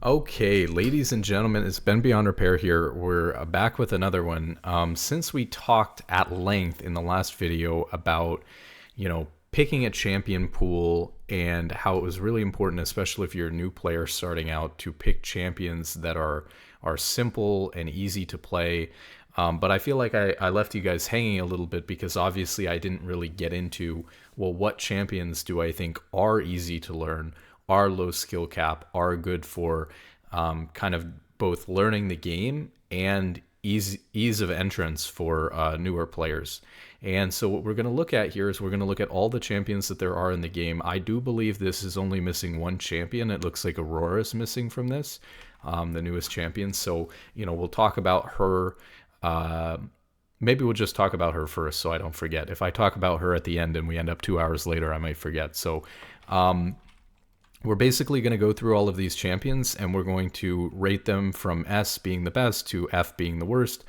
Okay, ladies and gentlemen, it's Ben Beyond Repair here. We're back with another one. Since we talked at length in the last video about, picking a champion pool and how it was really important, especially if you're a new player starting out, to pick champions that are simple and easy to play. But I feel like I left you guys hanging a little bit because obviously I didn't really get into, well, what champions do I think are easy to learn, are low skill cap, are good for kind of both learning the game and ease of entrance for newer players. And so what we're going to look at here is we're going to look at all the champions that there are in the game. I do believe this is only missing one champion. It looks like Aurora is missing from this, the newest champion. So, we'll talk about her. Maybe we'll just talk about her first so I don't forget. If I talk about her at the end and we end up 2 hours later, I might forget. So we're basically going to go through all of these champions and we're going to rate them from S being the best to F being the worst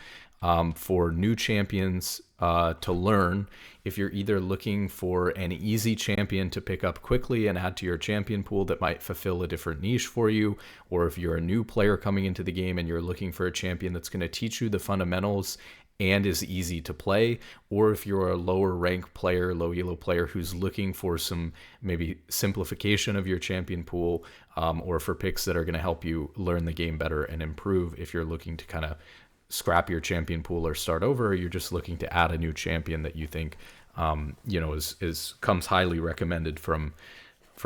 for new champions to learn. If you're either looking for an easy champion to pick up quickly and add to your champion pool that might fulfill a different niche for you, or if you're a new player coming into the game and you're looking for a champion that's going to teach you the fundamentals and is easy to play, or if you're a lower rank player, low elo player who's looking for some maybe simplification of your champion pool, or for picks that are going to help you learn the game better and improve. If you're looking to kind of scrap your champion pool or start over, or you're just looking to add a new champion that you think is comes highly recommended from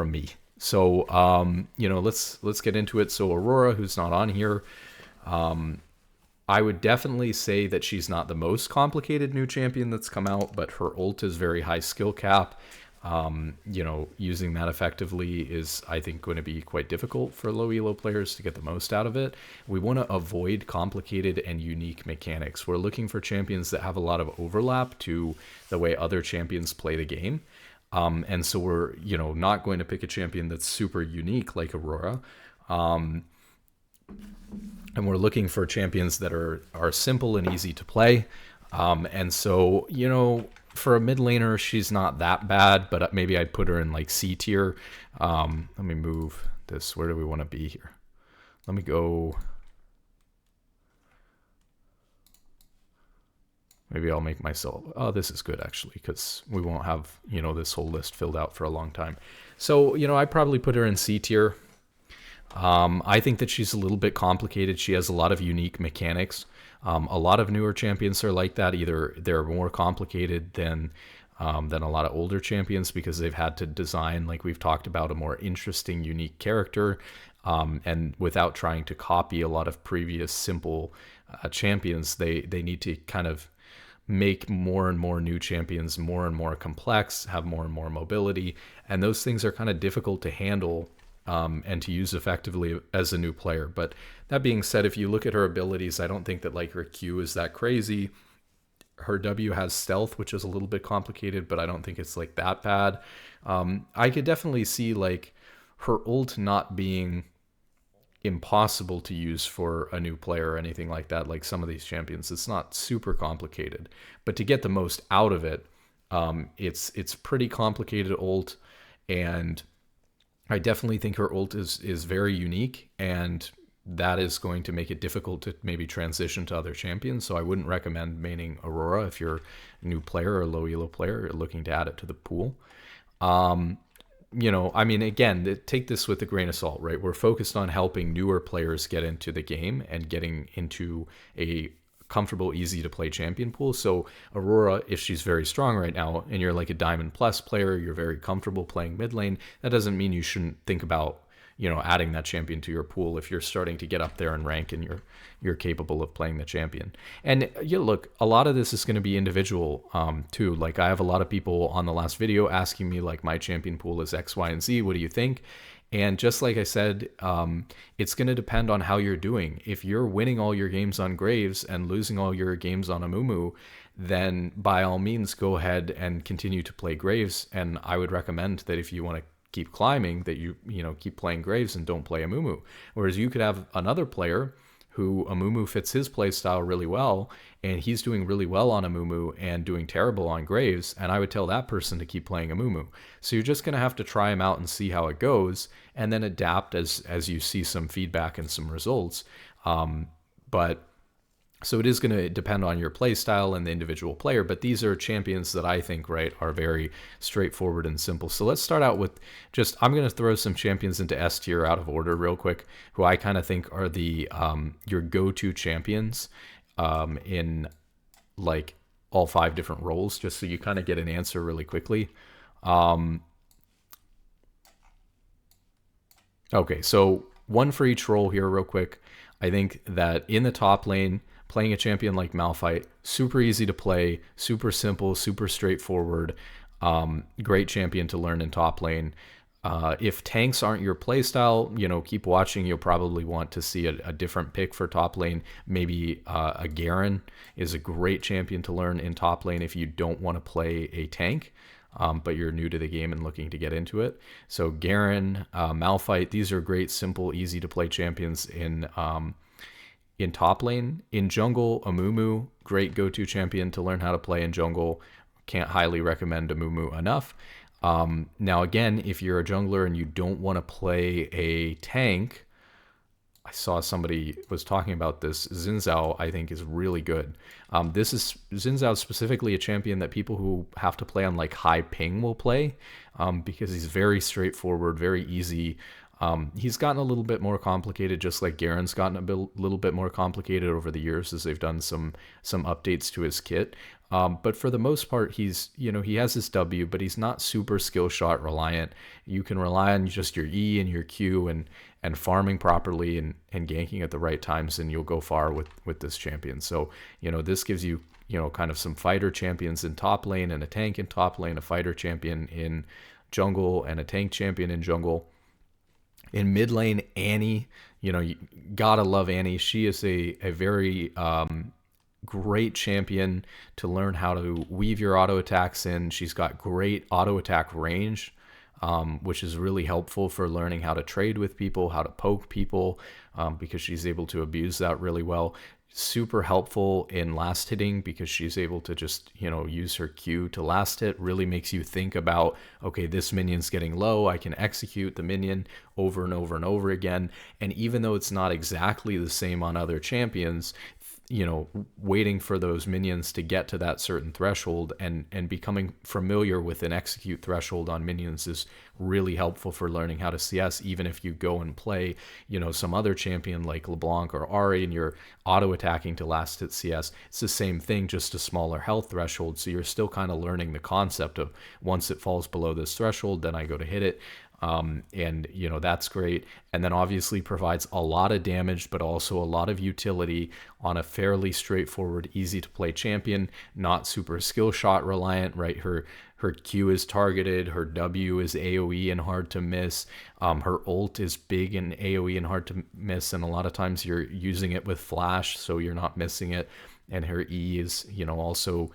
me. So let's get into it. So Aurora, who's not on here, I would definitely say that she's not the most complicated new champion that's come out, but her ult is very high skill cap. Using that effectively is, I think, going to be quite difficult for low elo players to get the most out of it. We want to avoid complicated and unique mechanics. We're looking for champions that have a lot of overlap to the way other champions play the game. And so we're, not going to pick a champion that's super unique like Aurora. And we're looking for champions that are simple and easy to play. And so, for a mid laner, she's not that bad, but maybe I'd put her in like C tier. Let me move this. Where do we want to be here? Let me go. Maybe I'll make myself. Oh, this is good actually, because we won't have, this whole list filled out for a long time. So, I'd probably put her in C tier. I think that she's a little bit complicated. She has a lot of unique mechanics. A lot of newer champions are like that. Either they're more complicated than a lot of older champions because they've had to design, like we've talked about, a more interesting, unique character, and without trying to copy a lot of previous simple champions, they need to kind of make more and more new champions more and more complex, have more and more mobility, and those things are kind of difficult to handle and to use effectively as a new player. But that being said, if you look at her abilities, I don't think that like her Q is that crazy. Her W has stealth, which is a little bit complicated, but I don't think it's like that bad. I could definitely see like her ult not being impossible to use for a new player or anything like that. Like some of these champions, it's not super complicated, but to get the most out of it, it's pretty complicated ult, and I definitely think her ult is very unique, and that is going to make it difficult to maybe transition to other champions. So I wouldn't recommend maining Aurora if you're a new player or a low elo player looking to add it to the pool. Again, take this with a grain of salt, right? We're focused on helping newer players get into the game and getting into a comfortable, easy to play champion pool. So Aurora, if she's very strong right now and you're like a Diamond Plus player, you're very comfortable playing mid lane, that doesn't mean you shouldn't think about, adding that champion to your pool if you're starting to get up there in rank and you're capable of playing the champion. And look, a lot of this is going to be individual too. Like I have a lot of people on the last video asking me like, my champion pool is X, Y, and Z. What do you think? And just like I said, it's going to depend on how you're doing. If you're winning all your games on Graves and losing all your games on Amumu, then by all means go ahead and continue to play Graves. And I would recommend that if you want to keep climbing, that you keep playing Graves and don't play Amumu. Whereas you could have another player who Amumu fits his playstyle really well, and he's doing really well on Amumu and doing terrible on Graves, and I would tell that person to keep playing Amumu. So you're just going to have to try him out and see how it goes, and then adapt as you see some feedback and some results. But so it is going to depend on your play style and the individual player, but these are champions that I think, right, are very straightforward and simple. So let's start out with just, I'm going to throw some champions into S tier out of order real quick, who I kind of think are the your go-to champions in like all 5 different roles, just so you kind of get an answer really quickly. Okay, so one for each role here real quick. I think that in the top lane, playing a champion like Malphite, super easy to play, super simple, super straightforward, great champion to learn in top lane. If tanks aren't your playstyle, keep watching. You'll probably want to see a different pick for top lane. Maybe a Garen is a great champion to learn in top lane if you don't want to play a tank, but you're new to the game and looking to get into it. So Garen, Malphite, these are great, simple, easy to play champions in top lane. In jungle, Amumu, great go-to champion to learn how to play in jungle. Can't highly recommend Amumu enough. Now again, if you're a jungler and you don't want to play a tank, I saw somebody was talking about this. Xin Zhao, I think, is really good. This is Xin Zhao specifically a champion that people who have to play on like high ping will play, because he's very straightforward, very easy. He's gotten a little bit more complicated, just like Garen's gotten a little bit more complicated over the years as they've done some updates to his kit. But for the most part, he's, he has his W, but he's not super skill shot reliant. You can rely on just your E and your Q and farming properly and ganking at the right times, and you'll go far with this champion. So, this gives you, kind of some fighter champions in top lane and a tank in top lane, a fighter champion in jungle and a tank champion in jungle. In mid lane, Annie, you gotta love Annie. She is a very great champion to learn how to weave your auto attacks in. She's got great auto attack range, which is really helpful for learning how to trade with people, how to poke people, because she's able to abuse that really well. Super helpful in last hitting because she's able to just, use her Q to last hit. Really makes you think about, okay, this minion's getting low. I can execute the minion over and over and over again. And even though it's not exactly the same on other champions, waiting for those minions to get to that certain threshold and becoming familiar with an execute threshold on minions is really helpful for learning how to CS. Even if you go and play, some other champion like LeBlanc or Ahri and you're auto attacking to last hit CS, it's the same thing, just a smaller health threshold. So you're still kind of learning the concept of once it falls below this threshold, then I go to hit it. And that's great, and then obviously provides a lot of damage but also a lot of utility on a fairly straightforward, easy to play champion, not super skill shot reliant, right? Her Q is targeted, her W is AoE and hard to miss, her ult is big and AoE and hard to miss, and a lot of times you're using it with flash so you're not missing it, and her E is also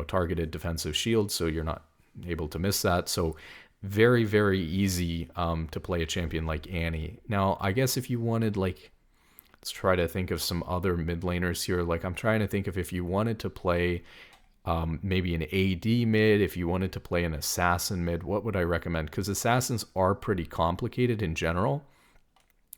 targeted defensive shield, so you're not able to miss that. So very, very easy to play a champion like Annie. Now, I guess if you wanted, let's try to think of some other mid laners here. I'm trying to think of if you wanted to play maybe an AD mid, if you wanted to play an assassin mid, what would I recommend? Because assassins are pretty complicated in general.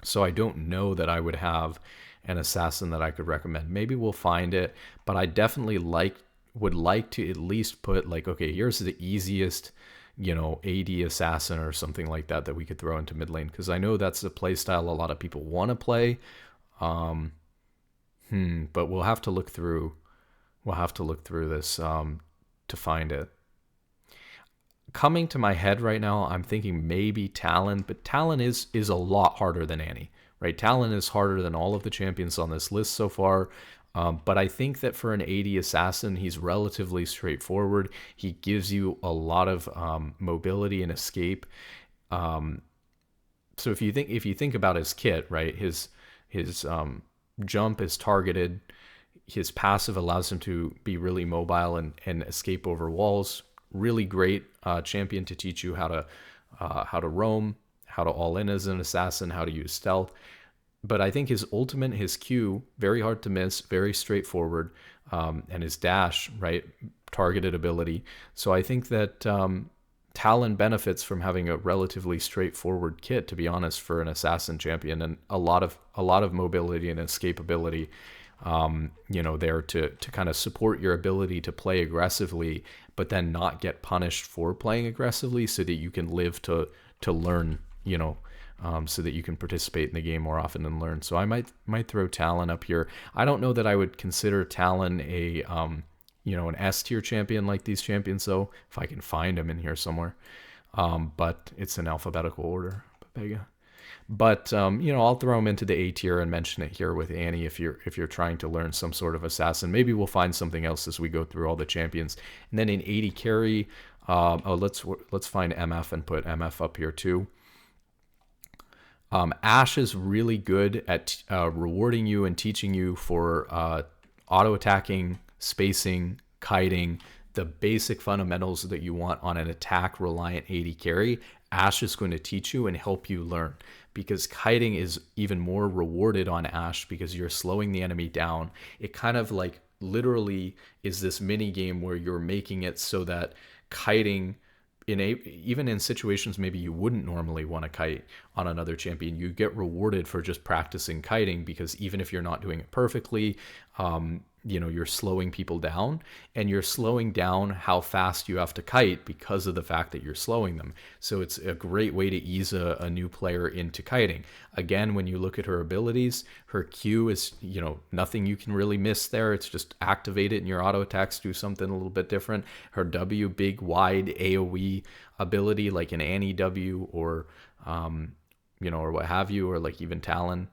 So I don't know that I would have an assassin that I could recommend. Maybe we'll find it, but I definitely would like to at least put okay, here's the easiest AD assassin or something like that we could throw into mid lane, because I know that's a play style a lot of people want to play. But we'll have to look through this to find it. Coming to my head right now, I'm thinking maybe Talon, but Talon is a lot harder than Annie, right? Talon is harder than all of the champions on this list so far. But I think that for an AD assassin, he's relatively straightforward. He gives you a lot of mobility and escape. So if you think about his kit, right, his jump is targeted. His passive allows him to be really mobile and escape over walls. Really great champion to teach you how to roam, how to all in as an assassin, how to use stealth. but I think his ultimate, his Q, very hard to miss, very straightforward, and his dash, right, targeted ability. So I think that Talon benefits from having a relatively straightforward kit, to be honest, for an assassin champion, and a lot of mobility and escapability. There to kind of support your ability to play aggressively, but then not get punished for playing aggressively, so that you can live to learn. So that you can participate in the game more often and learn. So I might throw Talon up here. I don't know that I would consider Talon a an S tier champion like these champions, though, if I can find him in here somewhere. But it's in alphabetical order. But I'll throw him into the A tier and mention it here with Annie if you're trying to learn some sort of assassin. Maybe we'll find something else as we go through all the champions. And then in 80 carry, let's find MF and put MF up here too. Ashe is really good at rewarding you and teaching you for auto attacking, spacing, kiting, the basic fundamentals that you want on an attack reliant 80 carry. Ashe is going to teach you and help you learn, because kiting is even more rewarded on Ashe because you're slowing the enemy down. It kind of like literally is this mini game where you're making it so that kiting, even in situations maybe you wouldn't normally want to kite on another champion, you get rewarded for just practicing kiting, because even if you're not doing it perfectly, you're slowing people down, and you're slowing down how fast you have to kite because of the fact that you're slowing them. So it's a great way to ease a new player into kiting. Again, when you look at her abilities, her Q is, nothing you can really miss there. It's just activate it and your auto attacks do something a little bit different. Her W, big, wide AoE ability, like an Annie W or, or what have you, or like even Talon.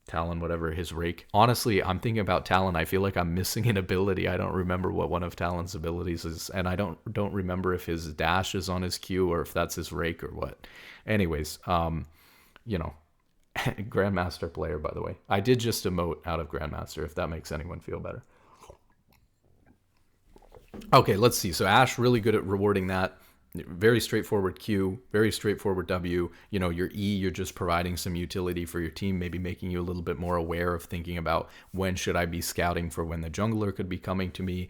Talon, whatever, his rake. Honestly, I'm thinking about Talon. I feel like I'm missing an ability. I don't remember what one of Talon's abilities is, and I don't remember if his dash is on his Q or if that's his rake or what. Anyways, Grandmaster player, by the way. I did just emote out of Grandmaster, if that makes anyone feel better. Okay, let's see. So Ashe, really good at rewarding that. Very straightforward Q, very straightforward W. Your E, you're just providing some utility for your team, maybe making you a little bit more aware of thinking about when should I be scouting for when the jungler could be coming to me,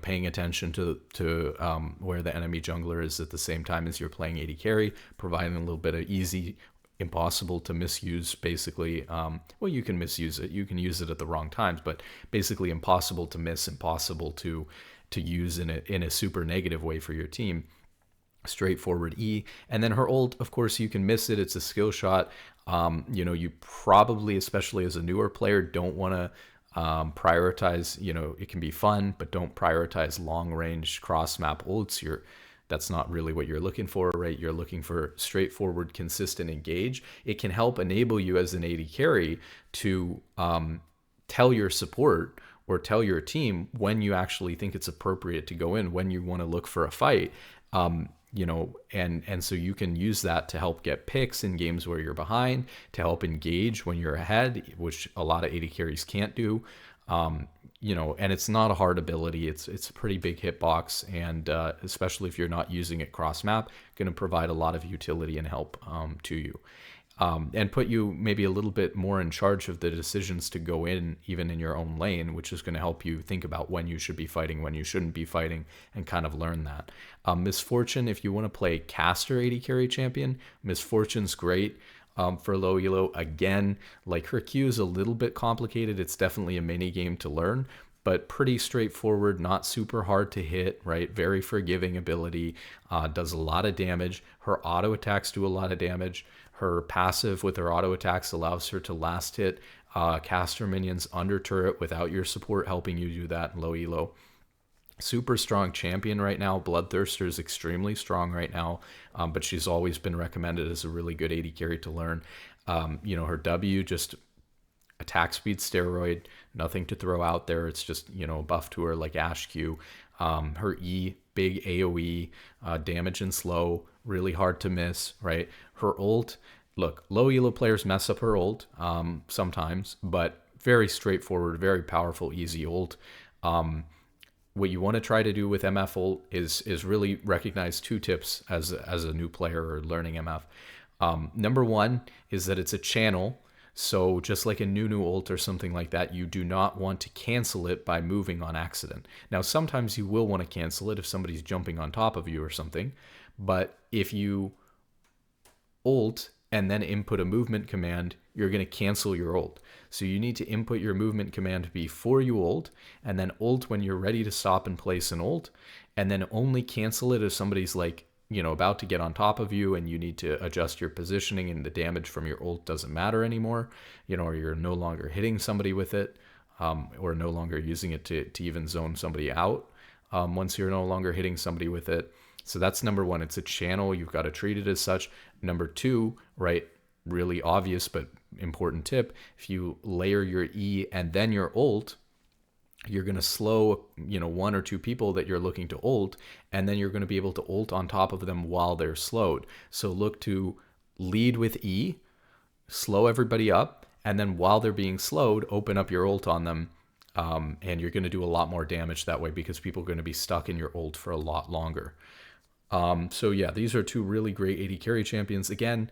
paying attention to where the enemy jungler is at the same time as you're playing 80 carry, providing a little bit of easy, impossible to misuse, basically. Well, you can misuse it. You can use it at the wrong times, but basically impossible to miss, impossible to use in a super negative way for your team. Straightforward E. And then her ult, of course, you can miss it. It's a skill shot. You probably, especially as a newer player, don't want to prioritize, it can be fun, but don't prioritize long range cross map ults. That's not really what you're looking for, right? You're looking for straightforward, consistent engage. It can help enable you as an 80 carry to tell your support or tell your team when you actually think it's appropriate to go in, when you want to look for a fight. And so you can use that to help get picks in games where you're behind, to help engage when you're ahead, which a lot of 80 carries can't do. And it's not a hard ability. It's a pretty big hitbox, and especially if you're not using it cross map, going to provide a lot of utility and help to you. And put you maybe a little bit more in charge of the decisions to go in, even in your own lane, which is going to help you think about when you should be fighting, when you shouldn't be fighting, and kind of learn that. Misfortune, if you want to play caster 80 carry champion, Misfortune's great for low elo. Again, like her Q is a little bit complicated. It's definitely a mini game to learn, but pretty straightforward, not super hard to hit, right? Very forgiving ability, does a lot of damage. Her auto attacks do a lot of damage. Her passive with her auto attacks allows her to last hit caster minions under turret without your support helping you do that in low elo. Super strong champion right now. Bloodthirster is extremely strong right now, but she's always been recommended as a really good 80 carry to learn. Her W, just attack speed steroid, nothing to throw out there. It's just, buff to her like Ashe Q. Her E, big AoE, damage and slow, really hard to miss, right? Her ult, look, low elo players mess up her ult sometimes, but very straightforward, very powerful, easy ult. What you want to try to do with MF ult is really recognize two tips as a new player or learning MF. Number one is that it's a channel. So just like a new ult or something like that, you do not want to cancel it by moving on accident. Now, sometimes you will want to cancel it if somebody's jumping on top of you or something. But if you ult and then input a movement command, you're going to cancel your ult. So you need to input your movement command before you ult, and then ult when you're ready to stop and place an ult, and then only cancel it if somebody's like, about to get on top of you and you need to adjust your positioning and the damage from your ult doesn't matter anymore, or you're no longer hitting somebody with it, or no longer using it to even zone somebody out once you're no longer hitting somebody with it. So that's number one. It's a channel. You've got to treat it as such. Number two, right, really obvious but important tip, if you layer your E and then your ult, you're going to slow, one or two people that you're looking to ult, and then you're going to be able to ult on top of them while they're slowed. So look to lead with E, slow everybody up, and then while they're being slowed, open up your ult on them, and you're going to do a lot more damage that way because people are going to be stuck in your ult for a lot longer. So yeah, these are two really great AD carry champions. Again,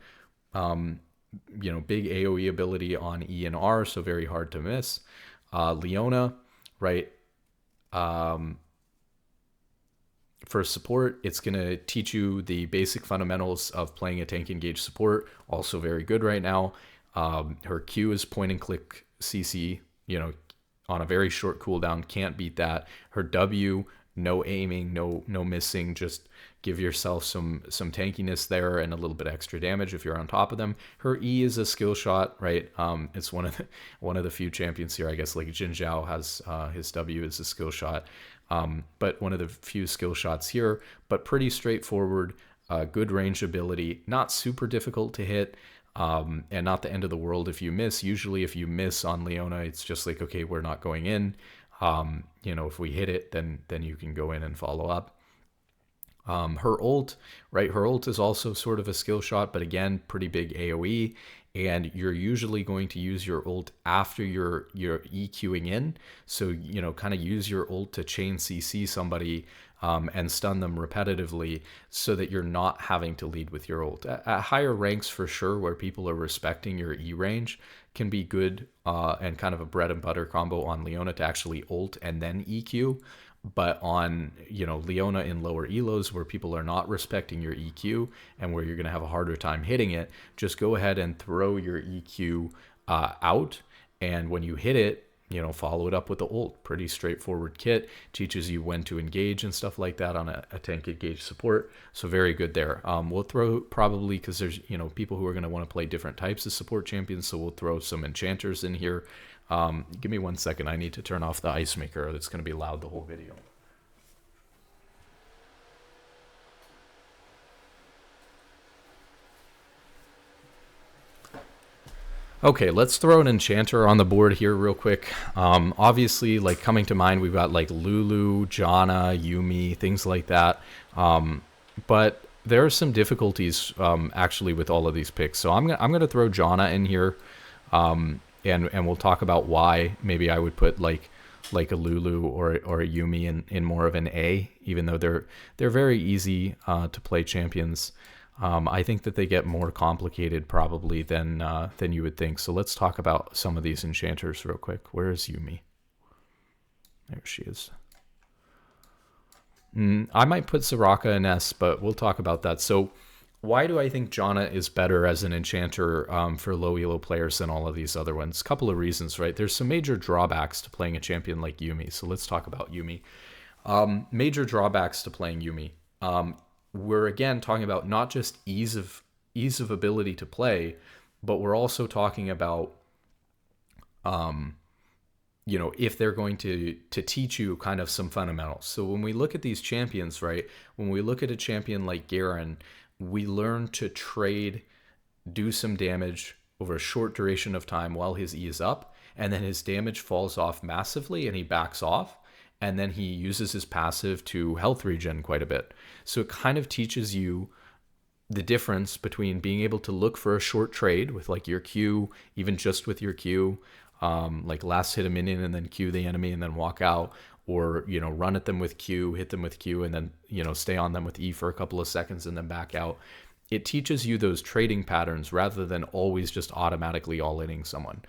big AoE ability on E and R, so very hard to miss. Leona, right? For support, it's going to teach you the basic fundamentals of playing a tank engage support. Also very good right now. Her Q is point and click CC, on a very short cooldown. Can't beat that. Her W, no aiming, no missing, just give yourself some tankiness there and a little bit extra damage if you're on top of them. Her E is a skill shot, right? It's one of the few champions here, I guess, like Jin Zhao has his W is a skill shot, but one of the few skill shots here, but pretty straightforward, good range ability, not super difficult to hit, and not the end of the world if you miss. Usually if you miss on Leona, it's just like, okay, we're not going in. If we hit it, then you can go in and follow up. Her ult, right? Her ult is also sort of a skill shot, but again, pretty big AoE. And you're usually going to use your ult after you're EQing in. So, kind of use your ult to chain CC somebody and stun them repetitively so that you're not having to lead with your ult. At higher ranks, for sure, where people are respecting your E range, can be good and kind of a bread and butter combo on Leona to actually ult and then EQ. But on, Leona in lower elos where people are not respecting your EQ and where you're going to have a harder time hitting it, just go ahead and throw your EQ out. And when you hit it, follow it up with the ult. Pretty straightforward kit. Teaches you when to engage and stuff like that on a tank engage support. So very good there. We'll throw probably, because there's, people who are going to want to play different types of support champions. So we'll throw some enchanters in here. Give me 1 second. I need to turn off the ice maker. It's going to be loud the whole video. Okay, let's throw an enchanter on the board here real quick. Obviously, like coming to mind, we've got like Lulu, Janna, Yuumi, things like that. But there are some difficulties actually with all of these picks. So I'm gonna throw Janna in here. And we'll talk about why maybe I would put like a Lulu or a Yuumi in more of an A, even though they're very easy to play champions. I think that they get more complicated probably than you would think. So let's talk about some of these enchanters real quick. Where is Yuumi? There she is. I might put Soraka in S, but we'll talk about that. So why do I think Janna is better as an enchanter for low elo players than all of these other ones? A couple of reasons, right? There's some major drawbacks to playing a champion like Yuumi. So let's talk about Yuumi. Major drawbacks to playing Yuumi. We're again talking about not just ease of ability to play, but we're also talking about if they're going to teach you kind of some fundamentals. So when we look at these champions, right? When we look at a champion like Garen, we learn to trade, do some damage over a short duration of time while his E is up, and then his damage falls off massively and he backs off, and then he uses his passive to health regen quite a bit. So it kind of teaches you the difference between being able to look for a short trade with like your Q, even just with your Q, like last hit a minion and then Q the enemy and then walk out, or run at them with Q, hit them with Q, and then stay on them with E for a couple of seconds and then back out. it teaches you those trading patterns rather than always just automatically all-inning someone.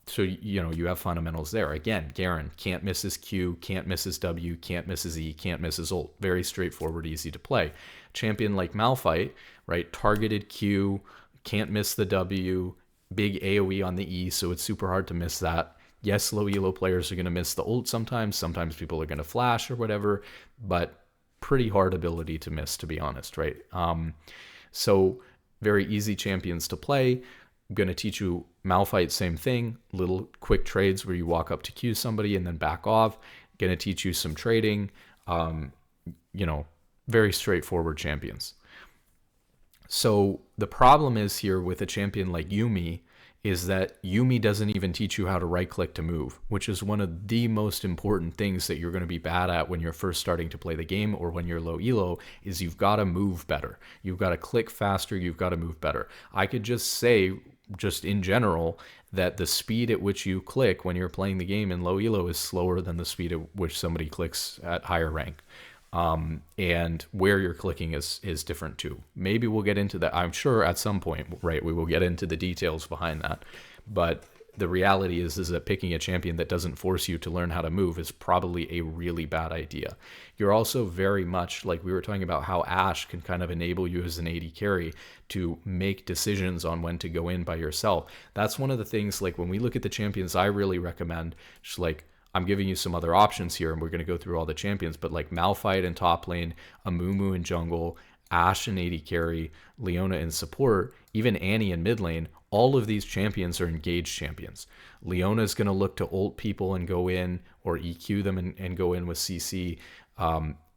So, you have fundamentals there. Again, Garen can't miss his Q, can't miss his W, can't miss his E, can't miss his ult. Very straightforward, easy to play. Champion like Malphite, right? Targeted Q, can't miss the W, big AoE on the E, so it's super hard to miss that. Yes, low elo players are going to miss the ult sometimes. Sometimes people are going to flash or whatever, but pretty hard ability to miss, to be honest, right? So very easy champions to play. I'm going to teach you Malphite, same thing. Little quick trades where you walk up to Q somebody and then back off. Going to teach you some trading. Very straightforward champions. So the problem is here with a champion like Yuumi is that Yuumi doesn't even teach you how to right click to move, which is one of the most important things that you're going to be bad at when you're first starting to play the game or when you're low elo, is you've got to move better. You've got to click faster. You've got to move better. I could just say, just in general, that the speed at which you click when you're playing the game in low elo is slower than the speed at which somebody clicks at higher rank. And where you're clicking is different too. Maybe we'll get into that. I'm sure at some point, right, we will get into the details behind that. But the reality is that picking a champion that doesn't force you to learn how to move is probably a really bad idea. You're also very much, like we were talking about how Ashe can kind of enable you as an AD carry to make decisions on when to go in by yourself. That's one of the things, like when we look at the champions, I really recommend, just like, I'm giving you some other options here, and we're going to go through all the champions, but like Malphite in top lane, Amumu in jungle, Ashe in AD carry, Leona in support, even Annie in mid lane, all of these champions are engaged champions. Leona's going to look to ult people and go in, or EQ them and go in with CC.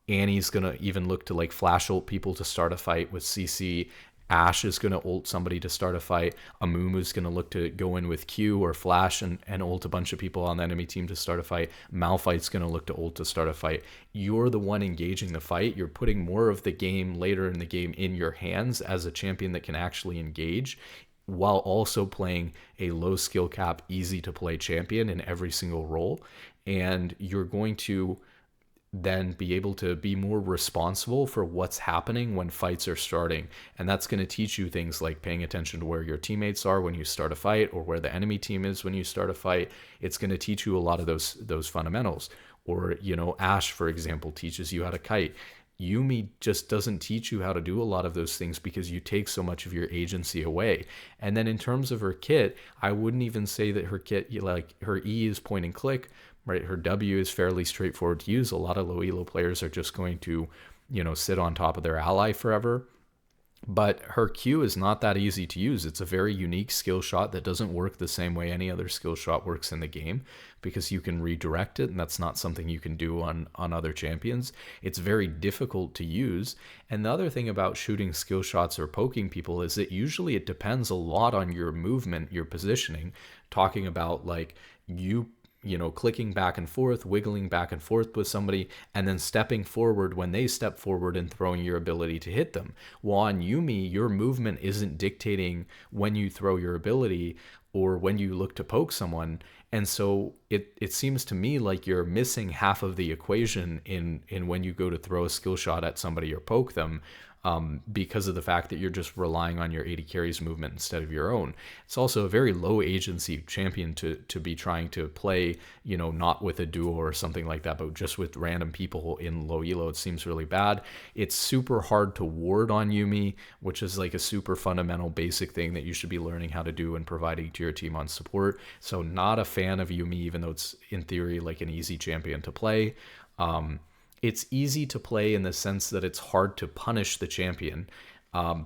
Annie's going to even look to like flash ult people to start a fight with CC. Ashe is going to ult somebody to start a fight. Amumu's going to look to go in with Q or flash and ult a bunch of people on the enemy team to start a fight. Malphite's going to look to ult to start a fight. You're the one engaging the fight. You're putting more of the game later in the game in your hands as a champion that can actually engage, while also playing a low skill cap, easy to play champion in every single role. And you're going to then be able to be more responsible for what's happening when fights are starting. And that's going to teach you things like paying attention to where your teammates are when you start a fight, or where the enemy team is when you start a fight. It's going to teach you a lot of those fundamentals. Or, Ashe, for example, teaches you how to kite. Yuumi just doesn't teach you how to do a lot of those things because you take so much of your agency away. And then in terms of her kit, I wouldn't even say that her kit, like her E is point and click, right? Her W is fairly straightforward to use. A lot of low elo players are just going to, sit on top of their ally forever. But her Q is not that easy to use. It's a very unique skill shot that doesn't work the same way any other skill shot works in the game, because you can redirect it, and that's not something you can do on other champions. It's very difficult to use. And the other thing about shooting skill shots or poking people is that usually it depends a lot on your movement, your positioning, talking about like clicking back and forth, wiggling back and forth with somebody, and then stepping forward when they step forward and throwing your ability to hit them. While on Yuumi, your movement isn't dictating when you throw your ability or when you look to poke someone. And so it seems to me like you're missing half of the equation in when you go to throw a skill shot at somebody or poke them, because of the fact that you're just relying on your AD carry's movement instead of your own. It's also a very low agency champion to be trying to play, not with a duo or something like that, but just with random people in low elo. It seems really bad. It's super hard to ward on Yuumi, which is like a super fundamental basic thing that you should be learning how to do and providing to your team on support. So not a fan of Yuumi, even though it's in theory like an easy champion to play. It's easy to play in the sense that it's hard to punish the champion,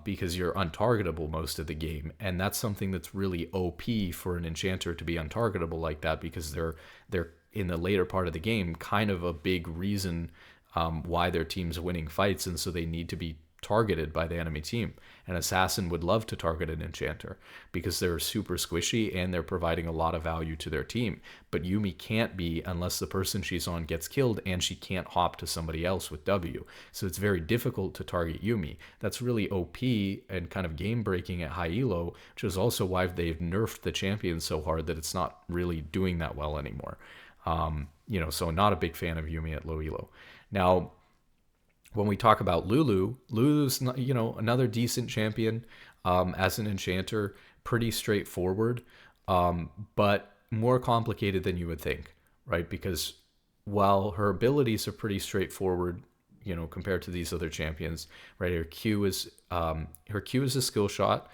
because you're untargetable most of the game. And that's something that's really OP for an enchanter, to be untargetable like that, because they're in the later part of the game kind of a big reason why their team's winning fights. And so they need to be targeted by the enemy team. An assassin would love to target an enchanter because they're super squishy and they're providing a lot of value to their team. But Yuumi can't be unless the person she's on gets killed, and she can't hop to somebody else with W. So it's very difficult to target Yuumi. That's really OP and kind of game breaking at high elo, which is also why they've nerfed the champion so hard that it's not really doing that well anymore. So not a big fan of Yuumi at low elo. Now, When we talk about Lulu, Lulu's another decent champion as an enchanter, pretty straightforward, but more complicated than you would think, right? Because while her abilities are pretty straightforward, compared to these other champions, right? Her Q is a skill shot.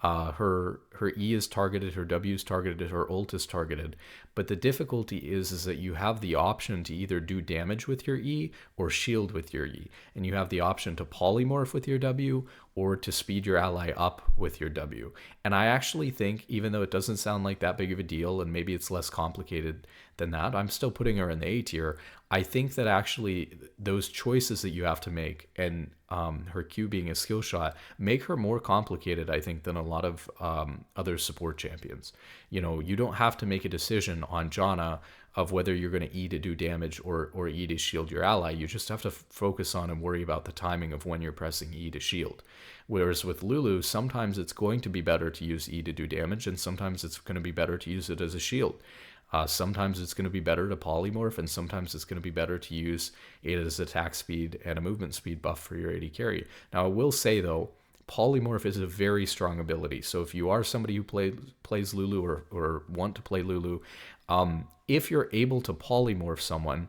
Her E is targeted, her W is targeted, her ult is targeted. But the difficulty is that you have the option to either do damage with your E or shield with your E, and you have the option to polymorph with your W or to speed your ally up with your W. And I actually think, even though it doesn't sound like that big of a deal, and maybe it's less complicated than that, I'm still putting her in the A tier. I think that actually those choices that you have to make, and her Q being a skill shot, make her more complicated, I think, than a lot of other support champions. You don't have to make a decision on Janna of whether you're going to E to do damage or E to shield your ally. You just have to focus on and worry about the timing of when you're pressing E to shield. Whereas with Lulu, sometimes it's going to be better to use E to do damage, and sometimes it's going to be better to use it as a shield. Sometimes it's going to be better to polymorph, and sometimes it's going to be better to use it as attack speed and a movement speed buff for your AD carry. Now, I will say, though, polymorph is a very strong ability. So if you are somebody who plays Lulu or want to play Lulu, if you're able to polymorph someone,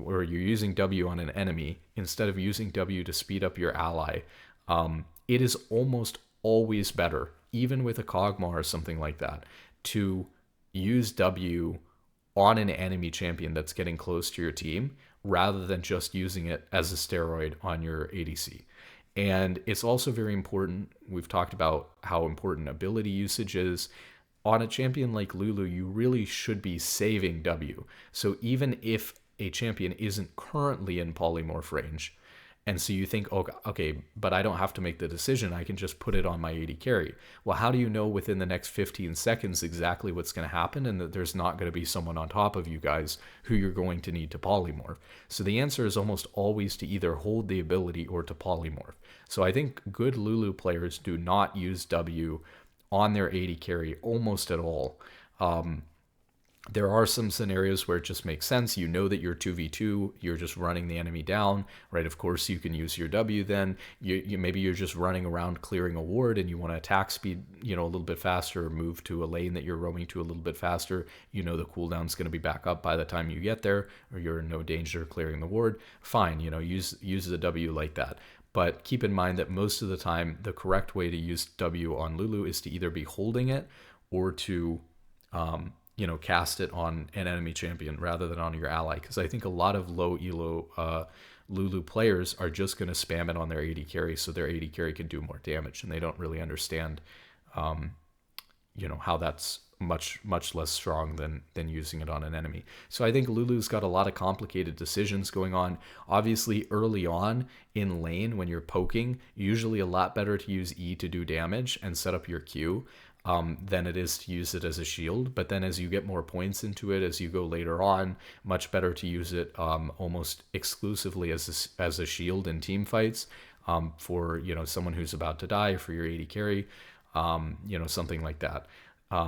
or you're using W on an enemy instead of using W to speed up your ally, it is almost always better, even with a Kog'Maw or something like that, to use W on an enemy champion that's getting close to your team rather than just using it as a steroid on your ADC. And it's also very important. We've talked about how important ability usage is. On a champion like Lulu, you really should be saving W. So even if a champion isn't currently in polymorph range, and so you think, oh, okay, but I don't have to make the decision. I can just put it on my AD carry. Well, how do you know within the next 15 seconds exactly what's going to happen and that there's not going to be someone on top of you guys who you're going to need to polymorph? So the answer is almost always to either hold the ability or to polymorph. So I think good Lulu players do not use W on their AD carry almost at all. There are some scenarios where it just makes sense. You know that you're 2v2, you're just running the enemy down, right? Of course, you can use your W then. Maybe you're just running around clearing a ward and you want to attack speed, a little bit faster, or move to a lane that you're roaming to a little bit faster. The cooldown's going to be back up by the time you get there, or you're in no danger of clearing the ward. Fine, use the W like that. But keep in mind that most of the time, the correct way to use W on Lulu is to either be holding it or to cast it on an enemy champion rather than on your ally. Because I think a lot of low elo Lulu players are just going to spam it on their AD carry so their AD carry can do more damage, and they don't really understand, how that's much less strong than using it on an enemy. So I think Lulu's got a lot of complicated decisions going on. Obviously, early on in lane when you're poking, usually a lot better to use E to do damage and set up your Q. Than it is to use it as a shield. But then as you get more points into it, as you go later on, much better to use it almost exclusively as a shield in team fights for someone who's about to die, for your AD carry, something like that.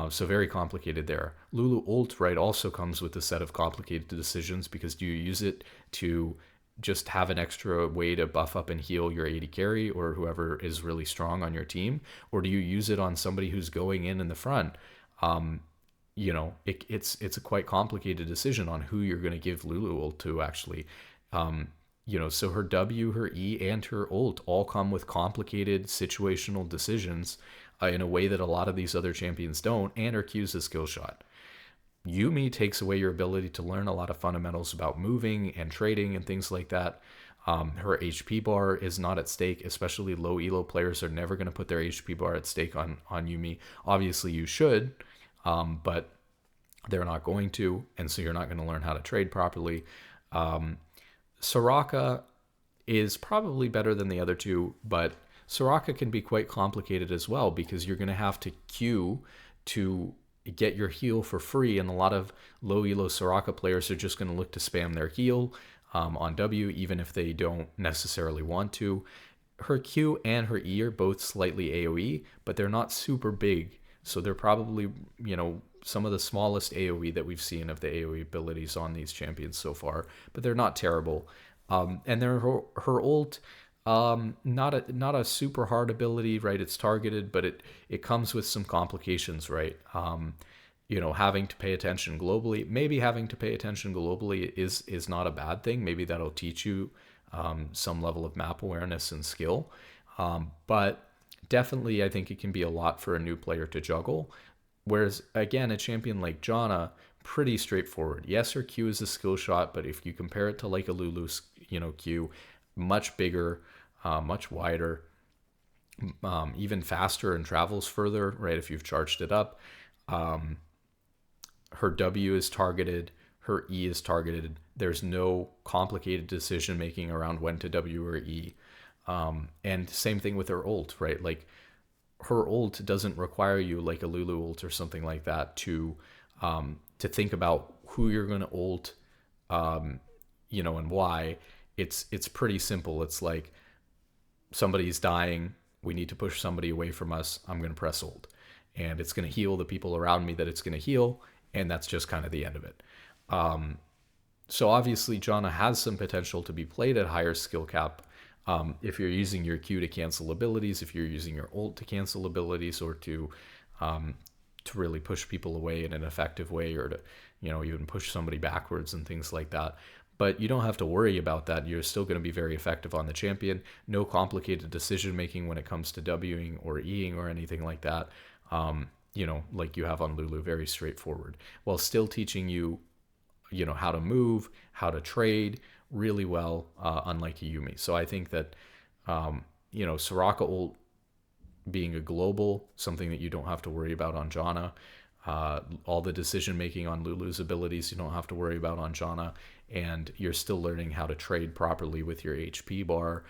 So very complicated there. Lulu ult, right, also comes with a set of complicated decisions, because do you use it to just have an extra way to buff up and heal your AD carry or whoever is really strong on your team? Or do you use it on somebody who's going in the front? It's a quite complicated decision on who you're going to give Lulu ult to, actually. So her W, her E, and her ult all come with complicated situational decisions in a way that a lot of these other champions don't, and her Q's a skill shot. Yuumi takes away your ability to learn a lot of fundamentals about moving and trading and things like that. Her HP bar is not at stake, especially low elo players are never going to put their HP bar at stake on Yuumi. Obviously you should, but they're not going to, and so you're not going to learn how to trade properly. Soraka is probably better than the other two, but Soraka can be quite complicated as well, because you're going to have to queue to get your heal for free, and a lot of low elo Soraka players are just going to look to spam their heal on W, even if they don't necessarily want to. Her Q and her E are both slightly AoE, but they're not super big, so they're probably some of the smallest AoE that we've seen of the AoE abilities on these champions so far, but they're not terrible. And then her ult, not a super hard ability, right? It's targeted, but it comes with some complications, right? Having to pay attention globally. Maybe having to pay attention globally is not a bad thing. Maybe that'll teach you some level of map awareness and skill. But definitely, I think it can be a lot for a new player to juggle. Whereas, again, a champion like Janna, pretty straightforward. Yes, her Q is a skill shot, but if you compare it to like a Lulu's, Q, much bigger, much wider, even faster and travels further, right? If you've charged it up. Her W is targeted, her E is targeted. There's no complicated decision making around when to W or E. And same thing with her ult, right? Like her ult doesn't require you, like a Lulu ult or something like that, to think about who you're going to ult, and why. It's pretty simple. It's like somebody's dying, we need to push somebody away from us. I'm going to press ult, and it's going to heal the people around me that it's going to heal, and that's just kind of the end of it. So obviously, Janna has some potential to be played at higher skill cap. If you're using your Q to cancel abilities, if you're using your ult to cancel abilities, or to really push people away in an effective way, or to even push somebody backwards and things like that. But you don't have to worry about that. You're still going to be very effective on the champion. No complicated decision making when it comes to Wing or Eing or anything like that. Like you have on Lulu, very straightforward, while still teaching you, how to move, how to trade really well, unlike a Yuumi. So I think that, Soraka ult being a global, something that you don't have to worry about on Janna. All the decision making on Lulu's abilities you don't have to worry about on Janna, and you're still learning how to trade properly with your HP bar,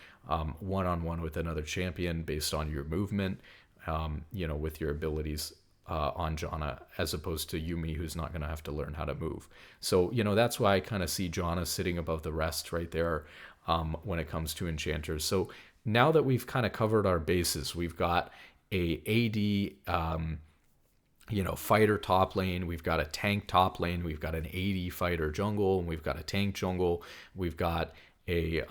one-on-one with another champion based on your movement, with your abilities on Janna, as opposed to Yuumi, who's not going to have to learn how to move. So, that's why I kind of see Janna sitting above the rest right there, when it comes to enchanters. So now that we've kind of covered our bases, we've got a AD, fighter top lane, we've got a tank top lane, we've got an AD fighter jungle, and we've got a tank jungle, we've got a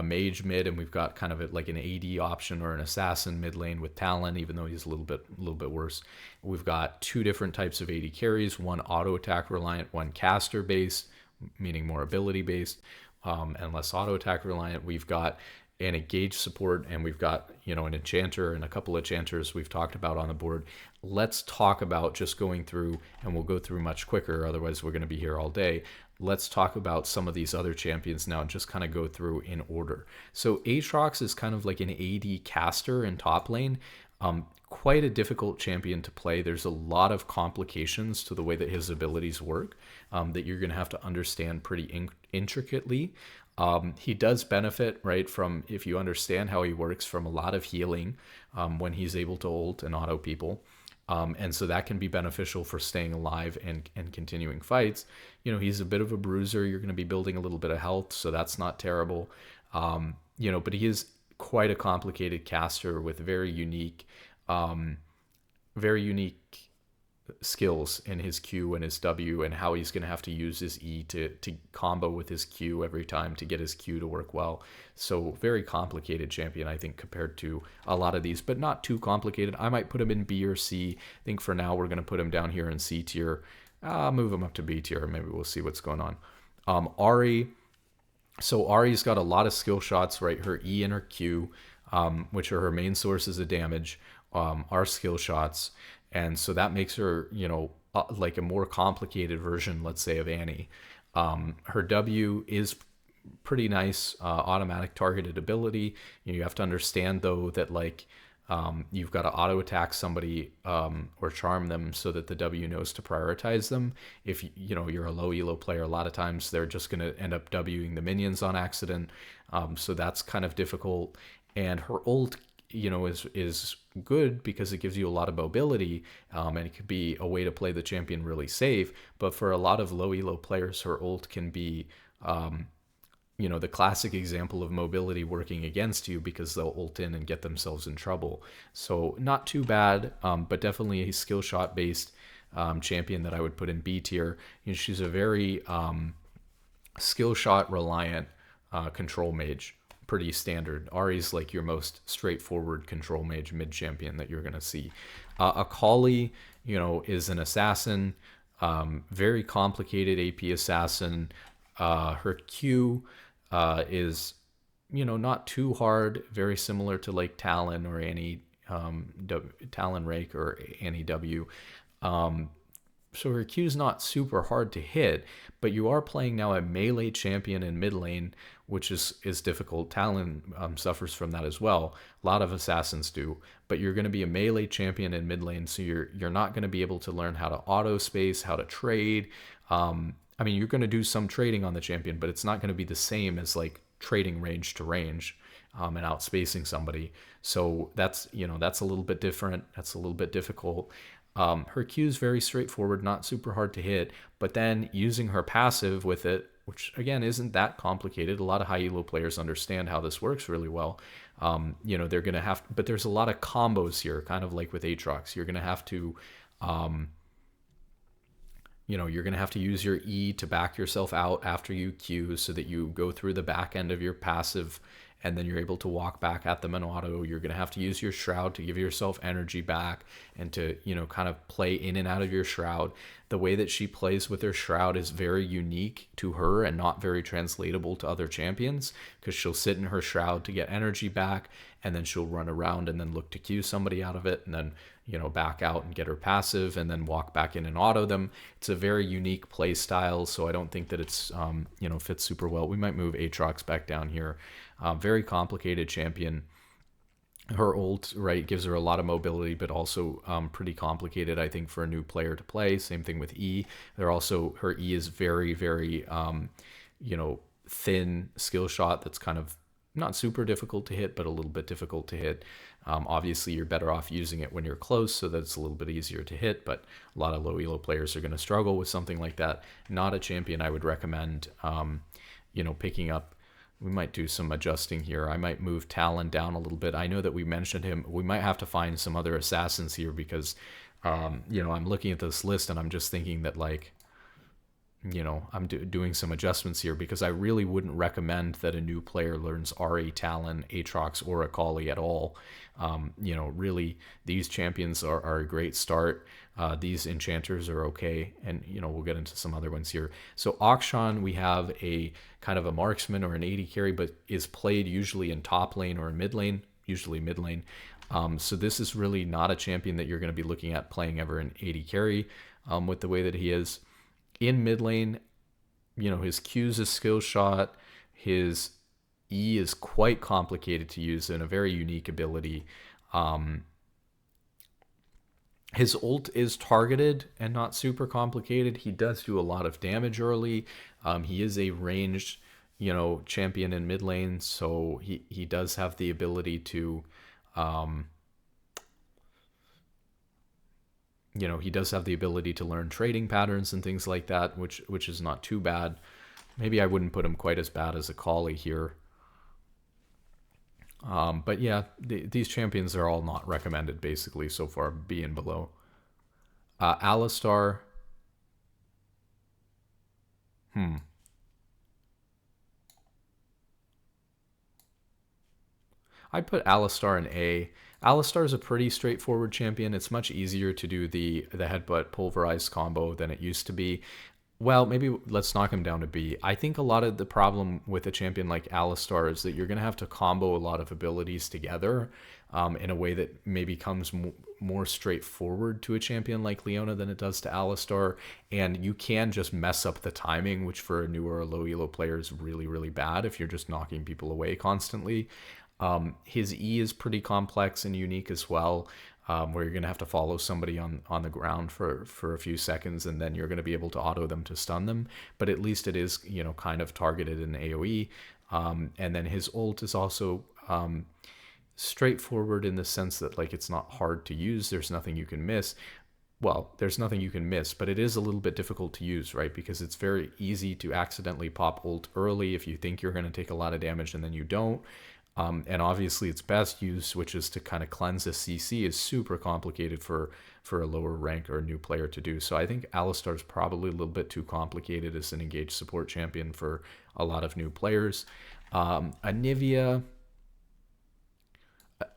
mage mid, and we've got kind of like an AD option or an assassin mid lane with Talon, even though he's a little bit worse. We've got two different types of AD carries, one auto attack reliant, one caster based, meaning more ability based, and less auto attack reliant. We've got an engage support, and we've got an enchanter and a couple of enchanters we've talked about on the board. Let's talk about, just going through, and we'll go through much quicker, otherwise we're going to be here all day. Let's talk about some of these other champions now and just kind of go through in order. So Aatrox is kind of like an AD caster in top lane. Quite a difficult champion to play. There's a lot of complications to the way that his abilities work, that you're going to have to understand pretty intricately. He does benefit, right, from, if you understand how he works, from a lot of healing when he's able to ult and auto people. And so that can be beneficial for staying alive and continuing fights. He's a bit of a bruiser. You're going to be building a little bit of health, so that's not terrible. But he is quite a complicated caster with very unique skills in his Q and his W, and how he's going to have to use his E to combo with his Q every time to get his Q to work well. So very complicated champion, I think, compared to a lot of these, but not too complicated. I might put him in B or C. I think for now we're going to put him down here in C tier. I'll move him up to B tier. Maybe we'll see what's going on. Ahri. So Ahri's got a lot of skill shots, right? Her E and her Q, which are her main sources of damage, are skill shots. And so that makes her, like a more complicated version, let's say, of Annie. Her W is pretty nice, automatic targeted ability. You have to understand, though, that you've got to auto attack somebody or charm them so that the W knows to prioritize them. If you're a low elo player, a lot of times they're just going to end up Wing the minions on accident. So that's kind of difficult. And her ult is good because it gives you a lot of mobility, and it could be a way to play the champion really safe. But for a lot of low elo players, her ult can be the classic example of mobility working against you, because they'll ult in and get themselves in trouble. So not too bad, but definitely a skill shot based champion that I would put in B tier. She's a very skill shot reliant control mage. Pretty standard. Ari's like your most straightforward control mage mid champion that you're gonna see. Akali, is an assassin, very complicated AP assassin. Her Q is not too hard, very similar to like Talon or Annie, Talon Rake or Annie W. So her Q is not super hard to hit, but you are playing now a melee champion in mid lane, which is difficult. Talon suffers from that as well. A lot of assassins do, but you're going to be a melee champion in mid lane, so you're not going to be able to learn how to auto space, how to trade. I mean, you're going to do some trading on the champion, but it's not going to be the same as like trading range to range and outspacing somebody. So that's a little bit different. That's a little bit difficult. Her Q is very straightforward, not super hard to hit, but then using her passive with it, which again isn't that complicated. A lot of high elo players understand how this works really well. They're gonna have, but there's a lot of combos here, kind of like with Aatrox. You're gonna have to, you're gonna have to use your E to back yourself out after you Q, so that you go through the back end of your passive and then you're able to walk back at them in auto. You're going to have to use your shroud to give yourself energy back and to, kind of play in and out of your shroud. The way that she plays with her shroud is very unique to her and not very translatable to other champions, because she'll sit in her shroud to get energy back, and then she'll run around and then look to Q somebody out of it, and then back out and get her passive and then walk back in and auto them. It's a very unique play style, so I don't think that it's fits super well. We might move Aatrox back down here. Very complicated champion. Her ult, right, gives her a lot of mobility, but also pretty complicated, I think, for a new player to play. Same thing with E. Her E is very, very thin skill shot that's kind of not super difficult to hit, but a little bit difficult to hit. Obviously, you're better off using it when you're close, so that it's a little bit easier to hit, but a lot of low elo players are going to struggle with something like that. Not a champion I would recommend picking up. We might do some adjusting here. I might move Talon down a little bit. I know that we mentioned him. We might have to find some other assassins here, because I'm looking at this list and I'm just thinking that, like, I'm doing some adjustments here, because I really wouldn't recommend that a new player learns Ahri, Talon, Aatrox, or Akali at all. Really, these champions are a great start. These enchanters are okay, and we'll get into some other ones here. So Akshan, we have a kind of a marksman or an AD carry, but is played usually in top lane or in mid lane, usually mid lane. So this is really not a champion that you're going to be looking at playing ever in AD carry with the way that he is. In mid lane, his Q is a skill shot. His E is quite complicated to use and a very unique ability. His ult is targeted and not super complicated. He does do a lot of damage early. He is a ranged, champion in mid lane, so he does have the ability to, he does have the ability to learn trading patterns and things like that, which is not too bad. Maybe I wouldn't put him quite as bad as Akali here. But yeah, these champions are all not recommended, basically, so far, B and below. Alistar. I'd put Alistar in A. Alistar is a pretty straightforward champion. It's much easier to do the headbutt pulverized combo than it used to be. Well, maybe let's knock him down to B. I think a lot of the problem with a champion like Alistar is that you're going to have to combo a lot of abilities together in a way that maybe comes more straightforward to a champion like Leona than it does to Alistar. And you can just mess up the timing, which for a newer or low elo player is really, really bad if you're just knocking people away constantly. His E is pretty complex and unique as well, where you're going to have to follow somebody on the ground for a few seconds, and then you're going to be able to auto them to stun them. But at least it is, kind of targeted in AoE. And then his ult is also straightforward in the sense that, like, it's not hard to use. There's nothing you can miss. Well, there's nothing you can miss, but it is a little bit difficult to use, right? Because it's very easy to accidentally pop ult early if you think you're going to take a lot of damage and then you don't. And obviously its best use, which is to kind of cleanse a CC, is super complicated for a lower rank or a new player to do. So I think Alistar is probably a little bit too complicated as an engaged support champion for a lot of new players. Anivia,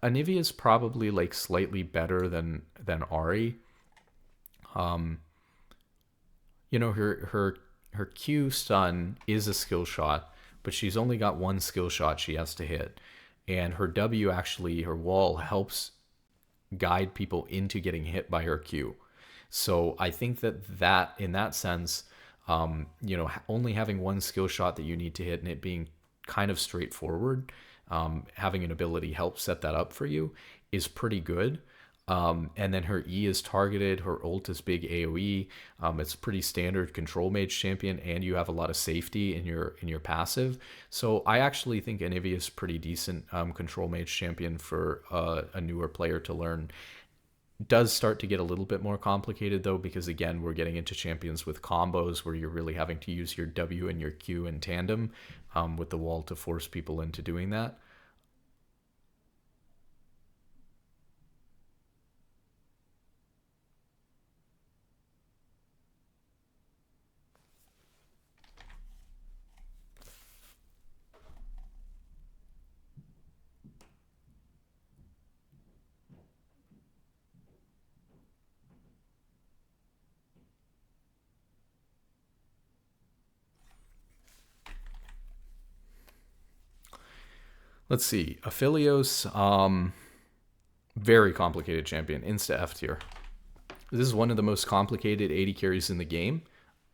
Anivia is probably like slightly better than Ari. You know, her Q stun is a skill shot, but she's only got one skill shot she has to hit, and her W actually, her wall helps guide people into getting hit by her Q. So I think that in that sense, you know, only having one skill shot that you need to hit and it being kind of straightforward, having an ability help set that up for you is pretty good. And then her E is targeted, her ult is big AoE. It's pretty standard control mage champion, and you have a lot of safety in your passive. So I actually think Anivia is pretty decent control mage champion for a newer player to learn. Does start to get a little bit more complicated though, because again we're getting into champions with combos where you're really having to use your W and your Q in tandem, with the wall to force people into doing that. Let's see, Aphelios, very complicated champion, insta F tier. This is one of the most complicated 80 carries in the game.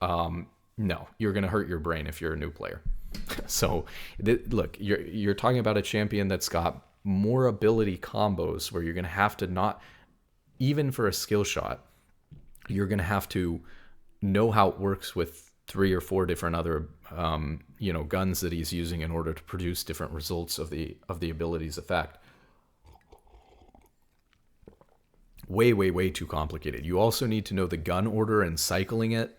No, you're gonna hurt your brain if you're a new player. So look, you're talking about a champion that's got more ability combos where you're gonna have to not, even for a skill shot, you're gonna have to know how it works with three or four different other you know, guns that he's using in order to produce different results of the ability's effect. Way too complicated. You also need to know the gun order and cycling it.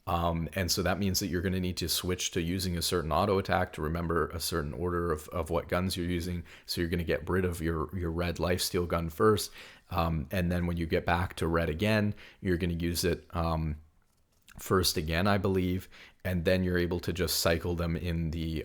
And so that means that you're going to need to switch to using a certain auto attack to remember a certain order of what guns you're using. So you're going to get rid of your red lifesteal gun first. And then when you get back to red again, you're going to use it first again, I believe. And then you're able to just cycle them in the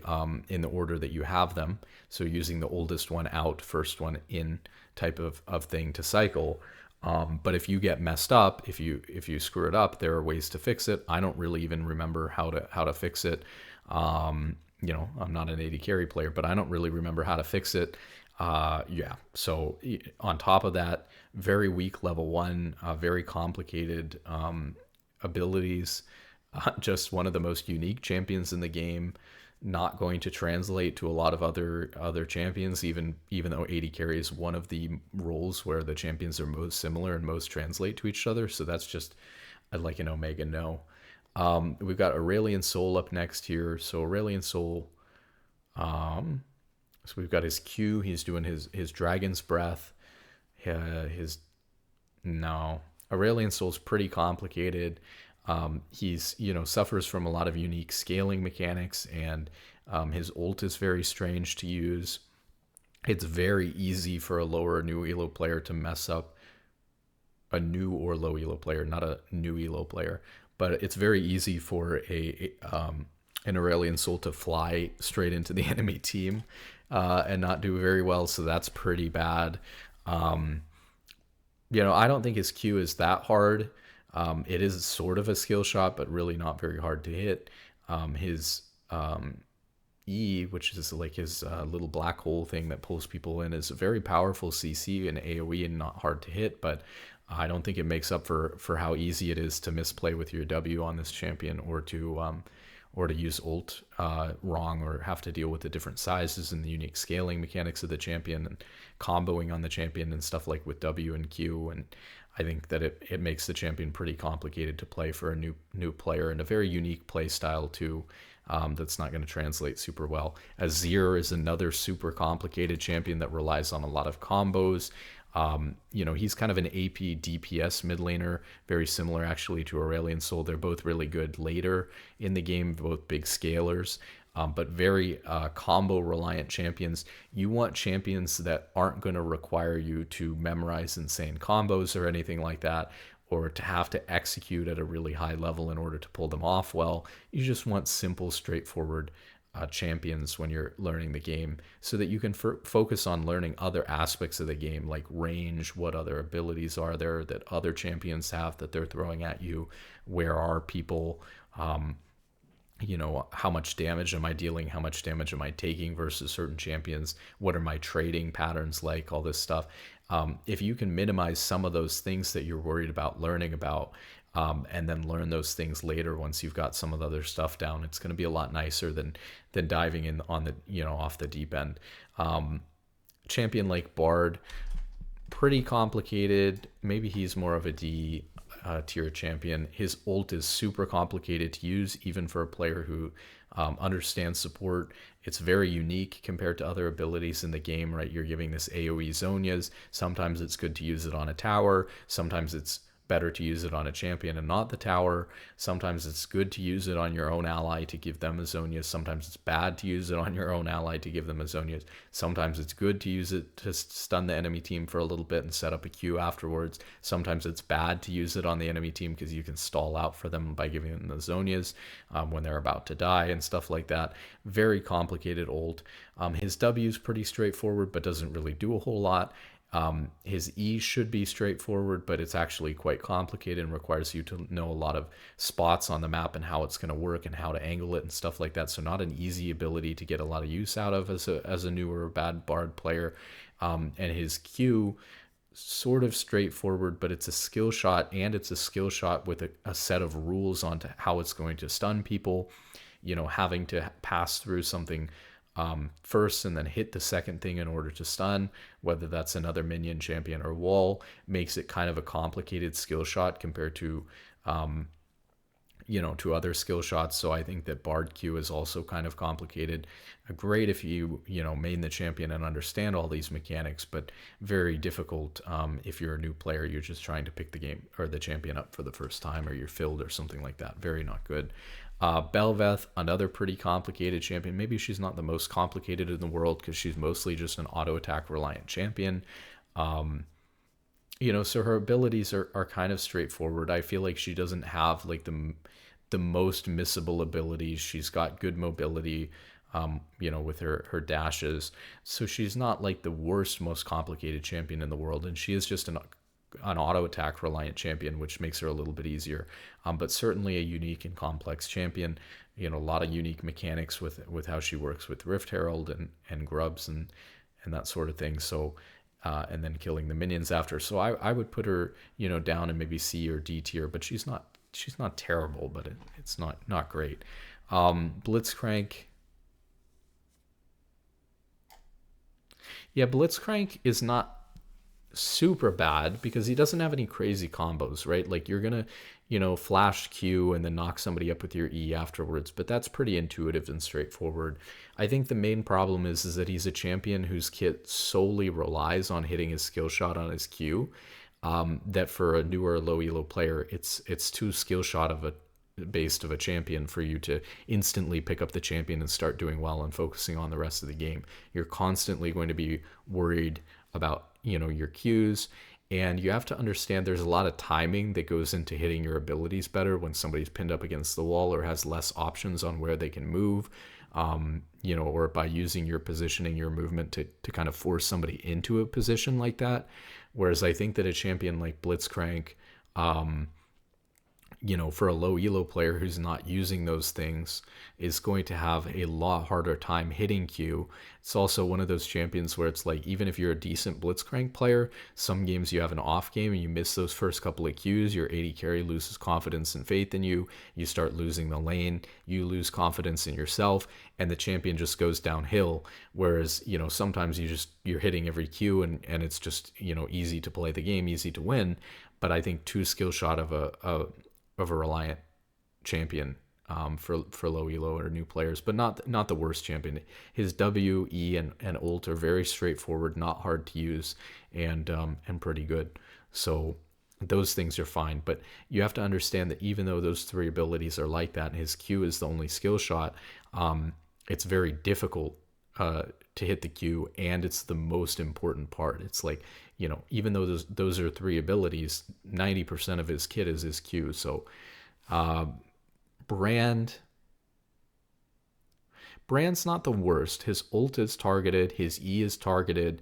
order that you have them. So using the oldest one out, first one in type of thing to cycle. But if you get messed up, if you screw it up, there are ways to fix it. I don't really even remember how to fix it. You know, I'm not an 80 carry player, but I don't really remember how to fix it. Yeah. So on top of that, very weak level 1, very complicated abilities. Just one of the most unique champions in the game. Not going to translate to a lot of other champions, even though 80 carry is one of the roles where the champions are most similar and most translate to each other. So that's just, I'd like an Omega no. We've got Aurelian Soul up next here. So Aurelian Soul, so we've got his Q. He's doing his Dragon's Breath. His no, Aurelian Soul's pretty complicated. He's, you know, suffers from a lot of unique scaling mechanics, and his ult is very strange to use. It's very easy for a lower new elo player to mess up a new or low elo player, not a new elo player, but it's very easy for an Aurelian Soul to fly straight into the enemy team and not do very well. So that's pretty bad. You know, I don't think his Q is that hard. It is sort of a skill shot, but really not very hard to hit. His E, which is like his little black hole thing that pulls people in, is a very powerful CC and AoE and not hard to hit, but I don't think it makes up for how easy it is to misplay with your W on this champion, or to use ult wrong, or have to deal with the different sizes and the unique scaling mechanics of the champion and comboing on the champion and stuff like with W and Q. And I think that it makes the champion pretty complicated to play for a new player, and a very unique play style too. That's not going to translate super well. Azir is another super complicated champion that relies on a lot of combos. You know, he's kind of an AP DPS mid laner, very similar actually to Aurelian Soul. They're both really good later in the game, both big scalers, but very combo reliant champions. You want champions that aren't going to require you to memorize insane combos or anything like that, or to have to execute at a really high level in order to pull them off well. You just want simple, straightforward champions when you're learning the game, so that you can focus on learning other aspects of the game, like range, what other abilities are there that other champions have that they're throwing at you, where are people, how much damage am I dealing, how much damage am I taking versus certain champions, what are my trading patterns like, all this stuff. If you can minimize some of those things that you're worried about learning about, and then learn those things later once you've got some of the other stuff down, it's going to be a lot nicer than diving in on the off the deep end. Champion like Bard, pretty complicated. Maybe he's more of a D tier champion. His ult is super complicated to use, even for a player who understands support. It's very unique compared to other abilities in the game, right? You're giving this AoE Zonias. Sometimes it's good to use it on a tower. Sometimes it's better to use it on a champion and not the tower. Sometimes it's good to use it on your own ally to give them a Zonias. Sometimes it's bad to use it on your own ally to give them a Zonias. Sometimes it's good to use it to stun the enemy team for a little bit and set up a Q afterwards. Sometimes it's bad to use it on the enemy team because you can stall out for them by giving them the Zonias when they're about to die and stuff like that. Very complicated ult. His W is pretty straightforward but doesn't really do a whole lot. His E should be straightforward, but it's actually quite complicated and requires you to know a lot of spots on the map and how it's going to work and how to angle it and stuff like that. So not an easy ability to get a lot of use out of as a newer or bad Bard player. And his Q, sort of straightforward, but it's a skill shot, and it's a skill shot with a set of rules on to how it's going to stun people. Having to pass through something first and then hit the second thing in order to stun, whether that's another minion, champion, or wall, makes it kind of a complicated skill shot compared to to other skill shots. So I think that Bard Q is also kind of complicated. Great if you main the champion and understand all these mechanics, but very difficult if you're a new player, you're just trying to pick the game or the champion up for the first time, or you're filled or something like that. Very not good. Belveth, another pretty complicated champion. Maybe she's not the most complicated in the world because she's mostly just an auto attack reliant champion. So her abilities are kind of straightforward. I feel like she doesn't have like the most missable abilities. She's got good mobility, with her dashes. So she's not like the worst, most complicated champion in the world. And she is just an auto attack reliant champion, which makes her a little bit easier. But certainly a unique and complex champion. A lot of unique mechanics with how she works with Rift Herald and grubs and that sort of thing. So and then killing the minions after. So I would put her down in maybe C or D tier, but she's not terrible, but it's not great. Blitzcrank. Yeah, Blitzcrank is not super bad because he doesn't have any crazy combos, right? Like you're gonna flash Q and then knock somebody up with your E afterwards, but that's pretty intuitive and straightforward. I think the main problem is that he's a champion whose kit solely relies on hitting his skill shot on his Q, that for a newer low elo player, it's too skill shot of a based of a champion for you to instantly pick up the champion and start doing well and focusing on the rest of the game. You're constantly going to be worried about your Qs, and you have to understand there's a lot of timing that goes into hitting your abilities better when somebody's pinned up against the wall or has less options on where they can move, or by using your positioning, your movement to kind of force somebody into a position like that. Whereas I think that a champion like Blitzcrank, for a low elo player who's not using those things, is going to have a lot harder time hitting Q. It's also one of those champions where it's like, even if you're a decent Blitzcrank player, some games you have an off game and you miss those first couple of Qs, your AD carry loses confidence and faith in you, you start losing the lane, you lose confidence in yourself, and the champion just goes downhill. Whereas, sometimes you're hitting every Q and it's just, easy to play the game, easy to win. But I think too skill shot of a reliant champion for low elo or new players, but not the worst champion. His W, E, and ult are very straightforward, not hard to use, and pretty good. So those things are fine. But you have to understand that even though those three abilities are like that, and his Q is the only skill shot, it's very difficult to hit the Q, and it's the most important part. It's like, even though those are three abilities, 90% of his kit is his Q. So Brand Brand's not the worst. His ult is targeted, his E is targeted,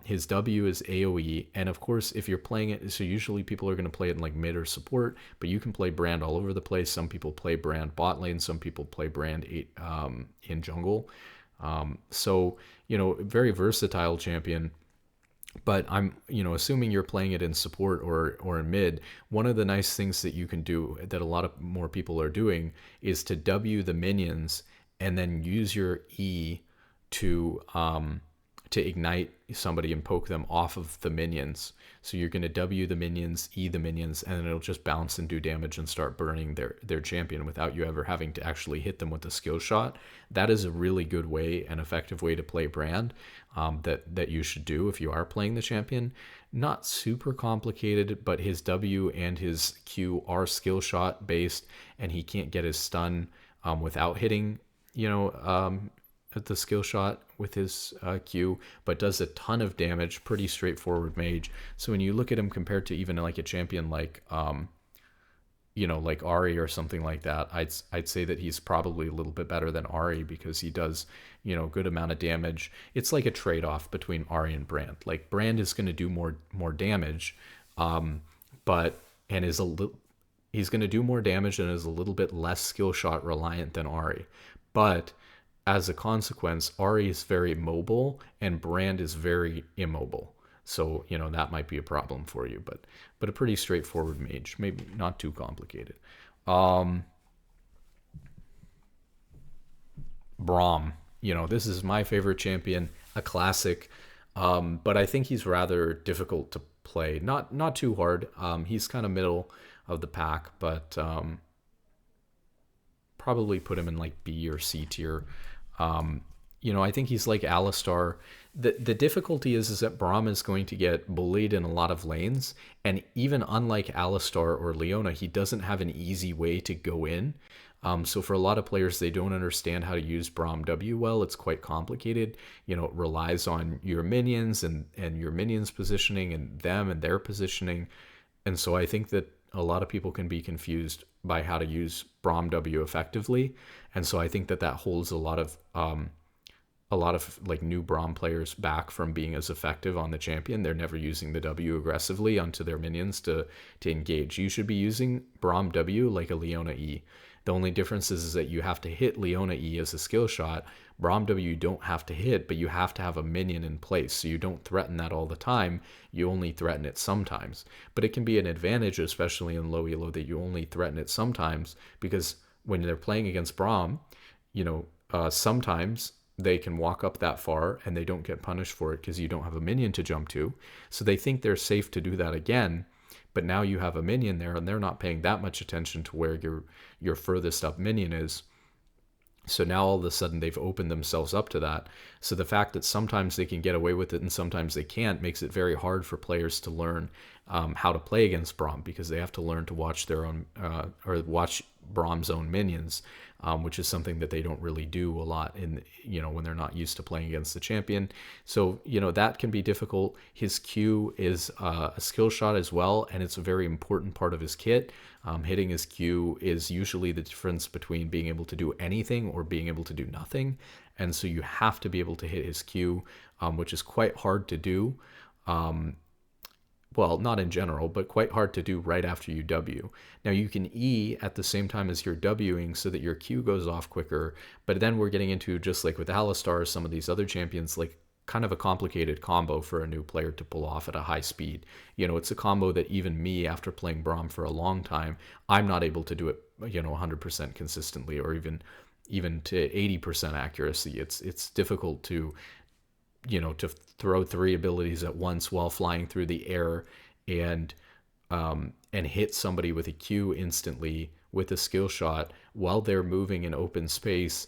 his W is AoE, and of course, if you're playing it, so usually people are going to play it in like mid or support, but you can play Brand all over the place. Some people play Brand bot lane, some people play Brand in jungle. So, very versatile champion. But I'm, assuming you're playing it in support or in mid, one of the nice things that you can do that a lot of more people are doing is to W the minions and then use your E to ignite somebody and poke them off of the minions. So you're going to W the minions, E the minions, and then it'll just bounce and do damage and start burning their champion without you ever having to actually hit them with a skill shot. That is a really good way and effective way to play Brand that you should do if you are playing the champion. Not super complicated, but his W and his Q are skill shot based, and he can't get his stun without hitting, the skill shot with his Q, but does a ton of damage. Pretty straightforward mage. So when you look at him compared to even like a champion like like Ahri or something like that, I'd say that he's probably a little bit better than Ahri because he does good amount of damage. It's like a trade-off between Ahri and Brand. Like Brand is going to do more damage, he's going to do more damage and is a little bit less skill shot reliant than Ahri, but as a consequence, Ahri is very mobile and Brand is very immobile. So, that might be a problem for you, but a pretty straightforward mage, maybe not too complicated. Braum, this is my favorite champion, a classic, but I think he's rather difficult to play. Not too hard. He's kind of middle of the pack, but probably put him in like B or C tier. I think he's like Alistar. The difficulty is that Braum is going to get bullied in a lot of lanes, and even unlike Alistar or Leona, he doesn't have an easy way to go in. So for a lot of players, they don't understand how to use Braum W well. It's quite complicated. It relies on your minions and your minions positioning and them and their positioning. And so I think that a lot of people can be confused by how to use Braum W effectively. And so I think that holds a lot of like new Braum players back from being as effective on the champion. They're never using the W aggressively onto their minions to engage. You should be using Braum W like a Leona E. The only difference is that you have to hit Leona E as a skill shot. Braum W you don't have to hit, but you have to have a minion in place. So you don't threaten that all the time. You only threaten it sometimes. But it can be an advantage, especially in low elo, that you only threaten it sometimes, because when they're playing against Braum, sometimes they can walk up that far and they don't get punished for it because you don't have a minion to jump to. So they think they're safe to do that again, but now you have a minion there and they're not paying that much attention to where your furthest up minion is. So now all of a sudden they've opened themselves up to that. So the fact that sometimes they can get away with it and sometimes they can't makes it very hard for players to learn how to play against Braum, because they have to learn to watch their own or watch Braum's own minions, which is something that they don't really do a lot in when they're not used to playing against the champion. So that can be difficult. His Q is a skill shot as well, and it's a very important part of his kit. Hitting his Q is usually the difference between being able to do anything or being able to do nothing, and so you have to be able to hit his Q, which is quite hard to do. Well, not in general, but quite hard to do right after you W. Now you can E at the same time as you're Wing so that your Q goes off quicker, but then we're getting into, just like with Alistar, some of these other champions, like kind of a complicated combo for a new player to pull off at a high speed. It's a combo that even me, after playing Braum for a long time, I'm not able to do it 100% consistently, or even to 80% accuracy. It's difficult to to throw three abilities at once while flying through the air and hit somebody with a Q instantly with a skill shot while they're moving in open space,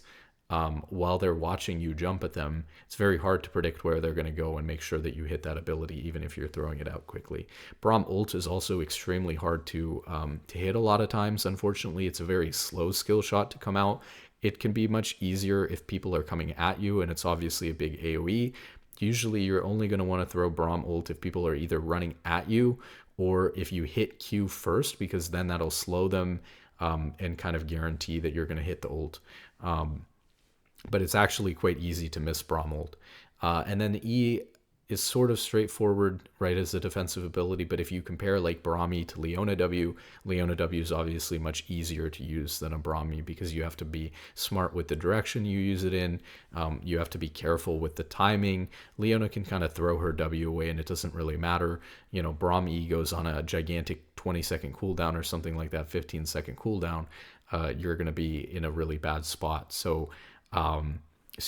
while they're watching you jump at them. It's very hard to predict where they're going to go and make sure that you hit that ability, even if you're throwing it out quickly. Braum ult is also extremely hard to hit a lot of times. Unfortunately, it's a very slow skill shot to come out. It can be much easier if people are coming at you, and it's obviously a big AoE. Usually you're only going to want to throw Braum ult if people are either running at you or if you hit Q first, because then that'll slow them and kind of guarantee that you're going to hit the ult. but it's actually quite easy to miss Braum ult. And then the E is sort of straightforward, right, as a defensive ability. But if you compare like Braum to Leona W is obviously much easier to use than a Braum because you have to be smart with the direction you use it in. You have to be careful with the timing. Leona can kind of throw her W away and it doesn't really matter. You know, Braum goes on a gigantic 20-second cooldown or something like that, 15-second cooldown. You're going to be in a really bad spot. So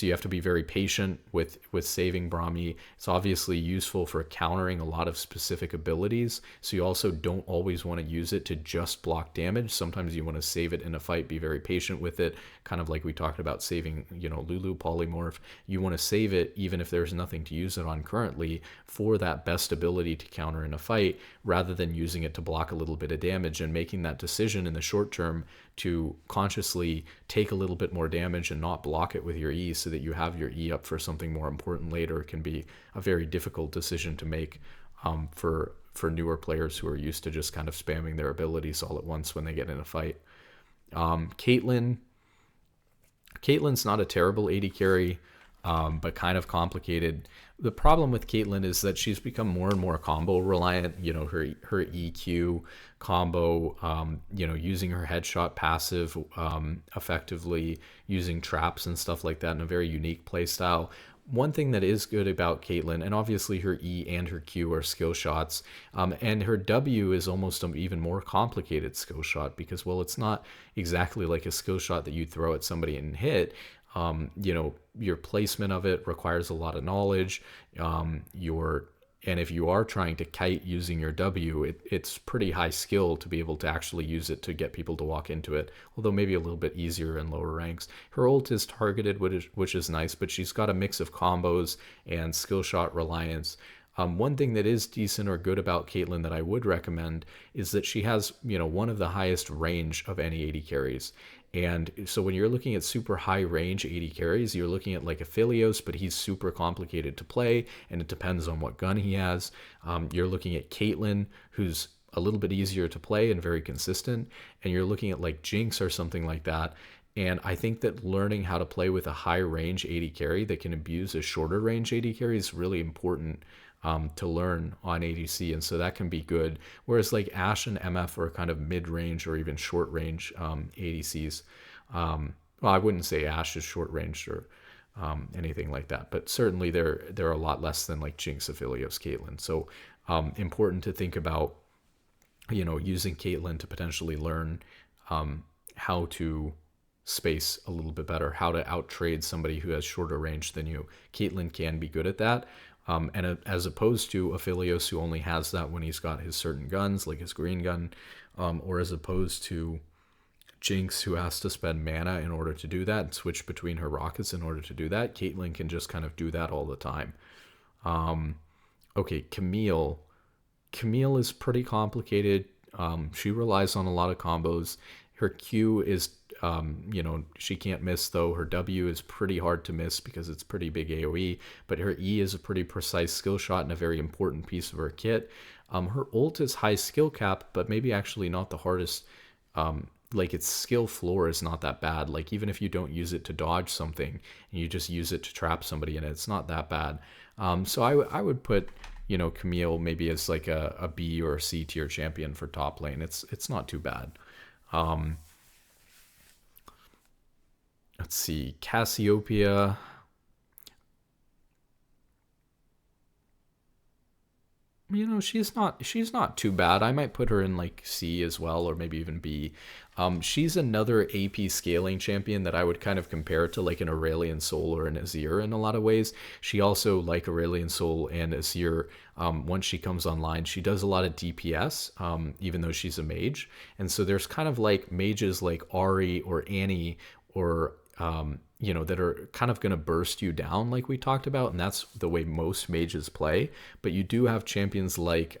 you have to be very patient with saving Braum. It's obviously useful for countering a lot of specific abilities. So you also don't always want to use it to just block damage. Sometimes you want to save it in a fight, be very patient with it. Kind of like we talked about saving, you know, Lulu polymorph. You want to save it even if there's nothing to use it on currently for that best ability to counter in a fight, rather than using it to block a little bit of damage and making that decision in the short term to consciously take a little bit more damage and not block it with your E so that you have your E up for something more important later. It can be a very difficult decision to make for newer players who are used to just kind of spamming their abilities all at once when they get in a fight. Caitlyn's not a terrible AD carry, but kind of complicated. The problem with Caitlyn is that she's become more and more combo reliant. You know, her EQ combo, you know, using her headshot passive effectively, using traps and stuff like that in a very unique play style. One thing that is good about Caitlyn, and obviously her E and her Q are skill shots, and her W is almost an even more complicated skill shot because, well, it's not exactly like a skill shot that you throw at somebody and hit. You know, your placement of it requires a lot of knowledge. And if you are trying to kite using your W, it's pretty high skill to be able to actually use it to get people to walk into it, although maybe a little bit easier in lower ranks. Her ult is targeted, which is nice, but she's got a mix of combos and skill shot reliance. One thing that is decent or good about Caitlyn that I would recommend is that she has, you know, one of the highest range of any AD carries. And so when you're looking at super high range AD carries, you're looking at like Aphelios, but he's super complicated to play, and it depends on what gun he has. You're looking at Caitlyn, who's a little bit easier to play and very consistent, and you're looking at like Jinx or something like that. And I think that learning how to play with a high range AD carry that can abuse a shorter range AD carry is really important to learn on ADC, and so that can be good. Whereas like Ashe and MF are kind of mid-range or even short-range ADCs. Well, I wouldn't say Ashe is short-range or anything like that, but certainly they're a lot less than like Jinx, Aphelios, Caitlyn. So important to think about, you know, using Caitlyn to potentially learn how to space a little bit better, how to outtrade somebody who has shorter range than you. Caitlyn can be good at that. And as opposed to Aphelios, who only has that when he's got his certain guns, like his green gun, or as opposed to Jinx, who has to spend mana in order to do that and switch between her rockets in order to do that. Caitlyn can just kind of do that all the time. Okay, Camille. Camille is pretty complicated. She relies on a lot of combos. Her Q is, you know, she can't miss, though. Her W is pretty hard to miss because it's pretty big AoE, but her E is a pretty precise skill shot and a very important piece of her kit. Her ult is high skill cap, but maybe actually not the hardest. Like its skill floor is not that bad. Like even if you don't use it to dodge something and you just use it to trap somebody in it, it's not that bad. So I would put, you know, Camille maybe as like a B or a C tier champion for top lane. It's not too bad. Let's see, Cassiopeia. You know, she's not too bad. I might put her in like C as well, or maybe even B. She's another AP scaling champion that I would kind of compare to like an Aurelion Sol or an Azir in a lot of ways. She also, like Aurelion Sol and Azir, once she comes online, she does a lot of DPS, even though she's a mage. And so there's kind of like mages like Ari or Annie or you know, that are kind of going to burst you down like we talked about, and that's the way most mages play. But you do have champions like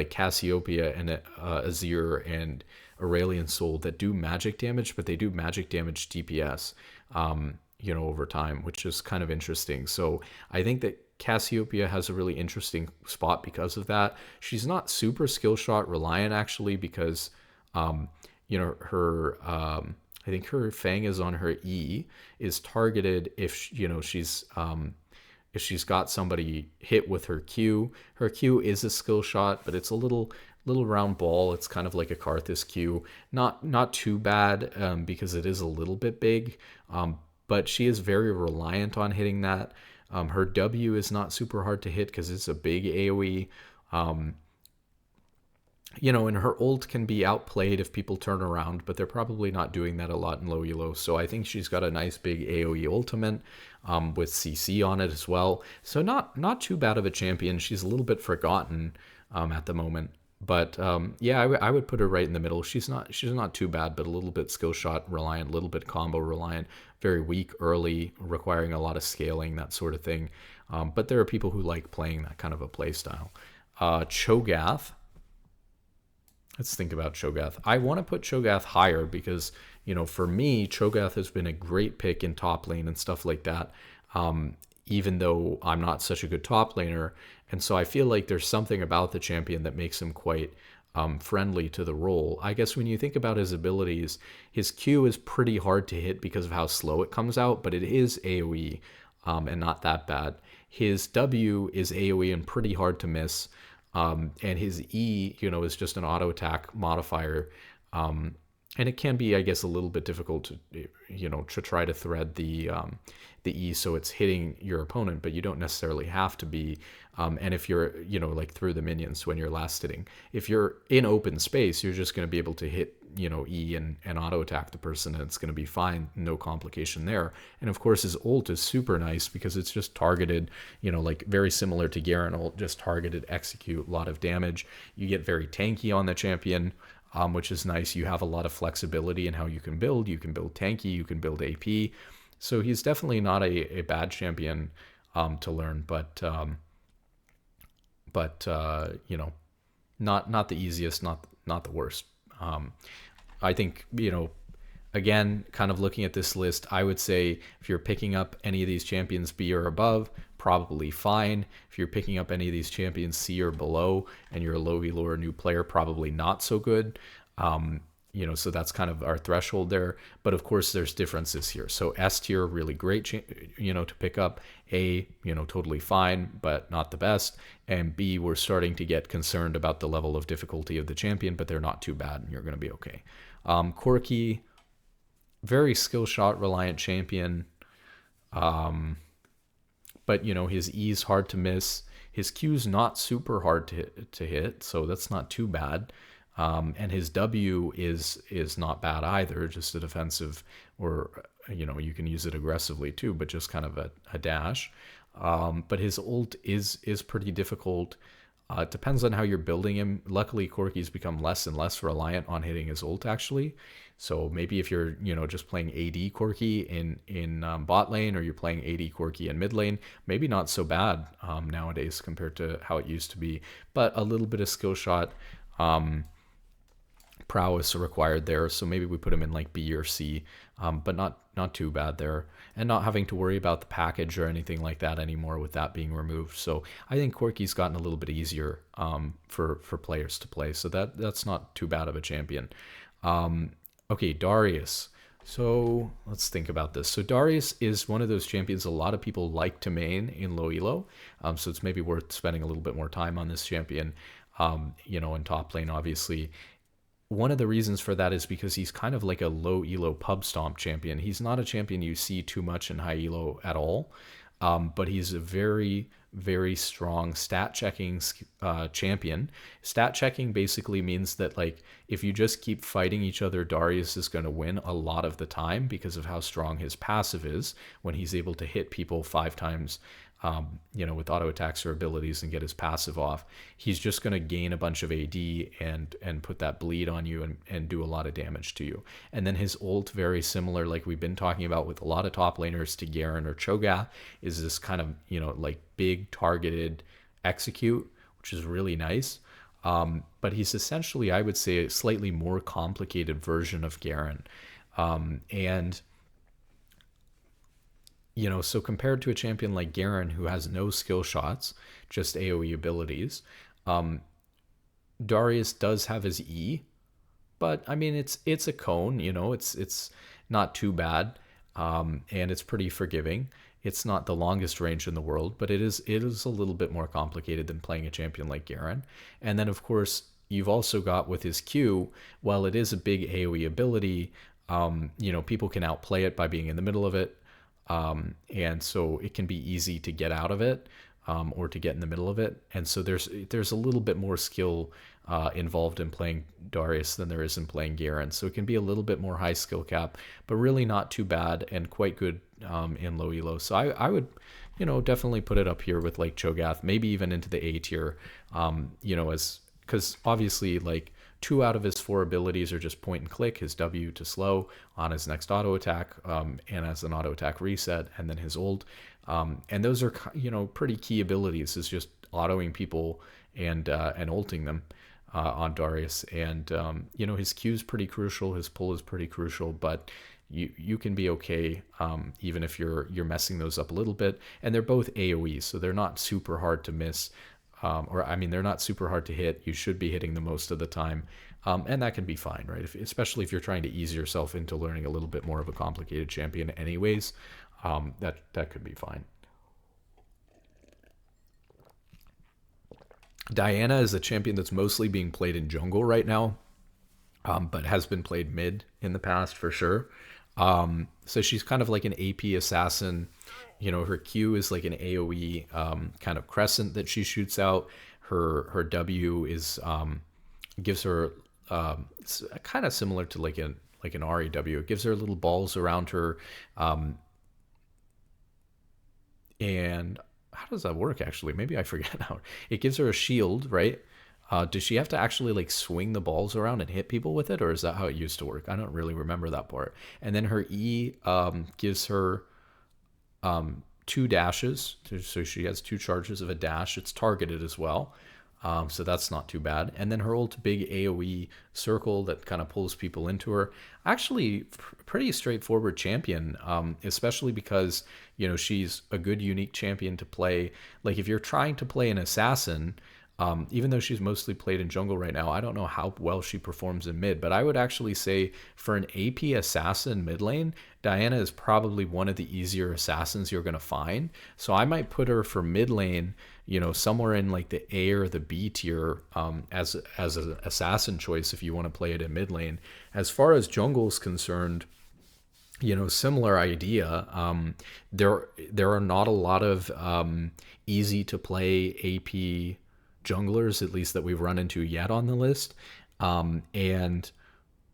Cassiopeia and Azir and Aurelion Sol that do magic damage, but they do magic damage DPS, you know, over time, which is kind of interesting. So I think that Cassiopeia has a really interesting spot because of that. She's not super skill shot reliant actually, because you know, I think her Fang is on her E, is targeted if she's got somebody hit with her Q. Her Q is a skill shot, but it's a little round ball. It's kind of like a Karthus Q. Not too bad, because it is a little bit big, but she is very reliant on hitting that. Her W is not super hard to hit because it's a big AoE. And her ult can be outplayed if people turn around, but they're probably not doing that a lot in low elo. So I think she's got a nice big AoE ultimate, with CC on it as well. So not too bad of a champion. She's a little bit forgotten, at the moment. But yeah, I would put her right in the middle. She's not too bad, but a little bit skill shot reliant, a little bit combo reliant, very weak early, requiring a lot of scaling, that sort of thing. But there are people who like playing that kind of a play style. Cho'Gath. Let's think about Cho'Gath. I want to put Cho'Gath higher because, for me, Cho'Gath has been a great pick in top lane and stuff like that, even though I'm not such a good top laner. And so I feel like there's something about the champion that makes him quite friendly to the role. I guess when you think about his abilities, his Q is pretty hard to hit because of how slow it comes out, but it is AoE, and not that bad. His W is AoE and pretty hard to miss. And his E, is just an auto attack modifier. And it can be, I guess, a little bit difficult to try to thread the E so it's hitting your opponent, but you don't necessarily have to be. And if you're, like through the minions when you're last hitting, if you're in open space, you're just going to be able to hit, E and auto attack the person, and it's going to be fine. No complication there. And of course, his ult is super nice because it's just targeted, like very similar to Garen ult, just targeted, execute, a lot of damage. You get very tanky on the champion. Which is nice. You have a lot of flexibility in how you can build. You can build tanky, you can build AP. So he's definitely not a bad champion to learn, but not the easiest, not the worst. I think, again, kind of looking at this list, I would say if you're picking up any of these champions B or above, probably fine. If you're picking up any of these champions C or below and you're a low elo or new player, probably not so good. So that's kind of our threshold there. But of course, there's differences here. So S tier, really great, to pick up. A, totally fine, but not the best. And B, we're starting to get concerned about the level of difficulty of the champion, but they're not too bad and you're going to be okay. Corki, very skill shot reliant champion. But his E's hard to miss. His Q's not super hard to hit, so that's not too bad. And his W is not bad either, just a defensive, or you can use it aggressively too, but just kind of a dash. But his ult is pretty difficult. It depends on how you're building him. Luckily, Corki's become less and less reliant on hitting his ult, actually. So maybe if you're, just playing AD Corki in bot lane, or you're playing AD Corki in mid lane, maybe not so bad nowadays compared to how it used to be. But a little bit of skill shot prowess required there. So maybe we put him in like B or C, but not too bad there. And not having to worry about the package or anything like that anymore with that being removed. So I think Corki's gotten a little bit easier for players to play. So that's not too bad of a champion. Okay, Darius. So let's think about this. So Darius is one of those champions a lot of people like to main in low elo. So it's maybe worth spending a little bit more time on this champion, in top lane, obviously. One of the reasons for that is because he's kind of like a low elo pub stomp champion. He's not a champion you see too much in high elo at all, but he's a very, very strong stat checking champion. Stat checking basically means that, like, if you just keep fighting each other, Darius is going to win a lot of the time because of how strong his passive is when he's able to hit people 5 times with auto attacks or abilities and get his passive off. He's just going to gain a bunch of AD and put that bleed on you and do a lot of damage to you. And then his ult, very similar, like we've been talking about with a lot of top laners, to Garen or Cho'Gath, is this kind of, like big targeted execute, which is really nice. But he's essentially, I would say, a slightly more complicated version of Garen. So compared to a champion like Garen, who has no skill shots, just AoE abilities, Darius does have his E, but I mean, it's a cone, it's not too bad, and it's pretty forgiving. It's not the longest range in the world, but it is a little bit more complicated than playing a champion like Garen. And then of course you've also got with his Q, while it is a big AoE ability, people can outplay it by being in the middle of it, and so it can be easy to get out of it, or to get in the middle of it. And so there's a little bit more skill involved in playing Darius than there is in playing Garen. So it can be a little bit more high skill cap, but really not too bad and quite good in low elo. So I would, definitely put it up here with like Cho'Gath, maybe even into the A tier, as because obviously like 2 out of his 4 abilities are just point and click, his W to slow on his next auto attack, and as an auto attack reset, and then his ult. And those are, pretty key abilities, is just autoing people and ulting them on Darius. And, his Q is pretty crucial, his pull is pretty crucial, but you can be okay even if you're messing those up a little bit. And they're both AoE, so they're not super hard to miss. They're not super hard to hit. You should be hitting them most of the time. And that can be fine, right? Especially if you're trying to ease yourself into learning a little bit more of a complicated champion anyways, that could be fine. Diana is a champion that's mostly being played in jungle right now, but has been played mid in the past for sure. So she's kind of like an AP assassin. Her Q is like an AoE kind of crescent that she shoots out. Her W is gives her it's kind of similar to like an Ahri W. It gives her little balls around her. And how does that work actually? Maybe I forget how. It gives her a shield, right? Does she have to actually like swing the balls around and hit people with it, or is that how it used to work? I don't really remember that part. And then her E gives her 2 dashes, so she has 2 charges of a dash. It's targeted as well, so that's not too bad. And then her ult, big AoE circle that kind of pulls people into her. Actually, pretty straightforward champion, especially because she's a good unique champion to play. Like if you're trying to play an assassin. Even though she's mostly played in jungle right now, I don't know how well she performs in mid, but I would actually say for an AP assassin mid lane, Diana is probably one of the easier assassins you're going to find. So I might put her for mid lane, somewhere in like the A or the B tier, as an assassin choice if you want to play it in mid lane. As far as jungle is concerned, similar idea. There are not a lot of easy to play AP junglers, at least that we've run into yet on the list, and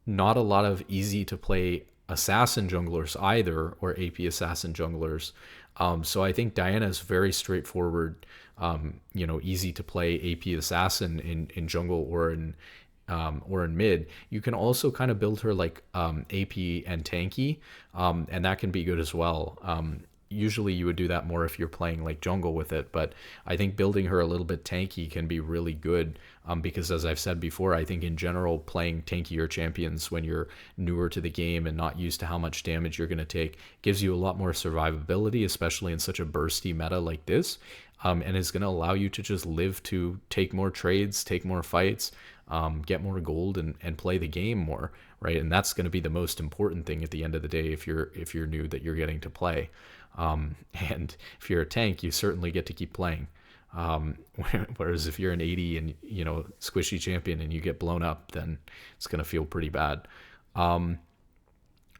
not a lot of easy to play assassin junglers either, or AP assassin junglers. So I think Diana is very straightforward, easy to play AP assassin in jungle or in mid. You can also kind of build her like AP and tanky, and that can be good as well. Usually you would do that more if you're playing like jungle with it, but I think building her a little bit tanky can be really good, because as I've said before, I think in general playing tankier champions when you're newer to the game and not used to how much damage you're going to take gives you a lot more survivability, especially in such a bursty meta like this, and is going to allow you to just live to take more trades, take more fights, get more gold, and play the game more, right? And that's going to be the most important thing at the end of the day if you're new, that you're getting to play. And if you're a tank, you certainly get to keep playing. Whereas if you're an 80 and squishy champion and you get blown up, then it's gonna feel pretty bad.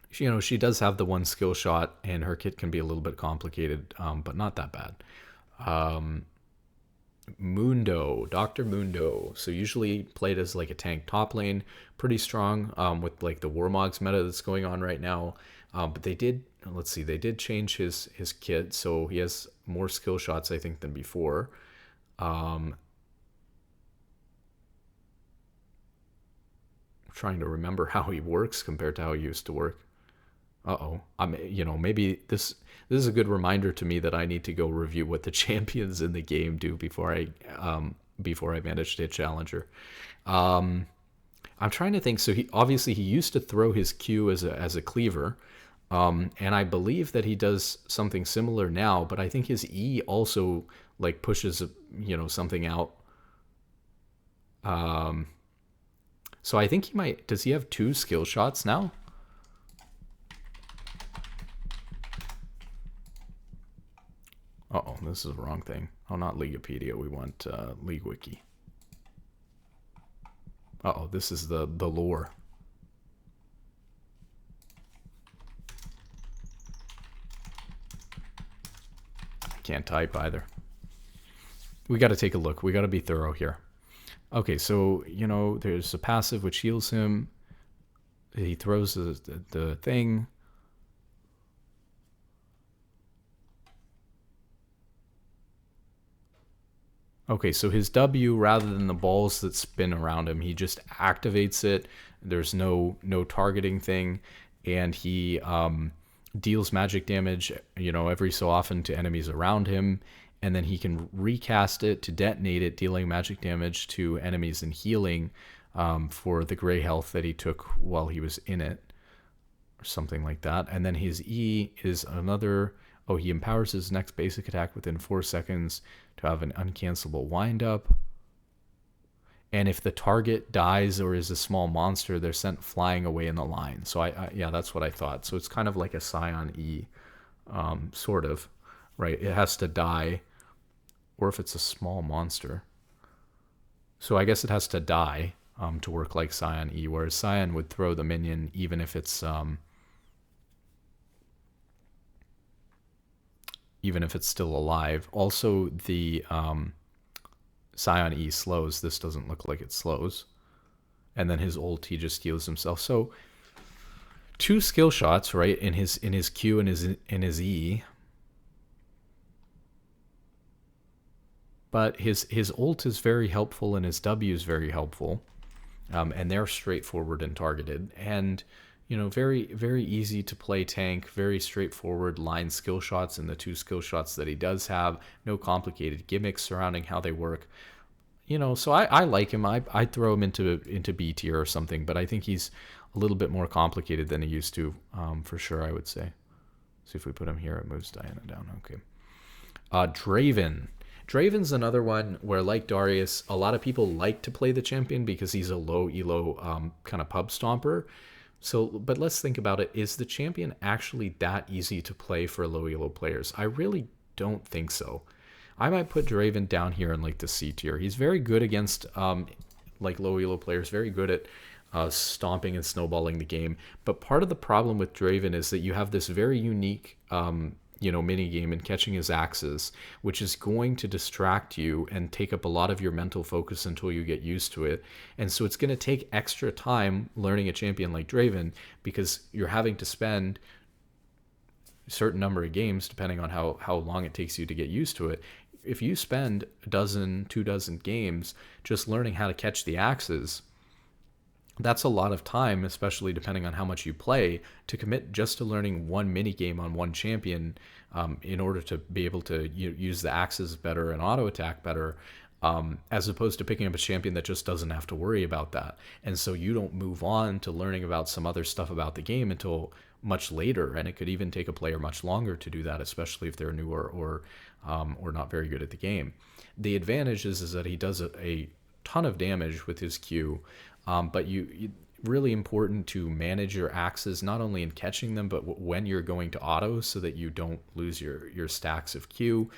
She does have the 1 skill shot, and her kit can be a little bit complicated, but not that bad. Mundo, Dr. Mundo. So usually played as like a tank top lane, pretty strong with like the Warmogs meta that's going on right now. But they did change his kit, so he has more skill shots I think than before. I'm trying to remember how he works compared to how he used to work. Maybe this is a good reminder to me that I need to go review what the champions in the game do before I manage to hit challenger. I'm trying to think. So he used to throw his Q as a cleaver, and I believe that he does something similar now. But I think his E also like pushes something out. So I think he might. Does he have 2 skill shots now? Uh-oh, this is the wrong thing. Oh, not Leaguepedia. We want League Wiki. Uh-oh, this is the lore. Can't type either. We got to take a look. We got to be thorough here. Okay, so, you know, there's a passive which heals him. He throws the thing. Okay, so his W, rather than the balls that spin around him, he just activates it. There's no targeting thing, and he deals magic damage, you know, every so often to enemies around him, and then he can recast it to detonate it, dealing magic damage to enemies and healing for the gray health that he took while he was in it, or something like that. And then his E is another. Oh, he empowers his next basic attack within 4 seconds to have an uncancelable windup. And if the target dies or is a small monster, they're sent flying away in the line. So yeah, that's what I thought. So it's kind of like a Scion E, sort of, right? It has to die, or if it's a small monster. So I guess it has to die to work like Scion E, whereas Scion would throw the minion even if it's still alive. Also, the Scion E slows. This doesn't look like it slows. And then his ult, he just heals himself. So 2 skill shots, right, in his Q and in his E. But his ult is very helpful and his W is very helpful. And they're straightforward and targeted. And you know, very, very easy to play tank, very straightforward line skill shots in the 2 skill shots that he does have. No complicated gimmicks surrounding how they work. You know, so I like him. I'd throw him into B tier or something, but I think he's a little bit more complicated than he used to, for sure, I would say. See if we put him here, it moves Diana down. Okay. Draven. Draven's another one where, like Darius, a lot of people like to play the champion because he's a low elo kind of pub stomper. So, but let's think about it. Is the champion actually that easy to play for low elo players? I really don't think so. I might put Draven down here in like the C tier. He's very good against like low elo players, very good at stomping and snowballing the game. But part of the problem with Draven is that you have this very unique mini game in catching his axes, which is going to distract you and take up a lot of your mental focus until you get used to it. And so it's going to take extra time learning a champion like Draven because you're having to spend a certain number of games depending on how long it takes you to get used to it. If you spend 2 dozen games just learning how to catch the axes, that's a lot of time, especially depending on how much you play, to commit just to learning one mini game on one champion in order to be able to use the axes better and auto attack better, as opposed to picking up a champion that just doesn't have to worry about that. And so you don't move on to learning about some other stuff about the game until much later, and it could even take a player much longer to do that, especially if they're newer or not very good at the game. The advantage is that he does a ton of damage with his Q. But you really important to manage your axes, not only in catching them, but when you're going to auto so that you don't lose your stacks of Q.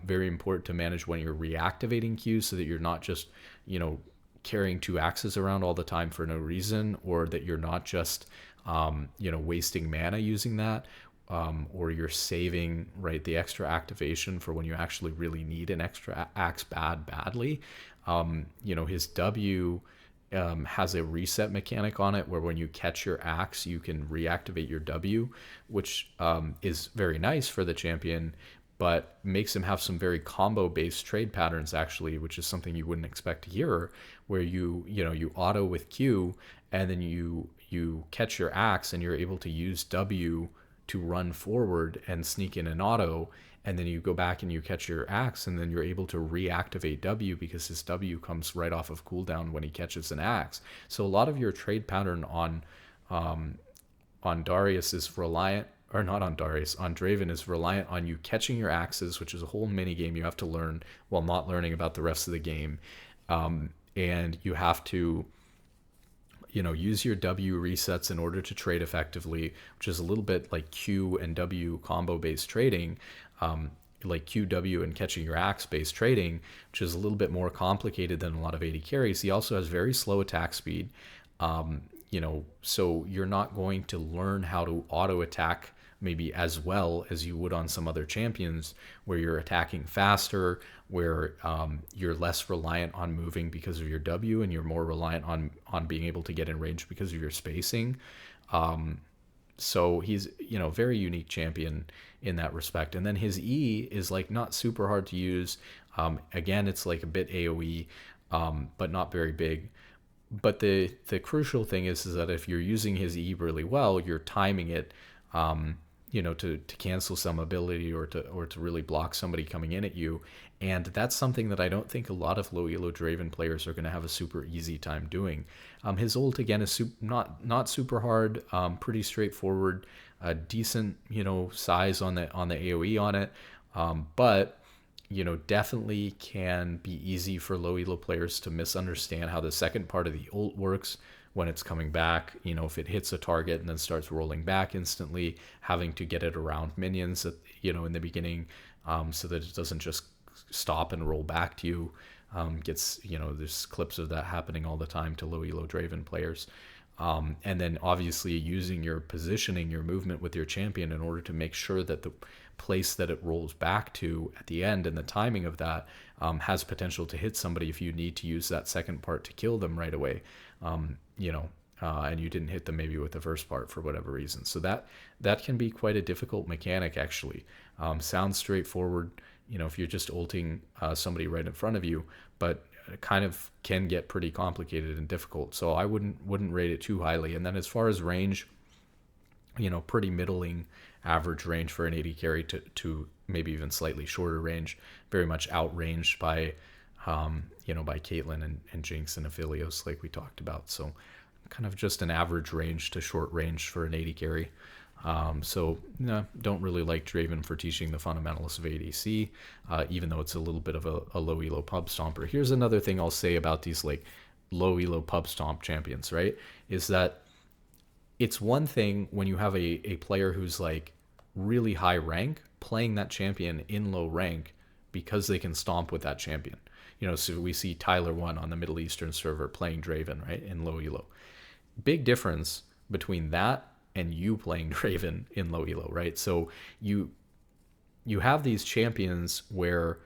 Very important to manage when you're reactivating Q so that you're not just, carrying 2 axes around all the time for no reason, or that you're not just, wasting mana using that. Or you're saving, right, the extra activation for when you actually really need an extra axe badly. His W has a reset mechanic on it where when you catch your axe, you can reactivate your W, which is very nice for the champion, but makes him have some very combo-based trade patterns, actually, which is something you wouldn't expect to hear, where you auto with Q, and then you catch your axe, and you're able to use W to run forward and sneak in an auto, and then you go back and you catch your axe, and then you're able to reactivate W because his W comes right off of cooldown when he catches an axe. So a lot of your trade pattern on Darius is reliant, or not on Darius, on Draven is reliant on you catching your axes, which is a whole mini game you have to learn while not learning about the rest of the game. And you have to use your W resets in order to trade effectively, which is a little bit like Q and W combo based trading. like QW and catching your axe based trading, which is a little bit more complicated than a lot of AD carries. He also has very slow attack speed. So you're not going to learn how to auto attack maybe as well as you would on some other champions, where you're attacking faster, where you're less reliant on moving because of your W, and you're more reliant on being able to get in range because of your spacing. So he's, very unique champion in that respect. And then his E is like not super hard to use. Again, it's like a bit AoE, but not very big. But the crucial thing is that if you're using his E really well, you're timing it, to cancel some ability or to really block somebody coming in at you. And that's something that I don't think a lot of low elo Draven players are going to have a super easy time doing. His ult, again, is not super hard, pretty straightforward, decent, size on the AoE on it, but definitely can be easy for low elo players to misunderstand how the second part of the ult works when it's coming back. If it hits a target and then starts rolling back instantly, having to get it around minions, in the beginning, so that it doesn't just stop and roll back to you. There's clips of that happening all the time to low elo Draven players. And then obviously using your positioning, your movement with your champion in order to make sure that the place that it rolls back to at the end and the timing of that has potential to hit somebody if you need to use that second part to kill them right away, and you didn't hit them maybe with the first part for whatever reason. So that can be quite a difficult mechanic, actually. Sounds straightforward, if you're just ulting somebody right in front of you, but it kind of can get pretty complicated and difficult. So I wouldn't rate it too highly. And then as far as range, pretty middling average range for an AD carry to maybe even slightly shorter range, very much outranged by by Caitlyn and Jinx and Aphelios, like we talked about. So kind of just an average range to short range for an AD carry. Don't really like Draven for teaching the fundamentals of ADC, even though it's a little bit of a low elo pub stomper. Here's another thing I'll say about these like low elo pub stomp champions, right? Is that it's one thing when you have a player who's like really high rank playing that champion in low rank because they can stomp with that champion. So we see Tyler One on the Middle Eastern server playing Draven, right, in low elo. Big difference between that and you playing Draven in low elo, right? So you have these champions where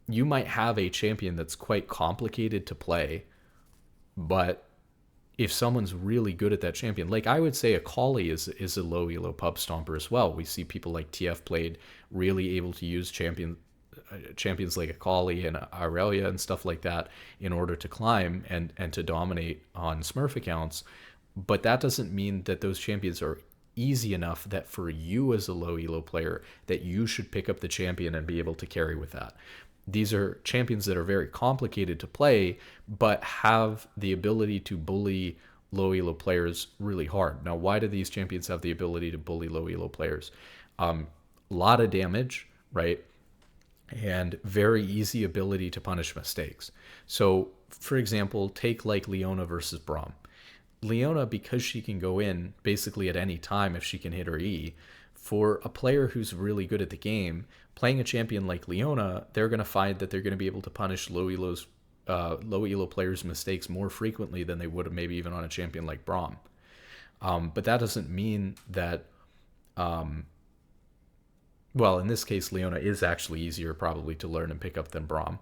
you might have a champion that's quite complicated to play, but if someone's really good at that champion, like I would say Akali is a low elo pub stomper as well. We see people like TF played really able to use champions like Akali and Aurelia and stuff like that in order to climb and to dominate on Smurf accounts. But that doesn't mean that those champions are easy enough that for you as a low elo player that you should pick up the champion and be able to carry with that. These are champions that are very complicated to play, but have the ability to bully low elo players really hard. Now, why do these champions have the ability to bully low elo players? A lot of damage, right? And very easy ability to punish mistakes. So, for example, take like Leona versus Braum. Leona, because she can go in basically at any time if she can hit her E, for a player who's really good at the game, playing a champion like Leona, they're going to find that they're going to be able to punish low elo players' mistakes more frequently than they would have maybe even on a champion like Braum. But that doesn't mean that, in this case, Leona is actually easier probably to learn and pick up than Braum.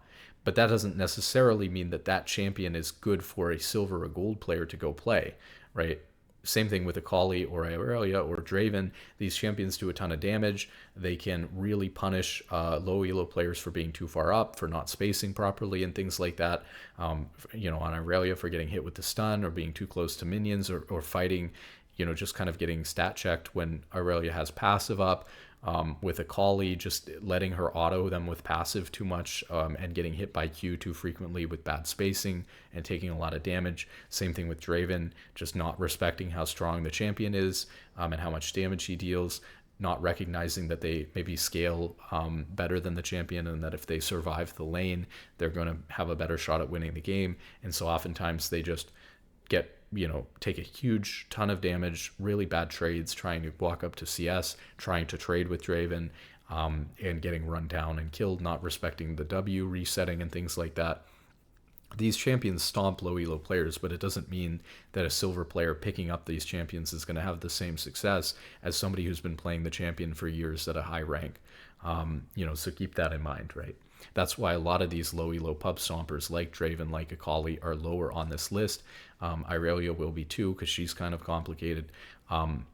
But that doesn't necessarily mean that that champion is good for a silver or gold player to go play, right? Same thing with Akali or Aurelia or Draven. These champions do a ton of damage. They can really punish low elo players for being too far up, for not spacing properly and things like that. On Aurelia for getting hit with the stun or being too close to minions or fighting, just kind of getting stat checked when Aurelia has passive up. With Akali, just letting her auto them with passive too much and getting hit by Q too frequently with bad spacing and taking a lot of damage. Same thing with Draven, just not respecting how strong the champion is and how much damage he deals, not recognizing that they maybe scale better than the champion and that if they survive the lane, they're going to have a better shot at winning the game. And so oftentimes they just get take a huge ton of damage, really bad trades, trying to walk up to CS, trying to trade with Draven, and getting run down and killed, not respecting the W, resetting and things like that. These champions stomp low elo players, but it doesn't mean that a silver player picking up these champions is going to have the same success as somebody who's been playing the champion for years at a high rank. So keep that in mind, right? That's why a lot of these low elo pub stompers like Draven, like Akali, are lower on this list. Irelia will be too, because she's kind of complicated, and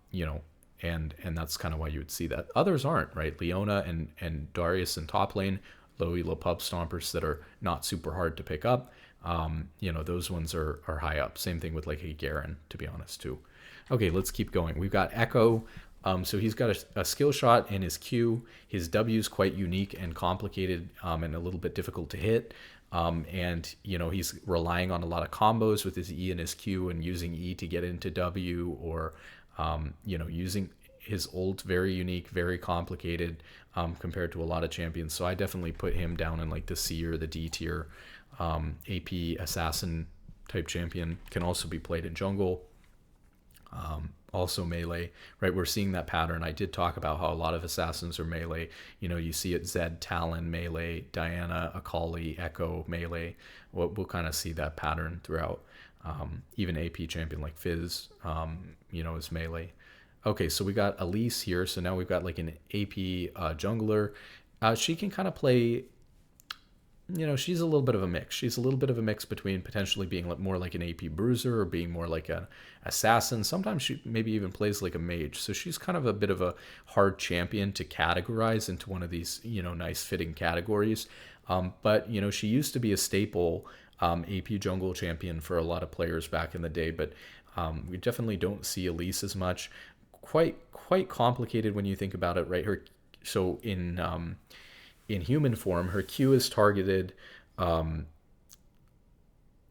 that's kind of why you would see that. Others aren't, right? Leona and Darius in top lane, low elo pub stompers that are not super hard to pick up. Those ones are high up. Same thing with like a Garen, to be honest, too. Okay, let's keep going. We've got Echo. So he's got a skill shot in his Q. His W is quite unique and complicated, and a little bit difficult to hit. He's relying on a lot of combos with his E and his Q, and using E to get into W, or using his ult, very unique, very complicated, compared to a lot of champions. So I definitely put him down in like the C or the D tier. AP assassin type champion, can also be played in jungle. Also melee, right? We're seeing that pattern. I did talk about how a lot of assassins are melee. You see it Zed, Talon, melee, Diana, Akali, Echo, melee. We'll kind of see that pattern throughout. Even AP champion like Fizz, is melee. Okay, so we got Elise here. So now we've got like an AP jungler. She can kind of play, she's a little bit of a mix. She's a little bit of a mix between potentially being more like an AP bruiser or being more like an assassin. Sometimes she maybe even plays like a mage. So she's kind of a bit of a hard champion to categorize into one of these, nice fitting categories. But she used to be a staple AP jungle champion for a lot of players back in the day. But we definitely don't see Elise as much. Quite complicated when you think about it, right? So in human form, her Q is targeted. Her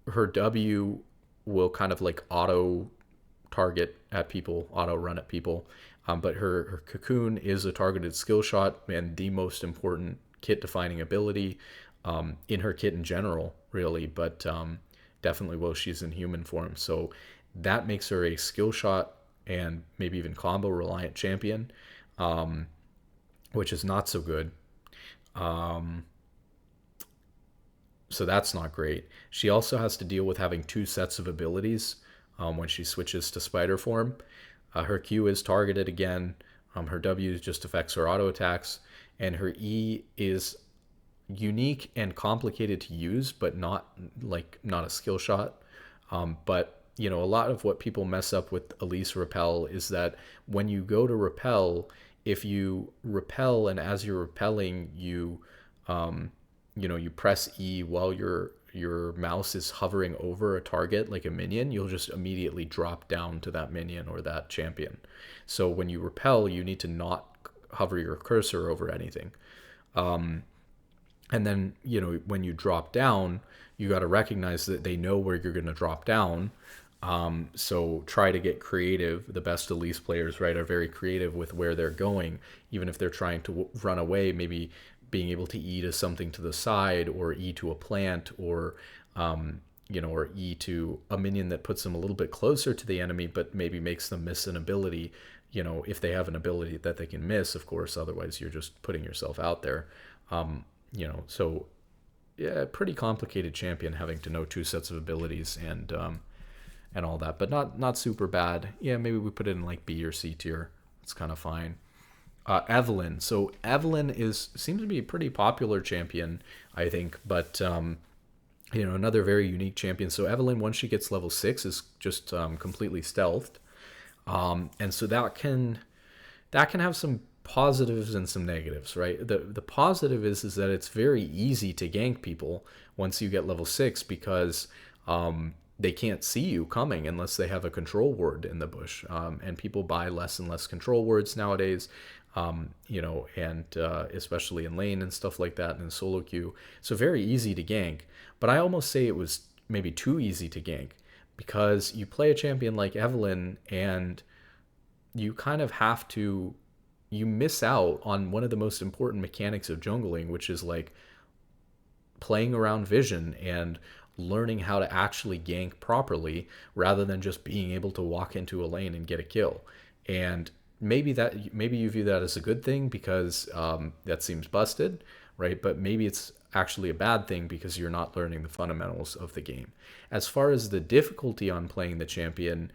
W will kind of like auto target at people, auto run at people. But her cocoon is a targeted skill shot and the most important kit defining ability in her kit in general, really. But definitely while she's in human form. So that makes her a skill shot and maybe even combo reliant champion, which is not so good. So that's not great. She also has to deal with having two sets of abilities when she switches to spider form. Her Q is targeted again. Her W just affects her auto attacks, and her E is unique and complicated to use, but not a skill shot. But a lot of what people mess up with Elise Repel is that when you go to repel, if you repel and as you're repelling, you press E while your mouse is hovering over a target like a minion, you'll just immediately drop down to that minion or that champion. So when you repel, you need to not hover your cursor over anything. And then, when you drop down, you got to recognize that they know where you're going to drop down. So try to get creative. The best Elise players, right, are very creative with where they're going. Even if they're trying to run away, maybe being able to E to something to the side, or E to a plant, or or E to a minion that puts them a little bit closer to the enemy, but maybe makes them miss an ability. If they have an ability that they can miss, of course. Otherwise, you're just putting yourself out there. So yeah, pretty complicated champion, having to know two sets of abilities and all that, but not super bad. Yeah, maybe we put it in like B or C tier. It's kind of fine. Evelynn. So Evelynn seems to be a pretty popular champion, I think, but another very unique champion. So Evelynn, once she gets level 6, is just completely stealthed, and so that can have some positives and some negatives, right? The positive is that it's very easy to gank people once you get level 6, because they can't see you coming unless they have a control word in the bush, and people buy less and less control words nowadays, especially in lane and stuff like that, and in solo queue. So very easy to gank, but I almost say it was maybe too easy to gank, because you play a champion like Evelynn and you kind of have to, you miss out on one of the most important mechanics of jungling, which is like playing around vision and learning how to actually gank properly, rather than just being able to walk into a lane and get a kill. And maybe you view that as a good thing because that seems busted, right? But maybe it's actually a bad thing because you're not learning the fundamentals of the game. As far as the difficulty on playing the champion,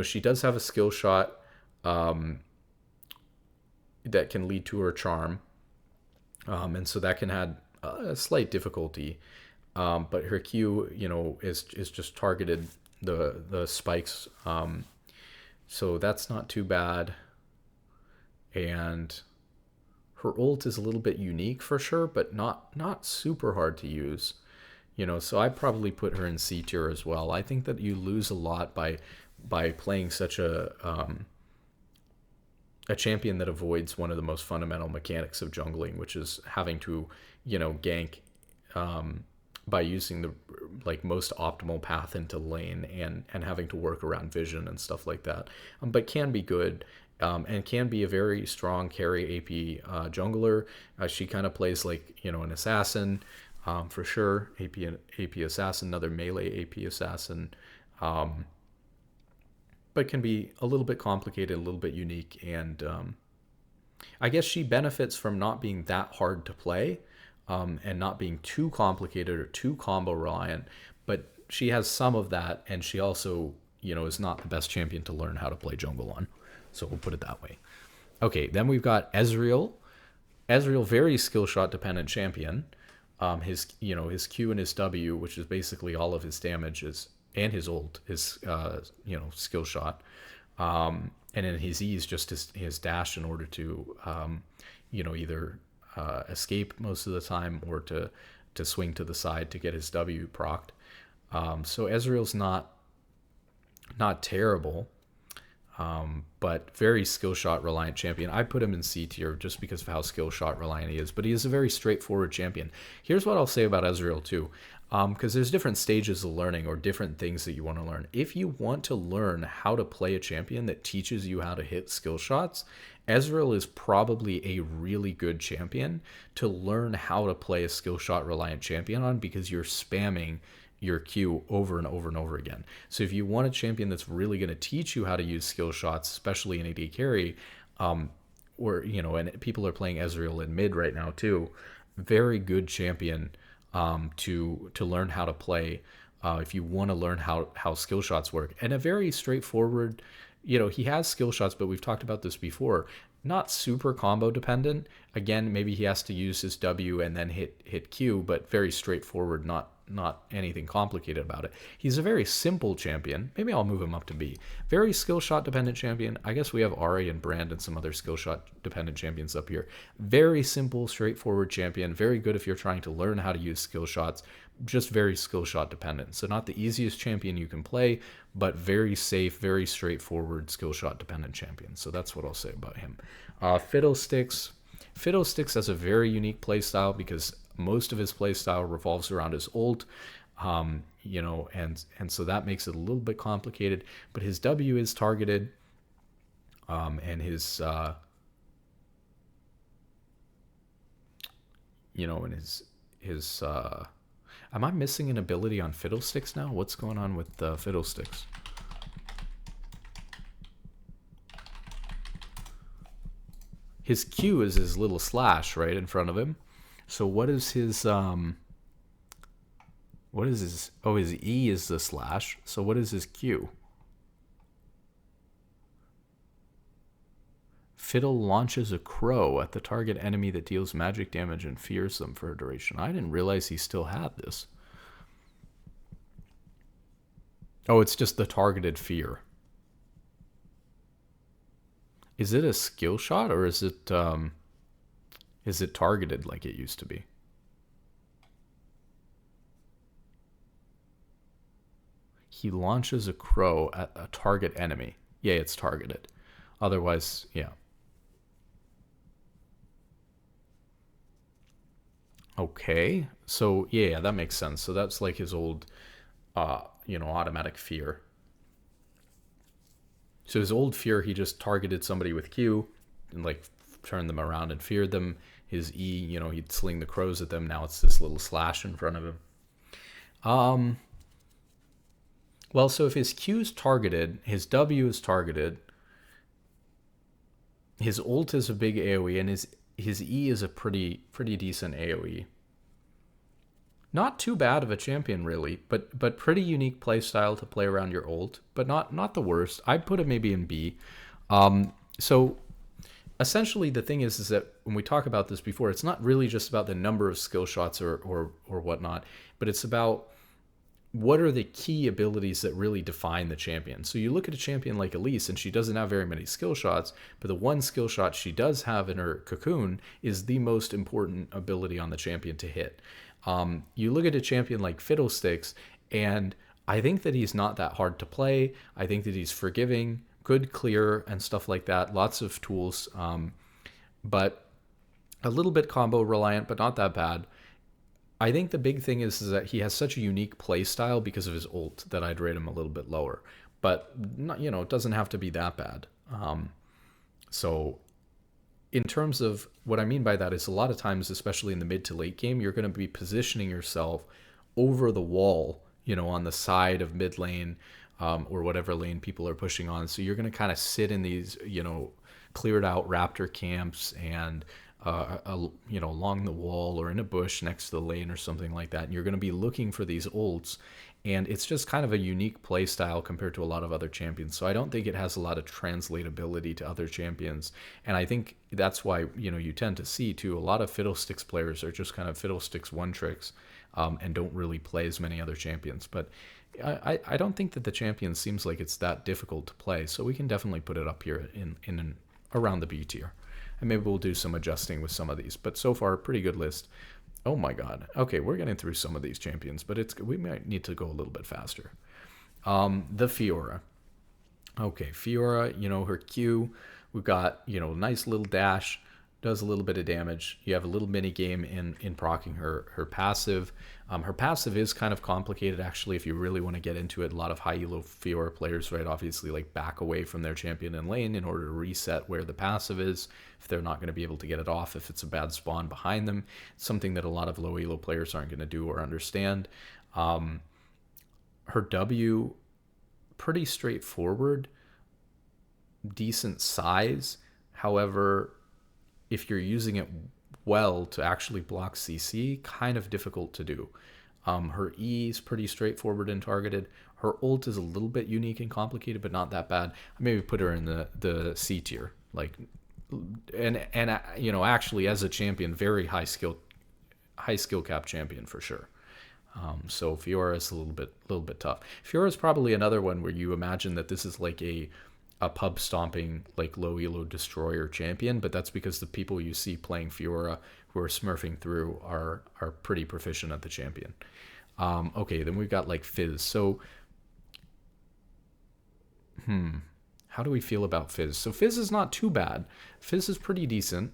she does have a skill shot that can lead to her charm, and so that can add a slight difficulty. But her Q, is just targeted the spikes, so that's not too bad. And her ult is a little bit unique for sure, but not super hard to use. So I probably put her in C tier as well. I think that you lose a lot by playing such a champion that avoids one of the most fundamental mechanics of jungling, which is having to, gank by using the most optimal path into lane and having to work around vision and stuff like that. But can be good. And can be a very strong carry AP jungler. She kind of plays like an assassin, for sure. AP assassin, another melee AP assassin, but can be a little bit complicated, a little bit unique, and I guess she benefits from not being that hard to play, and not being too complicated or too combo reliant. But she has some of that, and she also, is not the best champion to learn how to play jungle on. So we'll put it that way. Okay, then we've got Ezreal. Ezreal, very skill shot dependent champion. His Q and his W, which is basically all of his damage, and his ult, his skill shot. And then his E is just his dash in order to either escape most of the time or to swing to the side to get his W procced. So Ezreal's not terrible. But very skill shot reliant champion. I put him in C tier just because of how skill shot reliant he is, but he is a very straightforward champion. Here's what I'll say about Ezreal too, because there's different stages of learning or different things that you want to learn. If you want to learn how to play a champion that teaches you how to hit skill shots, Ezreal is probably a really good champion to learn how to play a skill shot reliant champion on, because you're spamming your Q over and over and over again. So if you want a champion that's really going to teach you how to use skill shots, especially in AD carry, and people are playing Ezreal in mid right now too, very good champion to learn how to play if you want to learn how skill shots work. And a very straightforward, he has skill shots, but we've talked about this before, not super combo dependent. Again, maybe he has to use his W and then hit Q, but very straightforward, not anything complicated about it. He's a very simple champion. Maybe I'll move him up to B. Very skill shot dependent champion. I guess we have Ari and Brand and some other skill shot dependent champions up here. Very simple, straightforward champion. Very good if you're trying to learn how to use skill shots. Just very skill shot dependent. So not the easiest champion you can play, but very safe, very straightforward skill shot dependent champion. So that's what I'll say about him. Fiddlesticks. Fiddlesticks has a very unique playstyle because most of his playstyle revolves around his ult, and so that makes it a little bit complicated. But his W is targeted, and his and his am I missing an ability on Fiddlesticks now? What's going on with Fiddlesticks? His Q is his little slash right in front of him. So what is his his E is the slash. So what is his Q? Fiddle launches a crow at the target enemy that deals magic damage and fears them for a duration. I didn't realize he still had this. Oh, it's just the targeted fear. Is it a skill shot or is it targeted like it used to be? He launches a crow at a target enemy. Yeah, it's targeted. Otherwise, yeah. Okay, so yeah, that makes sense. So that's like his old, automatic fear. So his old fear, he just targeted somebody with Q and like turned them around and feared them. His E, he'd sling the crows at them. Now it's this little slash in front of him. Well, so if his Q is targeted, his W is targeted, His ult is a big AoE, and his E is a pretty decent AoE. Not too bad of a champion really, but pretty unique play style to play around your ult, but not the worst. I'd put it maybe in B. So essentially the thing is that when we talk about this before, it's not really just about the number of skill shots or whatnot, but it's about what are the key abilities that really define the champion. So you look at a champion like Elise, and she doesn't have very many skill shots, but the one skill shot she does have in her cocoon is the most important ability on the champion to hit. You look at a champion like Fiddlesticks, and I think that he's not that hard to play. I think that he's forgiving, good clear, and stuff like that. Lots of tools, but a little bit combo reliant, but not that bad. I think the big thing is that he has such a unique play style because of his ult that I'd rate him a little bit lower. But not, it doesn't have to be that bad. So in terms of what I mean by that is a lot of times, especially in the mid to late game, you're going to be positioning yourself over the wall, on the side of mid lane, or whatever lane people are pushing on. So you're going to kind of sit in these, cleared out raptor camps and along the wall or in a bush next to the lane or something like that. And you're going to be looking for these ults, and it's just kind of a unique play style compared to a lot of other champions. So I don't think it has a lot of translatability to other champions. And I think that's why, you tend to see too, a lot of Fiddlesticks players are just kind of Fiddlesticks one tricks, and don't really play as many other champions. But I don't think that the champion seems like it's that difficult to play. So we can definitely put it up here in around the B tier. And maybe we'll do some adjusting with some of these. But so far, pretty good list. Oh my god. Okay, we're getting through some of these champions, but we might need to go a little bit faster. The Fiora. Okay, Fiora, her Q. We've got, nice little dash. Does a little bit of damage. You have a little mini game in proccing her passive. Her passive is kind of complicated, actually, if you really want to get into it. A lot of high elo Fiora players, right, obviously like back away from their champion in lane in order to reset where the passive is, if they're not going to be able to get it off, if it's a bad spawn behind them. It's something that a lot of low elo players aren't going to do or understand. Her W, pretty straightforward, decent size. However, if you're using it well to actually block CC, kind of difficult to do. Her E is pretty straightforward and targeted. Her ult is a little bit unique and complicated, but not that bad. I maybe put her in the C tier, and actually as a champion, very high skill cap champion for sure. So Fiora is a little bit tough. Fiora is probably another one where you imagine that this is like a pub stomping, like low elo destroyer champion, but that's because the people you see playing Fiora who are smurfing through are pretty proficient at the champion. Okay, then we've got like Fizz. So how do we feel about Fizz? So Fizz is not too bad. Fizz is pretty decent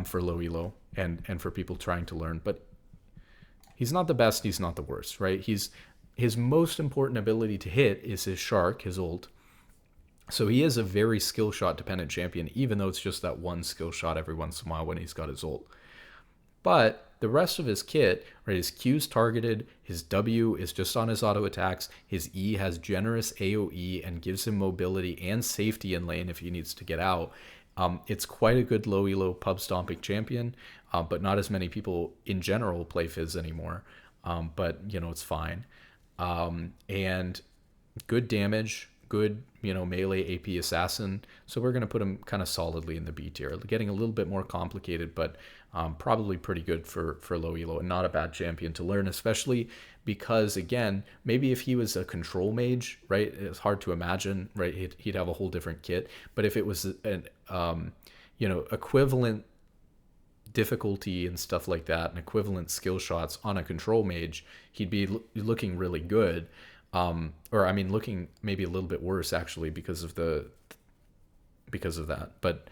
for low elo and for people trying to learn, but he's not the best, he's not the worst, right? His most important ability to hit is his Shark, his ult. So he is a very skill shot dependent champion, even though it's just that one skill shot every once in a while when he's got his ult. But the rest of his kit, right, his Q's targeted, his W is just on his auto attacks, his E has generous AoE and gives him mobility and safety in lane if he needs to get out. It's quite a good low elo pub stomping champion, but not as many people in general play Fizz anymore. But it's fine. And good damage, good melee AP assassin, so we're going to put him kind of solidly in the B tier. Getting a little bit more complicated, but probably pretty good for low elo and not a bad champion to learn, especially because, again, maybe if he was a control mage, right, it's hard to imagine, right, he'd have a whole different kit. But if it was an equivalent difficulty and stuff like that and equivalent skill shots on a control mage, he'd be looking really good. Looking maybe a little bit worse actually because of that. But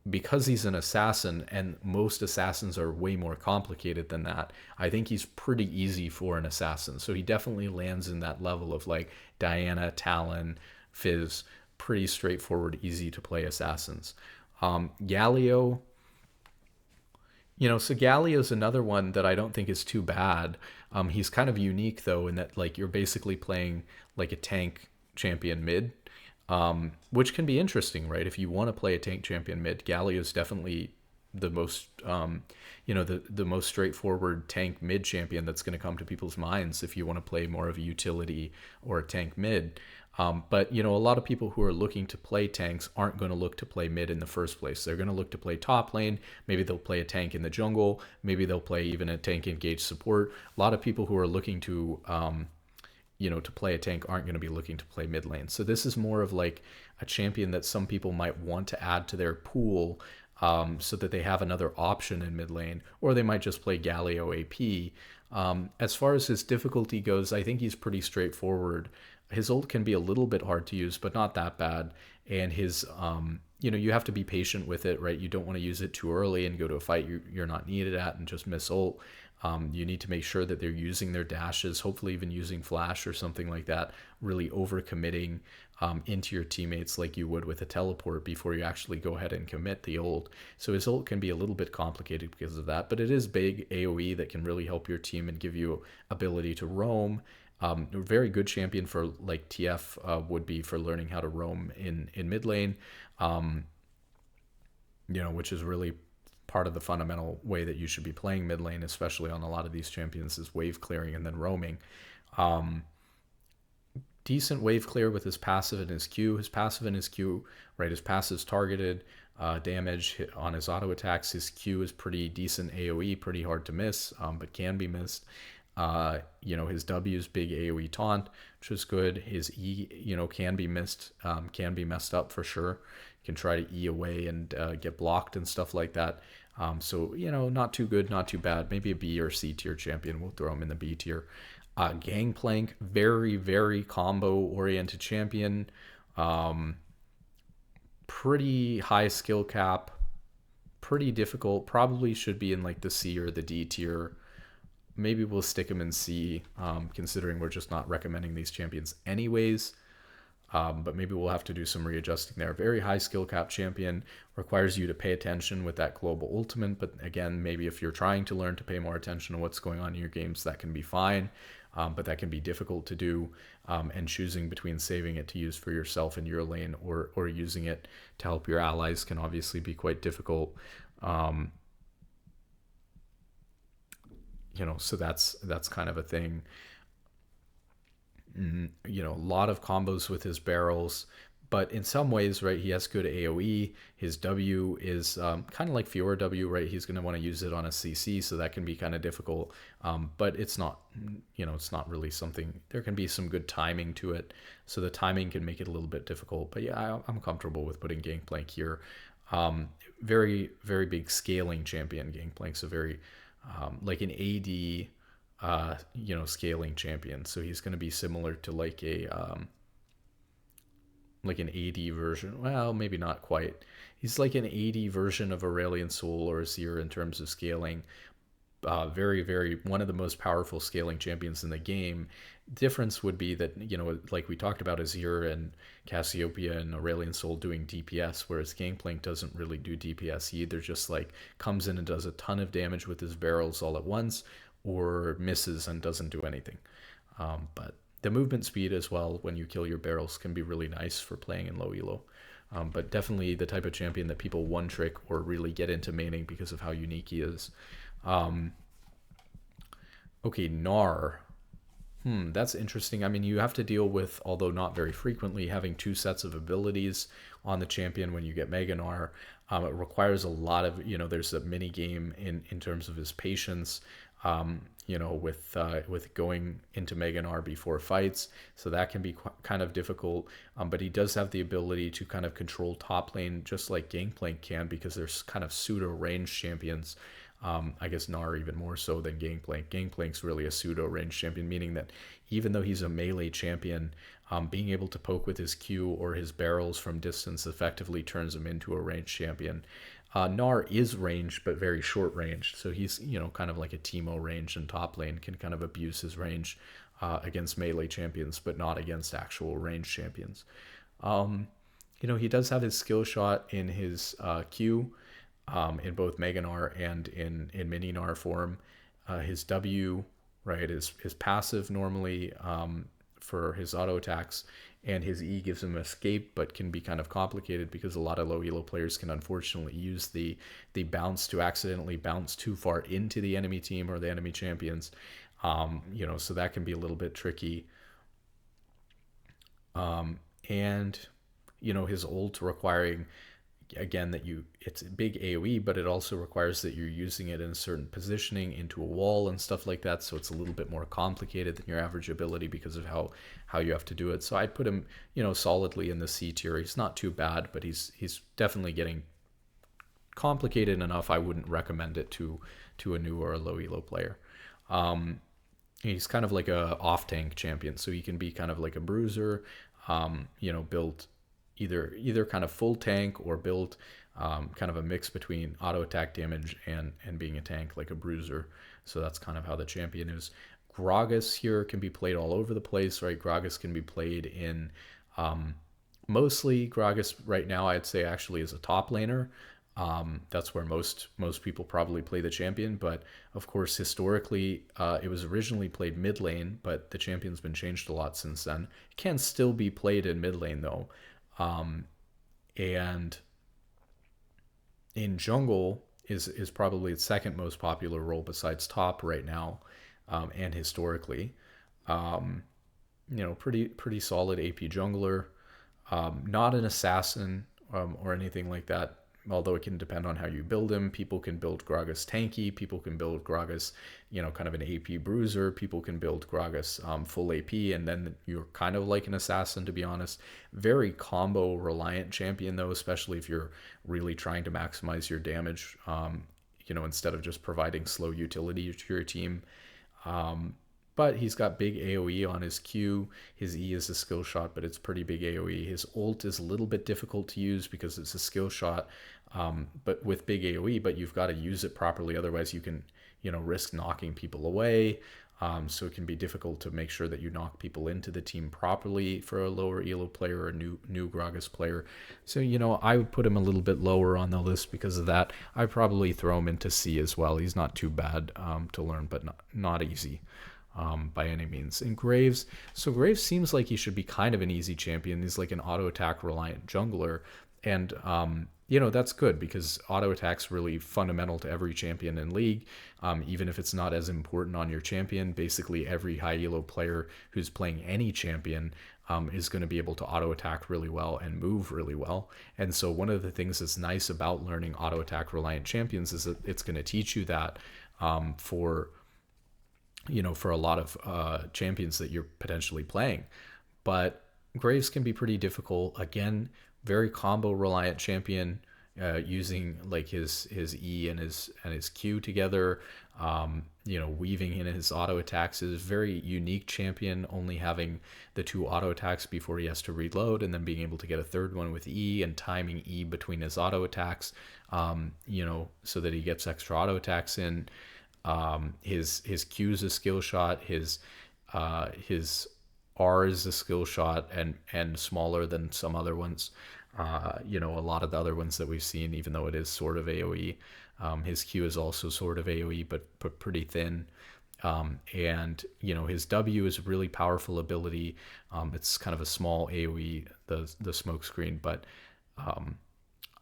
because he's an assassin and most assassins are way more complicated than that, I think he's pretty easy for an assassin. So he definitely lands in that level of like Diana, Talon, Fizz, pretty straightforward, easy to play assassins. Galio, so Galio's another one that I don't think is too bad. He's kind of unique though in that like you're basically playing like a tank champion mid. which can be interesting, right? If you want to play a tank champion mid, Galio is definitely the most, the most straightforward tank mid champion that's going to come to people's minds if you want to play more of a utility or a tank mid. But a lot of people who are looking to play tanks aren't going to look to play mid in the first place. They're going to look to play top lane. Maybe they'll play a tank in the jungle. Maybe they'll play even a tank engaged support. A lot of people who are looking to to play a tank aren't going to be looking to play mid lane. So this is more of like a champion that some people might want to add to their pool, so that they have another option in mid lane, or they might just play Galio AP. As far as his difficulty goes, I think he's pretty straightforward. His ult can be a little bit hard to use, but not that bad. And his, you have to be patient with it, right? You don't want to use it too early and go to a fight you're not needed at and just miss ult. You need to make sure that they're using their dashes, hopefully even using flash or something like that, really overcommitting into your teammates like you would with a teleport before you actually go ahead and commit the ult. So his ult can be a little bit complicated because of that, but it is big AoE that can really help your team and give you ability to roam. A very good champion for like TF would be for learning how to roam in mid lane, which is really part of the fundamental way that you should be playing mid lane, especially on a lot of these champions, is wave clearing and then roaming. Decent wave clear with his passive and his Q. His passive and his Q, right? His passive's targeted damage on his auto attacks. His Q is pretty decent AoE, pretty hard to miss, but can be missed. His W's big AoE taunt, which is good. His E, can be missed, can be messed up for sure. You can try to E away and get blocked and stuff like that. So, not too good, not too bad. Maybe a B or C tier champion. We'll throw him in the B tier. Gangplank, very, very combo-oriented champion. Pretty high skill cap. Pretty difficult. Probably should be in like the C or the D tier. Maybe we'll stick him in C, considering we're just not recommending these champions anyways. But maybe we'll have to do some readjusting there. Very high skill cap champion, requires you to pay attention with that global ultimate. But again, maybe if you're trying to learn to pay more attention to what's going on in your games, that can be fine. But that can be difficult to do. And choosing between saving it to use for yourself in your lane or using it to help your allies can obviously be quite difficult. So that's kind of a thing. A lot of combos with his barrels, but in some ways, right, he has good AoE. His W is kind of like Fiora W, right? He's going to want to use it on a CC, so that can be kind of difficult. But it's not, it's not really something. There can be some good timing to it, so the timing can make it a little bit difficult. But yeah, I'm comfortable with putting Gangplank here. Very, very big scaling champion. Gangplank's a very like an AD, scaling champion. So he's going to be similar to like an AD version. Well, maybe not quite. He's like an AD version of Aurelion Sol or Azir in terms of scaling. Very, very one of the most powerful scaling champions in the game. Difference would be that, like we talked about Azir and Cassiopeia and Aurelion Sol doing DPS, whereas Gangplank doesn't really do DPS. He either just like comes in and does a ton of damage with his barrels all at once, or misses and doesn't do anything. But the movement speed as well when you kill your barrels can be really nice for playing in low elo. But definitely the type of champion that people one trick or really get into maining because of how unique he is. Okay, Gnar. That's interesting. I mean, you have to deal with, although not very frequently, having two sets of abilities on the champion when you get Mega Gnar. It requires a lot of, there's a mini game in terms of his patience, with going into Mega Gnar before fights. So that can be kind of difficult. But he does have the ability to kind of control top lane just like Gangplank can, because there's kind of pseudo range champions. I guess Gnar even more so than Gangplank. Gangplank's really a pseudo range champion, meaning that even though he's a melee champion, being able to poke with his Q or his barrels from distance effectively turns him into a ranged champion. Gnar is ranged, but very short range. So he's, kind of like a Teemo range in top lane, can kind of abuse his range against melee champions, but not against actual ranged champions. He does have his skill shot in his Q, in both Mega Gnar and in Mini Gnar form. His W, right, is passive normally for his auto attacks, and his E gives him escape, but can be kind of complicated because a lot of low elo players can unfortunately use the bounce to accidentally bounce too far into the enemy team or the enemy champions. So that can be a little bit tricky. And his ult requiring, again, that it's a big AoE, but it also requires that you're using it in a certain positioning into a wall and stuff like that, so it's a little bit more complicated than your average ability because of how you have to do it. So I'd put him solidly in the C tier. He's not too bad, but he's definitely getting complicated enough. I wouldn't recommend it to a new or a low elo player. He's kind of like a off tank champion, so he can be kind of like a bruiser, built either kind of full tank or build kind of a mix between auto attack damage and being a tank like a bruiser. So that's kind of how the champion is. Gragas here can be played all over the place, right? Gragas can be played in mostly Gragas right now, I'd say actually is a top laner. That's where most people probably play the champion, but of course historically it was originally played mid lane, but the champion's been changed a lot since then. It can still be played in mid lane though. And in jungle is probably its second most popular role besides top right now, and historically. Pretty solid AP jungler, not an assassin or anything like that, although it can depend on how you build him. People can build Gragas tanky, people can build Gragas, kind of an AP bruiser, people can build Gragas full AP, and then you're kind of like an assassin, to be honest. Very combo reliant champion though, especially if you're really trying to maximize your damage, instead of just providing slow utility to your team. But he's got big AoE on his Q. His E is a skill shot, but it's pretty big AoE. His ult is a little bit difficult to use because it's a skill shot, but with big AoE, but you've got to use it properly. Otherwise you can, risk knocking people away. So it can be difficult to make sure that you knock people into the team properly for a lower elo player or a new Gragas player. So, I would put him a little bit lower on the list because of that. I'd probably throw him into C as well. He's not too bad to learn, but not easy. By any means. And Graves seems like he should be kind of an easy champion. He's like an auto attack reliant jungler, and that's good because auto attack's really fundamental to every champion in League. Even if it's not as important on your champion, basically every high elo player who's playing any champion is going to be able to auto attack really well and move really well. And so one of the things that's nice about learning auto attack reliant champions is that it's going to teach you that for a lot of champions that you're potentially playing. But Graves can be pretty difficult. Again, very combo reliant champion, using like his E and his Q together, weaving in his auto attacks. Is a very unique champion, only having the two auto attacks before he has to reload, and then being able to get a third one with E and timing E between his auto attacks, so that he gets extra auto attacks in. His Q is a skill shot, his R is a skill shot, and smaller than some other ones. A lot of the other ones that we've seen, even though it is sort of AoE. His Q is also sort of AoE, but pretty thin. And his W is a really powerful ability. It's kind of a small AoE, the smoke screen, but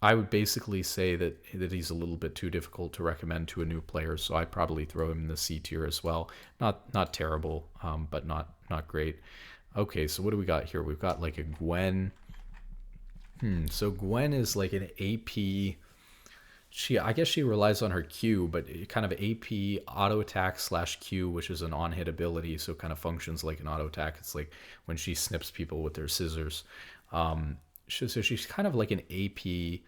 I would basically say that he's a little bit too difficult to recommend to a new player, so I'd probably throw him in the C tier as well. Not terrible, but not great. Okay, so what do we got here? We've got like a Gwen. So Gwen is like an AP. I guess she relies on her Q, but kind of AP auto attack / Q, which is an on-hit ability, so it kind of functions like an auto attack. It's like when she snips people with their scissors. So she's kind of like an AP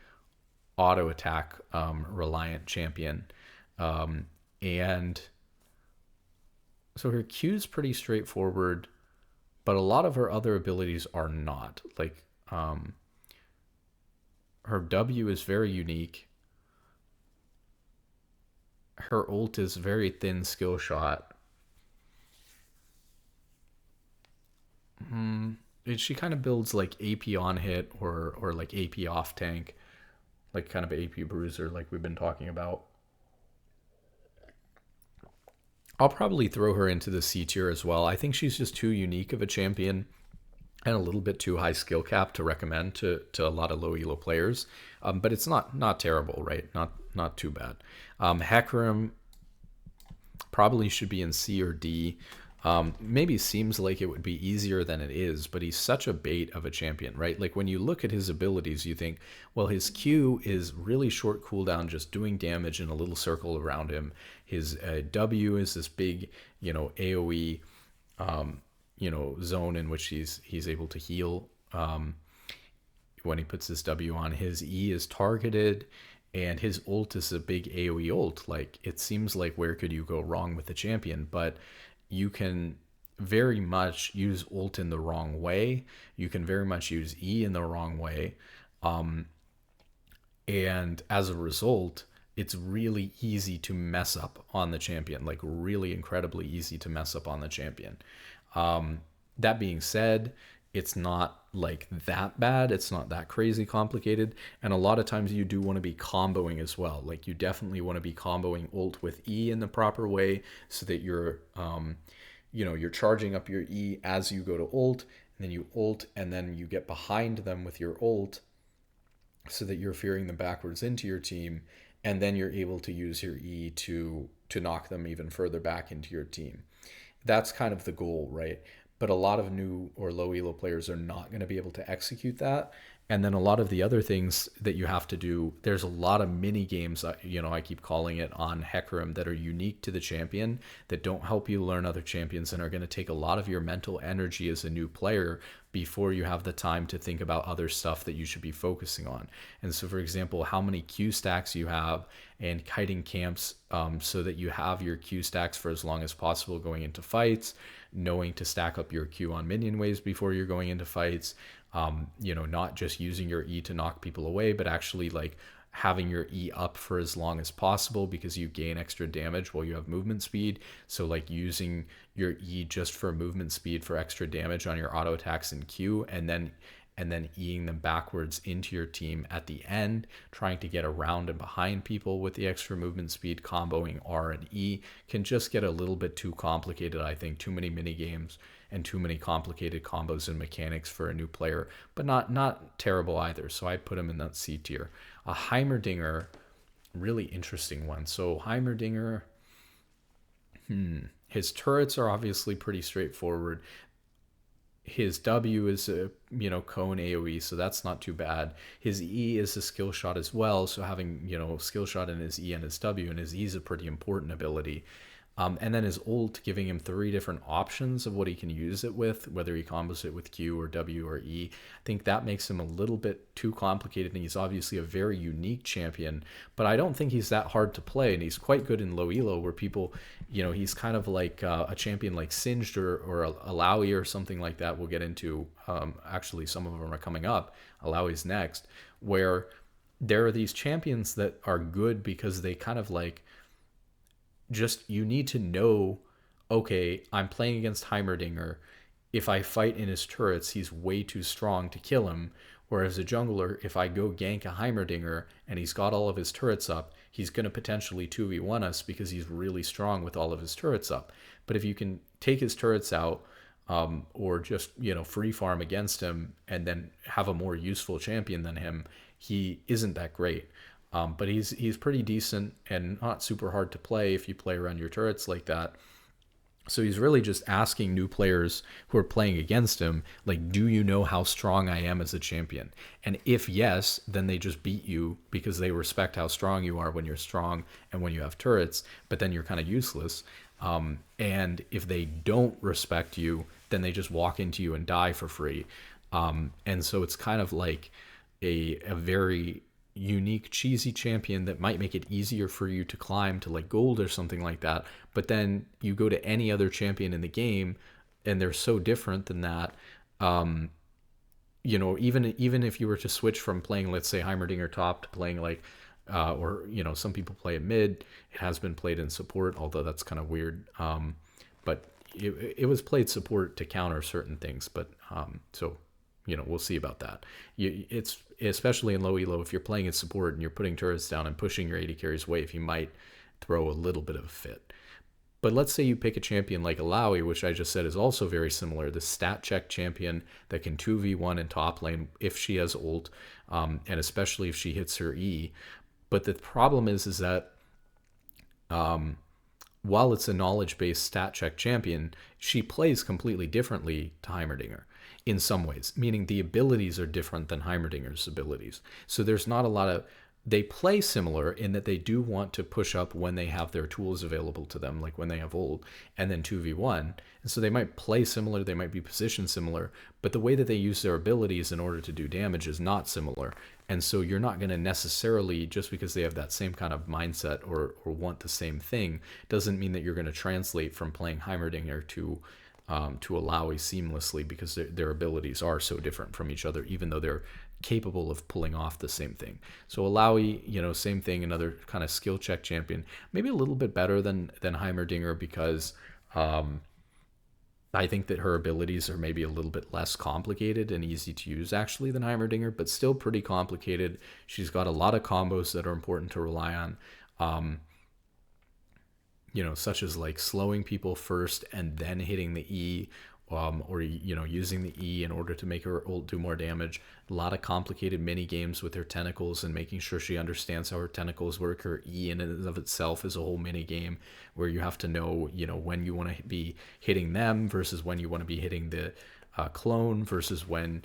auto attack reliant champion, and so her Q is pretty straightforward, but a lot of her other abilities are not. Like her W is very unique. Her ult is very thin skill shot. She kind of builds like AP on hit or like AP off tank, like kind of AP bruiser like we've been talking about. I'll probably throw her into the C tier as well. I think she's just too unique of a champion and a little bit too high skill cap to recommend to a lot of low elo players. But it's not terrible, right? Not too bad. Hecarim probably should be in C or D. Maybe seems like it would be easier than it is, but he's such a bait of a champion, right? Like when you look at his abilities, you think, well, his Q is really short cooldown, just doing damage in a little circle around him. His W is this big, AoE, zone in which he's able to heal when he puts his W on. His E is targeted, and his ult is a big AoE ult. Like, it seems like where could you go wrong with the champion? But you can very much use ult in the wrong way. You can very much use E in the wrong way. And as a result, it's really easy to mess up on the champion, like really incredibly easy to mess up on the champion. That being said, it's not like that bad. It's not that crazy complicated. And a lot of times you do want to be comboing as well. Like you definitely want to be comboing ult with E in the proper way so that you're, you're charging up your E as you go to ult, and then you ult, and then you get behind them with your ult so that you're fearing them backwards into your team. And then you're able to use your E to knock them even further back into your team. That's kind of the goal, right? But a lot of new or low elo players are not going to be able to execute that. And then a lot of the other things that you have to do, there's a lot of mini games, I keep calling it, on Hecarim that are unique to the champion, that don't help you learn other champions and are going to take a lot of your mental energy as a new player before you have the time to think about other stuff that you should be focusing on. And so, for example, how many Q stacks you have and kiting camps, so that you have your Q stacks for as long as possible going into fights, knowing to stack up your Q on minion waves before you're going into fights, not just using your E to knock people away, but actually like having your E up for as long as possible because you gain extra damage while you have movement speed. So like using your E just for movement speed for extra damage on your auto attacks in Q, and then Eing them backwards into your team at the end, trying to get around and behind people with the extra movement speed, comboing R and E can just get a little bit too complicated, I think. Too many mini games and too many complicated combos and mechanics for a new player, but not terrible either. So I'd put him in that C tier. A Heimerdinger, really interesting one. So Heimerdinger, his turrets are obviously pretty straightforward. His W is a cone AoE, so that's not too bad. His E is a skill shot as well, so having skill shot in his E and his W, and his E is a pretty important ability. And then his ult giving him 3 different options of what he can use it with, whether he combos it with Q or W or E. I think that makes him a little bit too complicated, and he's obviously a very unique champion, but I don't think he's that hard to play, and he's quite good in low elo where people, he's kind of like a champion like Singed or Alawi or something like that. We'll get into, actually some of them are coming up. Alawi's next, where there are these champions that are good because they kind of like, just, you need to know, okay, I'm playing against Heimerdinger. If I fight in his turrets, he's way too strong to kill him. Whereas a jungler, if I go gank a Heimerdinger and he's got all of his turrets up, he's going to potentially 2v1 us because he's really strong with all of his turrets up. But if you can take his turrets out, or just, free farm against him and then have a more useful champion than him, he isn't that great. But he's pretty decent and not super hard to play if you play around your turrets like that. So he's really just asking new players who are playing against him, like, do you know how strong I am as a champion? And if yes, then they just beat you because they respect how strong you are when you're strong and when you have turrets, but then you're kind of useless. And if they don't respect you, then they just walk into you and die for free. And so it's kind of like a very unique cheesy champion that might make it easier for you to climb to like gold or something like that, but then you go to any other champion in the game and they're so different than that. Even if you were to switch from playing, let's say, Heimerdinger top to playing like or some people play it mid. It has been played in support, although that's kind of weird. But it was played support to counter certain things, but so we'll see about that. It's especially in low elo, if you're playing in support and you're putting turrets down and pushing your AD carry's wave, you might throw a little bit of a fit. But let's say you pick a champion like Alawi, which I just said is also very similar, the stat check champion that can 2v1 in top lane if she has ult, and especially if she hits her E. But the problem is that while it's a knowledge-based stat check champion, she plays completely differently to Heimerdinger in some ways, meaning the abilities are different than Heimerdinger's abilities. So there's not a lot of, they play similar in that they do want to push up when they have their tools available to them, like when they have ult, and then 2v1. And so they might play similar, they might be positioned similar, but the way that they use their abilities in order to do damage is not similar. And so you're not going to necessarily, just because they have that same kind of mindset or want the same thing, doesn't mean that you're going to translate from playing Heimerdinger to Alawi seamlessly, because their abilities are so different from each other, even though they're capable of pulling off the same thing. So Alawi, same thing, another kind of skill check champion, maybe a little bit better than Heimerdinger, because I think that her abilities are maybe a little bit less complicated and easy to use actually than Heimerdinger, but still pretty complicated. She's got a lot of combos that are important to rely on. Such as like slowing people first and then hitting the E, or using the E in order to make her ult do more damage. A lot of complicated mini games with her tentacles and making sure she understands how her tentacles work. Her E in and of itself is a whole mini game where you have to know, when you want to be hitting them versus when you want to be hitting the clone, versus when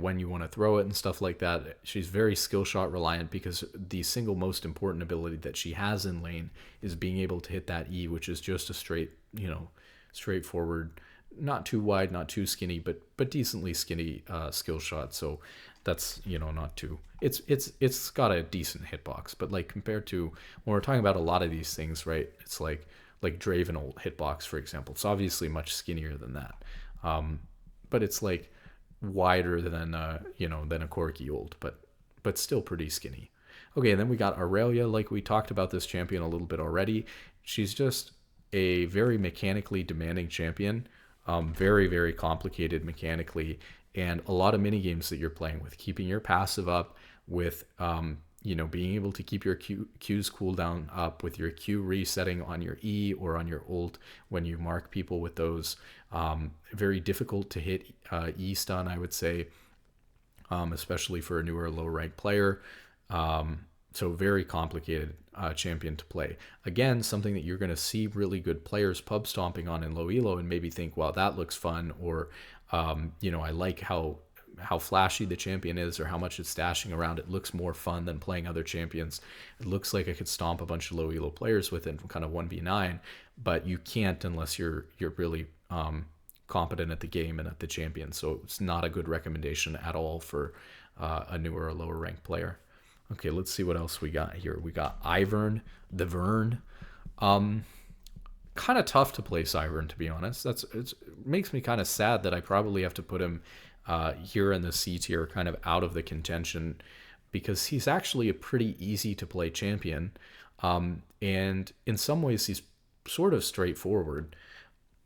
when you want to throw it and stuff like that. She's very skill shot reliant, because the single most important ability that she has in lane is being able to hit that E, which is just a straightforward, not too wide, not too skinny, but decently skinny skill shot. So that's not too, it's got a decent hitbox, but like compared to when we're talking about a lot of these things, right, it's like Draven ult hitbox, for example, it's obviously much skinnier than that, but it's like wider than a Corki ult, but still pretty skinny. Okay, and then we got Aurelia. Like we talked about this champion a little bit already. She's just a very mechanically demanding champion, very, very complicated mechanically, and a lot of mini games that you're playing with, keeping your passive up, with being able to keep your Q's cooldown up, with your Q resetting on your E or on your ult when you mark people with those. Very difficult to hit E stun, I would say, especially for a newer low rank player. So very complicated champion to play. Again, something that you're going to see really good players pub stomping on in low elo and maybe think, wow, that looks fun, or I like how flashy the champion is, or how much it's dashing around. It looks more fun than playing other champions. It looks like I could stomp a bunch of low elo players with it from kind of 1v9, but you can't unless you're really competent at the game and at the champion. So it's not a good recommendation at all for a newer or lower ranked player. Okay, let's see what else we got here. We got Ivern, the Vern. Kind of tough to place Ivern, to be honest. It makes me kind of sad that I probably have to put him here in the C tier, kind of out of the contention, because he's actually a pretty easy to play champion, and in some ways he's sort of straightforward,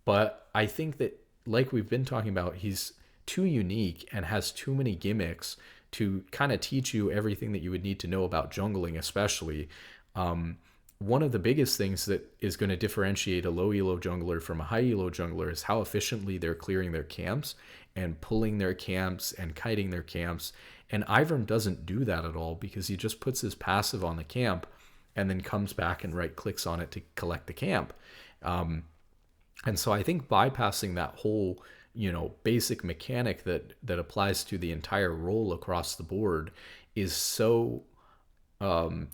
but I think that, like we've been talking about, he's too unique and has too many gimmicks to kind of teach you everything that you would need to know about jungling, especially. One of the biggest things that is going to differentiate a low elo jungler from a high elo jungler is how efficiently they're clearing their camps and pulling their camps and kiting their camps. And Ivern doesn't do that at all, because he just puts his passive on the camp and then comes back and right clicks on it to collect the camp. And so I think bypassing that whole, basic mechanic that applies to the entire role across the board is so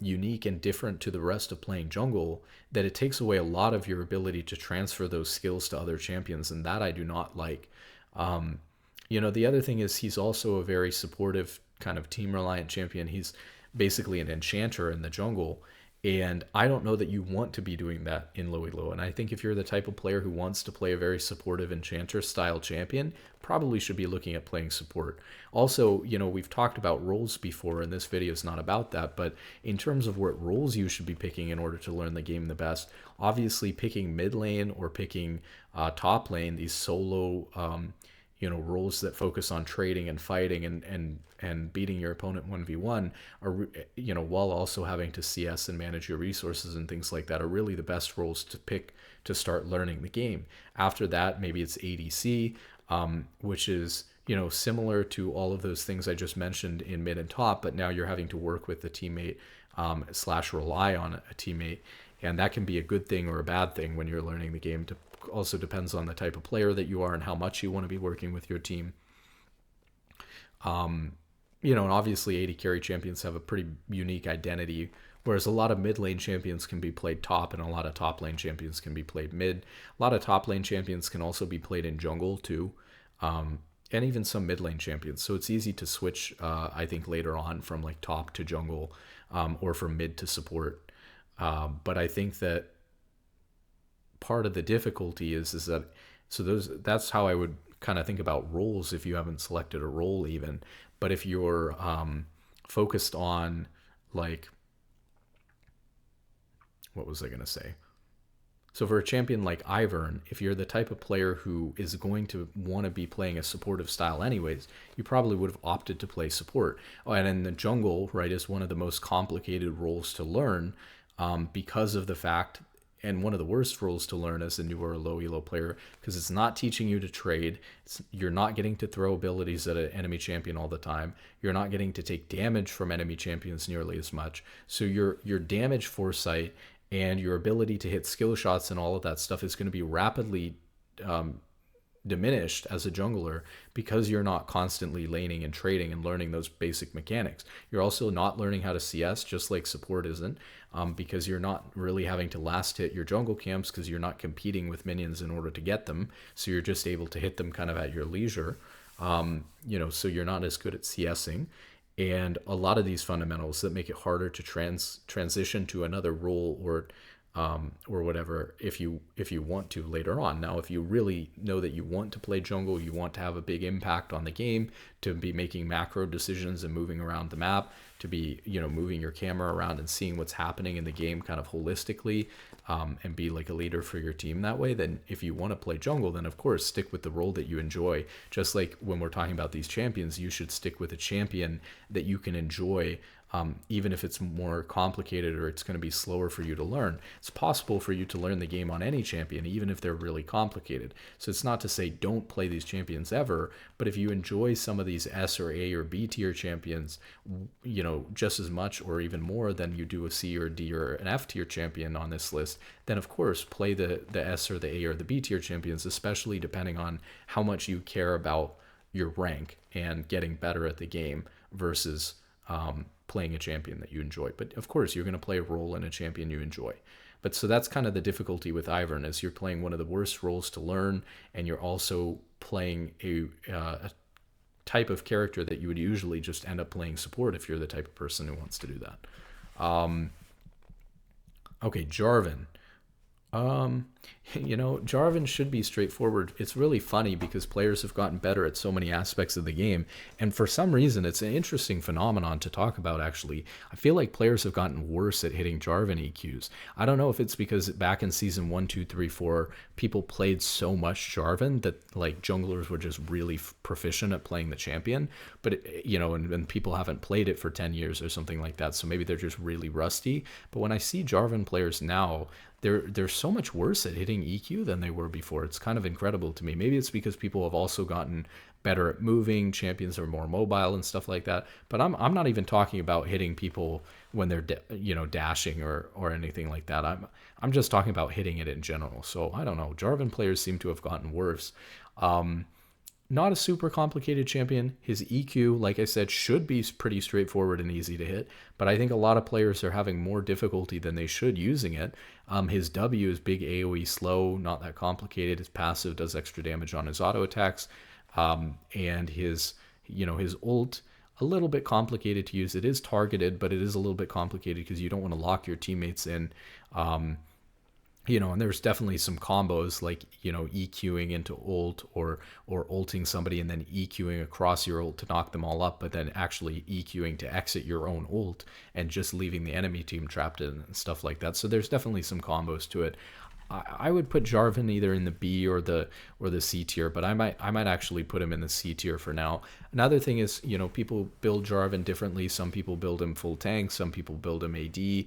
unique and different to the rest of playing jungle that it takes away a lot of your ability to transfer those skills to other champions, and that I do not like. The other thing is he's also a very supportive kind of team reliant champion. He's basically an enchanter in the jungle, and I don't know that you want to be doing that in low elo. And I think if you're the type of player who wants to play a very supportive enchanter style champion, probably should be looking at playing support. Also, we've talked about roles before, and this video is not about that, but in terms of what roles you should be picking in order to learn the game the best, obviously picking mid lane or picking top lane, these solo roles that focus on trading and fighting and beating your opponent 1v1 are, while also having to CS and manage your resources and things like that, are really the best roles to pick to start learning the game. After that, maybe it's ADC, which is, similar to all of those things I just mentioned in mid and top, but now you're having to work with the teammate / rely on a teammate. And that can be a good thing or a bad thing when you're learning the game. Also depends on the type of player that you are and how much you want to be working with your team. And obviously AD carry champions have a pretty unique identity, whereas a lot of mid lane champions can be played top and a lot of top lane champions can be played mid. A lot of top lane champions can also be played in jungle too, and even some mid lane champions. So it's easy to switch, I think, later on from like top to jungle, or from mid to support. But I think that part of the difficulty is that, that's how I would kind of think about roles if you haven't selected a role even. But if you're focused on, like, what was I going to say? So for a champion like Ivern, if you're the type of player who is going to want to be playing a supportive style anyways, you probably would have opted to play support. Oh, and in the jungle, right, is one of the most complicated roles to learn, because of the fact, and one of the worst roles to learn as a newer low elo player, because it's not teaching you to trade. You're not getting to throw abilities at an enemy champion all the time. You're not getting to take damage from enemy champions nearly as much. So your damage foresight and your ability to hit skill shots and all of that stuff is going to be rapidly diminished as a jungler, because you're not constantly laning and trading and learning those basic mechanics. You're also not learning how to CS, just like support isn't, because you're not really having to last hit your jungle camps, because you're not competing with minions in order to get them. So you're just able to hit them kind of at your leisure. So you're not as good at CSing. And a lot of these fundamentals that make it harder to transition to another role or whatever, if you want to later on. Now, if you really know that you want to play jungle, you want to have a big impact on the game, to be making macro decisions and moving around the map, to be moving your camera around and seeing what's happening in the game kind of holistically, and be like a leader for your team that way, then if you want to play jungle, then of course stick with the role that you enjoy. Just like when we're talking about these champions, you should stick with a champion that you can enjoy, even if it's more complicated or it's going to be slower for you to learn. It's possible for you to learn the game on any champion, even if they're really complicated. So it's not to say don't play these champions ever, but if you enjoy some of these S or A or B tier champions, just as much or even more than you do a C or D or an F tier champion on this list, then of course play the S or the A or the B tier champions, especially depending on how much you care about your rank and getting better at the game versus playing a champion that you enjoy. But of course you're going to play a role in a champion you enjoy. But so that's kind of the difficulty with Ivern, is you're playing one of the worst roles to learn, and you're also playing a type of character that you would usually just end up playing support if you're the type of person who wants to do that. Okay, Jarvan. Jarvan should be straightforward. It's really funny because players have gotten better at so many aspects of the game, and for some reason it's an interesting phenomenon to talk about. Actually, I feel like players have gotten worse at hitting Jarvan EQs. I don't know if it's because back in season 1, 2, 3, 4 people played so much Jarvan that like junglers were just really proficient at playing the champion, but and people haven't played it for 10 years or something like that, so maybe they're just really rusty. But when I see Jarvan players now, they're so much worse at hitting EQ than they were before. It's kind of incredible to me. Maybe it's because people have also gotten better at moving, champions are more mobile and stuff like that. But I'm not even talking about hitting people when they're dashing or anything like that. I'm just talking about hitting it in general. So I don't know. Jarvan players seem to have gotten worse. Not a super complicated champion. His EQ, like I said, should be pretty straightforward and easy to hit, but I think a lot of players are having more difficulty than they should using it. His W is big AoE slow, not that complicated. His passive does extra damage on his auto attacks, and his ult, a little bit complicated to use. It is targeted, but it is a little bit complicated because you don't want to lock your teammates in. And there's definitely some combos like, EQing into ult or ulting somebody and then EQing across your ult to knock them all up, but then actually EQing to exit your own ult and just leaving the enemy team trapped in and stuff like that. So there's definitely some combos to it. I would put Jarvan either in the B or the C tier, but I might actually put him in the C tier for now. Another thing is, people build Jarvan differently. Some people build him full tank, some people build him AD.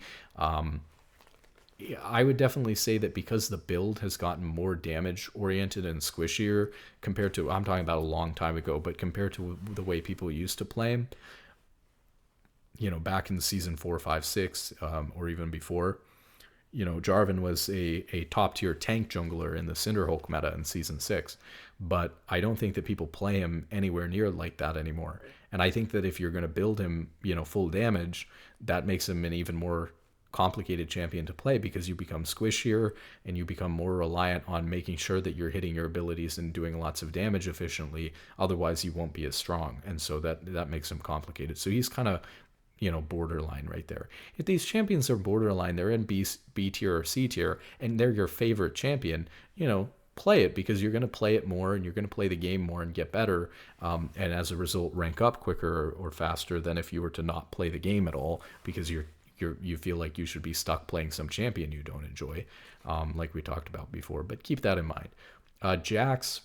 I would definitely say that because the build has gotten more damage oriented and squishier compared to, I'm talking about a long time ago, but compared to the way people used to play him, back in season 4, 5, 6, or even before, Jarvan was a top tier tank jungler in the Cinderhulk meta in season 6, but I don't think that people play him anywhere near like that anymore. And I think that if you're going to build him, full damage, that makes him an even more complicated champion to play, because you become squishier and you become more reliant on making sure that you're hitting your abilities and doing lots of damage efficiently. Otherwise you won't be as strong, and so that makes him complicated. So he's kind of borderline right there. If these champions are borderline, they're in B tier or C tier, and they're your favorite champion, play it, because you're going to play it more and you're going to play the game more and get better, and as a result rank up quicker or faster than if you were to not play the game at all, because you feel like you should be stuck playing some champion you don't enjoy, like we talked about before. But keep that in mind. Jax,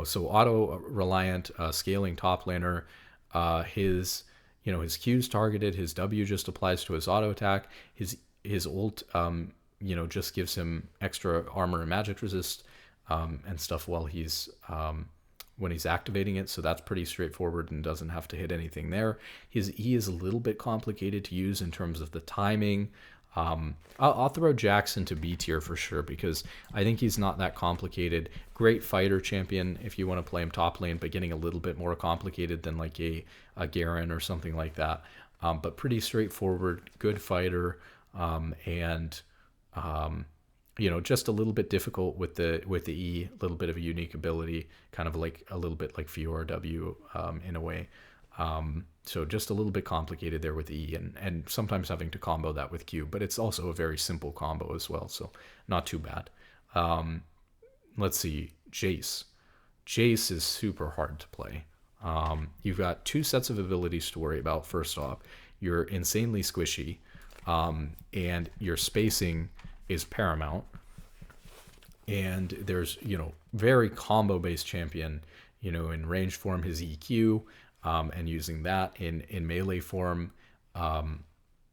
so auto reliant, scaling top laner. His Q's targeted, his W just applies to his auto attack. His ult, just gives him extra armor and magic resist, and stuff while he's when he's activating it, so that's pretty straightforward and doesn't have to hit anything there. His E is a little bit complicated to use in terms of the timing. I'll throw Jax into B tier for sure, because I think he's not that complicated. Great fighter champion if you want to play him top lane, but getting a little bit more complicated than like a Garen or something like that. But pretty straightforward, good fighter, and just a little bit difficult with the E, a little bit of a unique ability, kind of like a little bit like Fiora W, in a way. So just a little bit complicated there with E, and sometimes having to combo that with Q, but it's also a very simple combo as well, so not too bad. Let's see, Jace. Jace is super hard to play. You've got two sets of abilities to worry about. First off, you're insanely squishy, and your spacing is paramount. And there's, very combo-based champion, in range form, his EQ, and using that in melee form.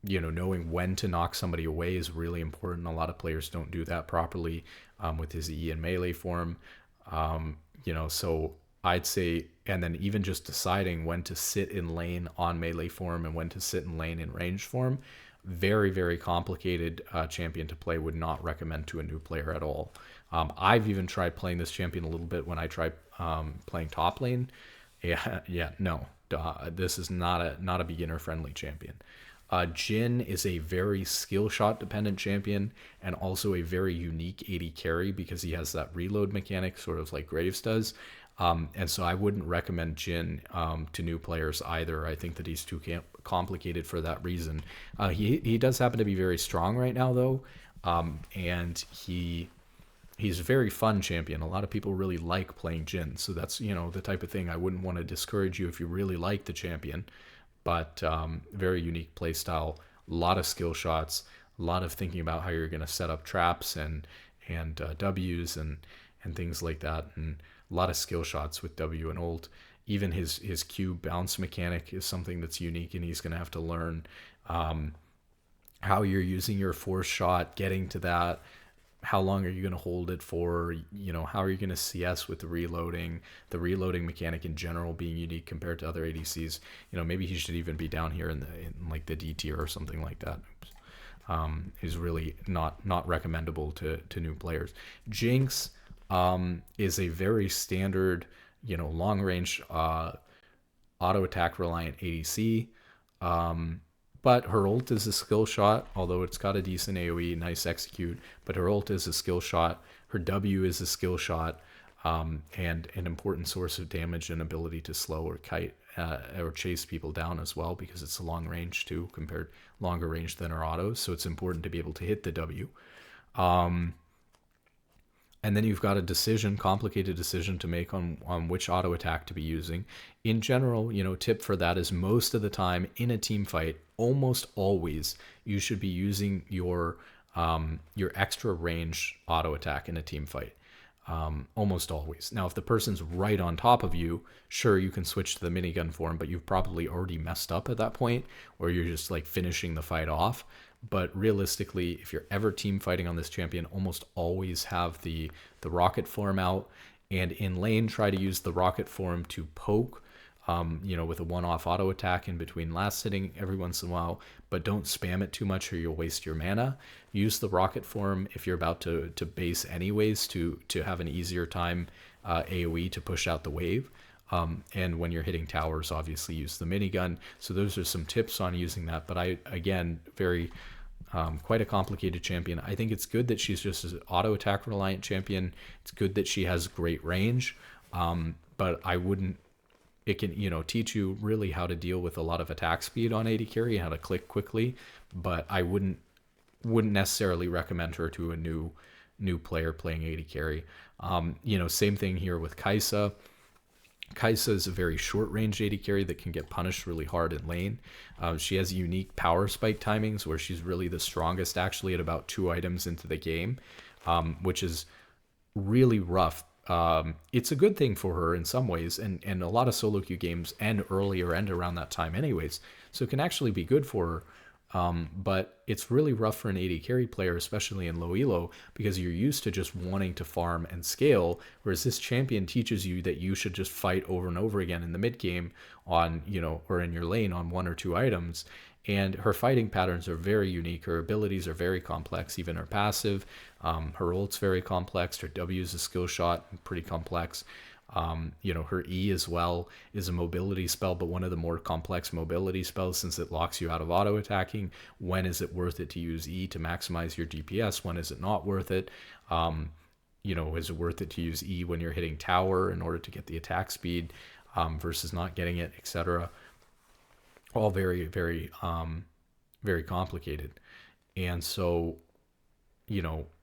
Knowing when to knock somebody away is really important. A lot of players don't do that properly with his E in melee form. So I'd say, and then even just deciding when to sit in lane on melee form and when to sit in lane in range form, very, very complicated champion to play. Would not recommend to a new player at all. I've even tried playing this champion a little bit when I tried playing top lane. No, this is not a beginner friendly champion. Jhin is a very skill shot dependent champion, and also a very unique AD carry, because he has that reload mechanic, sort of like Graves does. And so I wouldn't recommend Jhin to new players either. I think that he's too complicated for that reason. He does happen to be very strong right now, though, and he's a very fun champion. A lot of people really like playing Jhin, so that's the type of thing I wouldn't want to discourage you if you really like the champion. But very unique play style, a lot of skill shots, a lot of thinking about how you're going to set up traps and W's and things like that, and a lot of skill shots with W and ult. Even his Q bounce mechanic is something that's unique, and he's going to have to learn how you're using your force shot, getting to that. How long are you going to hold it for? How are you going to CS with the reloading mechanic in general being unique compared to other ADCs? Maybe he should even be down here in like the D tier or something like that. Is really not recommendable to new players. Jinx is a very standard, long range auto attack reliant ADC. But her ult is a skill shot, although it's got a decent AoE, nice execute. But her ult is a skill shot. Her W is a skill shot, and an important source of damage and ability to slow or kite or chase people down as well, because it's a long range too, longer range than her autos. So it's important to be able to hit the W. And then you've got a complicated decision to make on which auto attack to be using. In general, tip for that is most of the time in a team fight, almost always, you should be using your your extra range auto attack in a team fight. Almost always. Now, if the person's right on top of you, sure, you can switch to the minigun form, but you've probably already messed up at that point, or you're just like finishing the fight off. But realistically, if you're ever team fighting on this champion, almost always have the rocket form out, and in lane, try to use the rocket form to poke, with a one-off auto attack in between last hitting every once in a while, but don't spam it too much or you'll waste your mana. Use the rocket form if you're about to base anyways to have an easier time AoE to push out the wave. And when you're hitting towers, obviously use the minigun. So those are some tips on using that. But again, quite a complicated champion. I think it's good that she's just an auto attack reliant champion. It's good that she has great range. But I wouldn't, it can, teach you really how to deal with a lot of attack speed on AD carry, how to click quickly, but I wouldn't necessarily recommend her to a new player playing AD carry. Same thing here with Kai'Sa. Kai'Sa is a very short range AD carry that can get punished really hard in lane. She has unique power spike timings where she's really the strongest actually at about 2 items into the game, which is really rough. It's a good thing for her in some ways, and a lot of solo queue games end earlier and around that time anyways, so it can actually be good for her. But it's really rough for an AD carry player, especially in low elo, because you're used to just wanting to farm and scale, whereas this champion teaches you that you should just fight over and over again in the mid game on, or in your lane on 1 or 2 items. And her fighting patterns are very unique. Her abilities are very complex, even her passive. Her ult's very complex. Her W is a skill shot, pretty complex. Her E as well is a mobility spell, but one of the more complex mobility spells since it locks you out of auto attacking. When is it worth it to use E to maximize your DPS? When is it not worth it? Is it worth it to use E when you're hitting tower in order to get the attack speed versus not getting it, etc.? All very, very, very complicated. And so,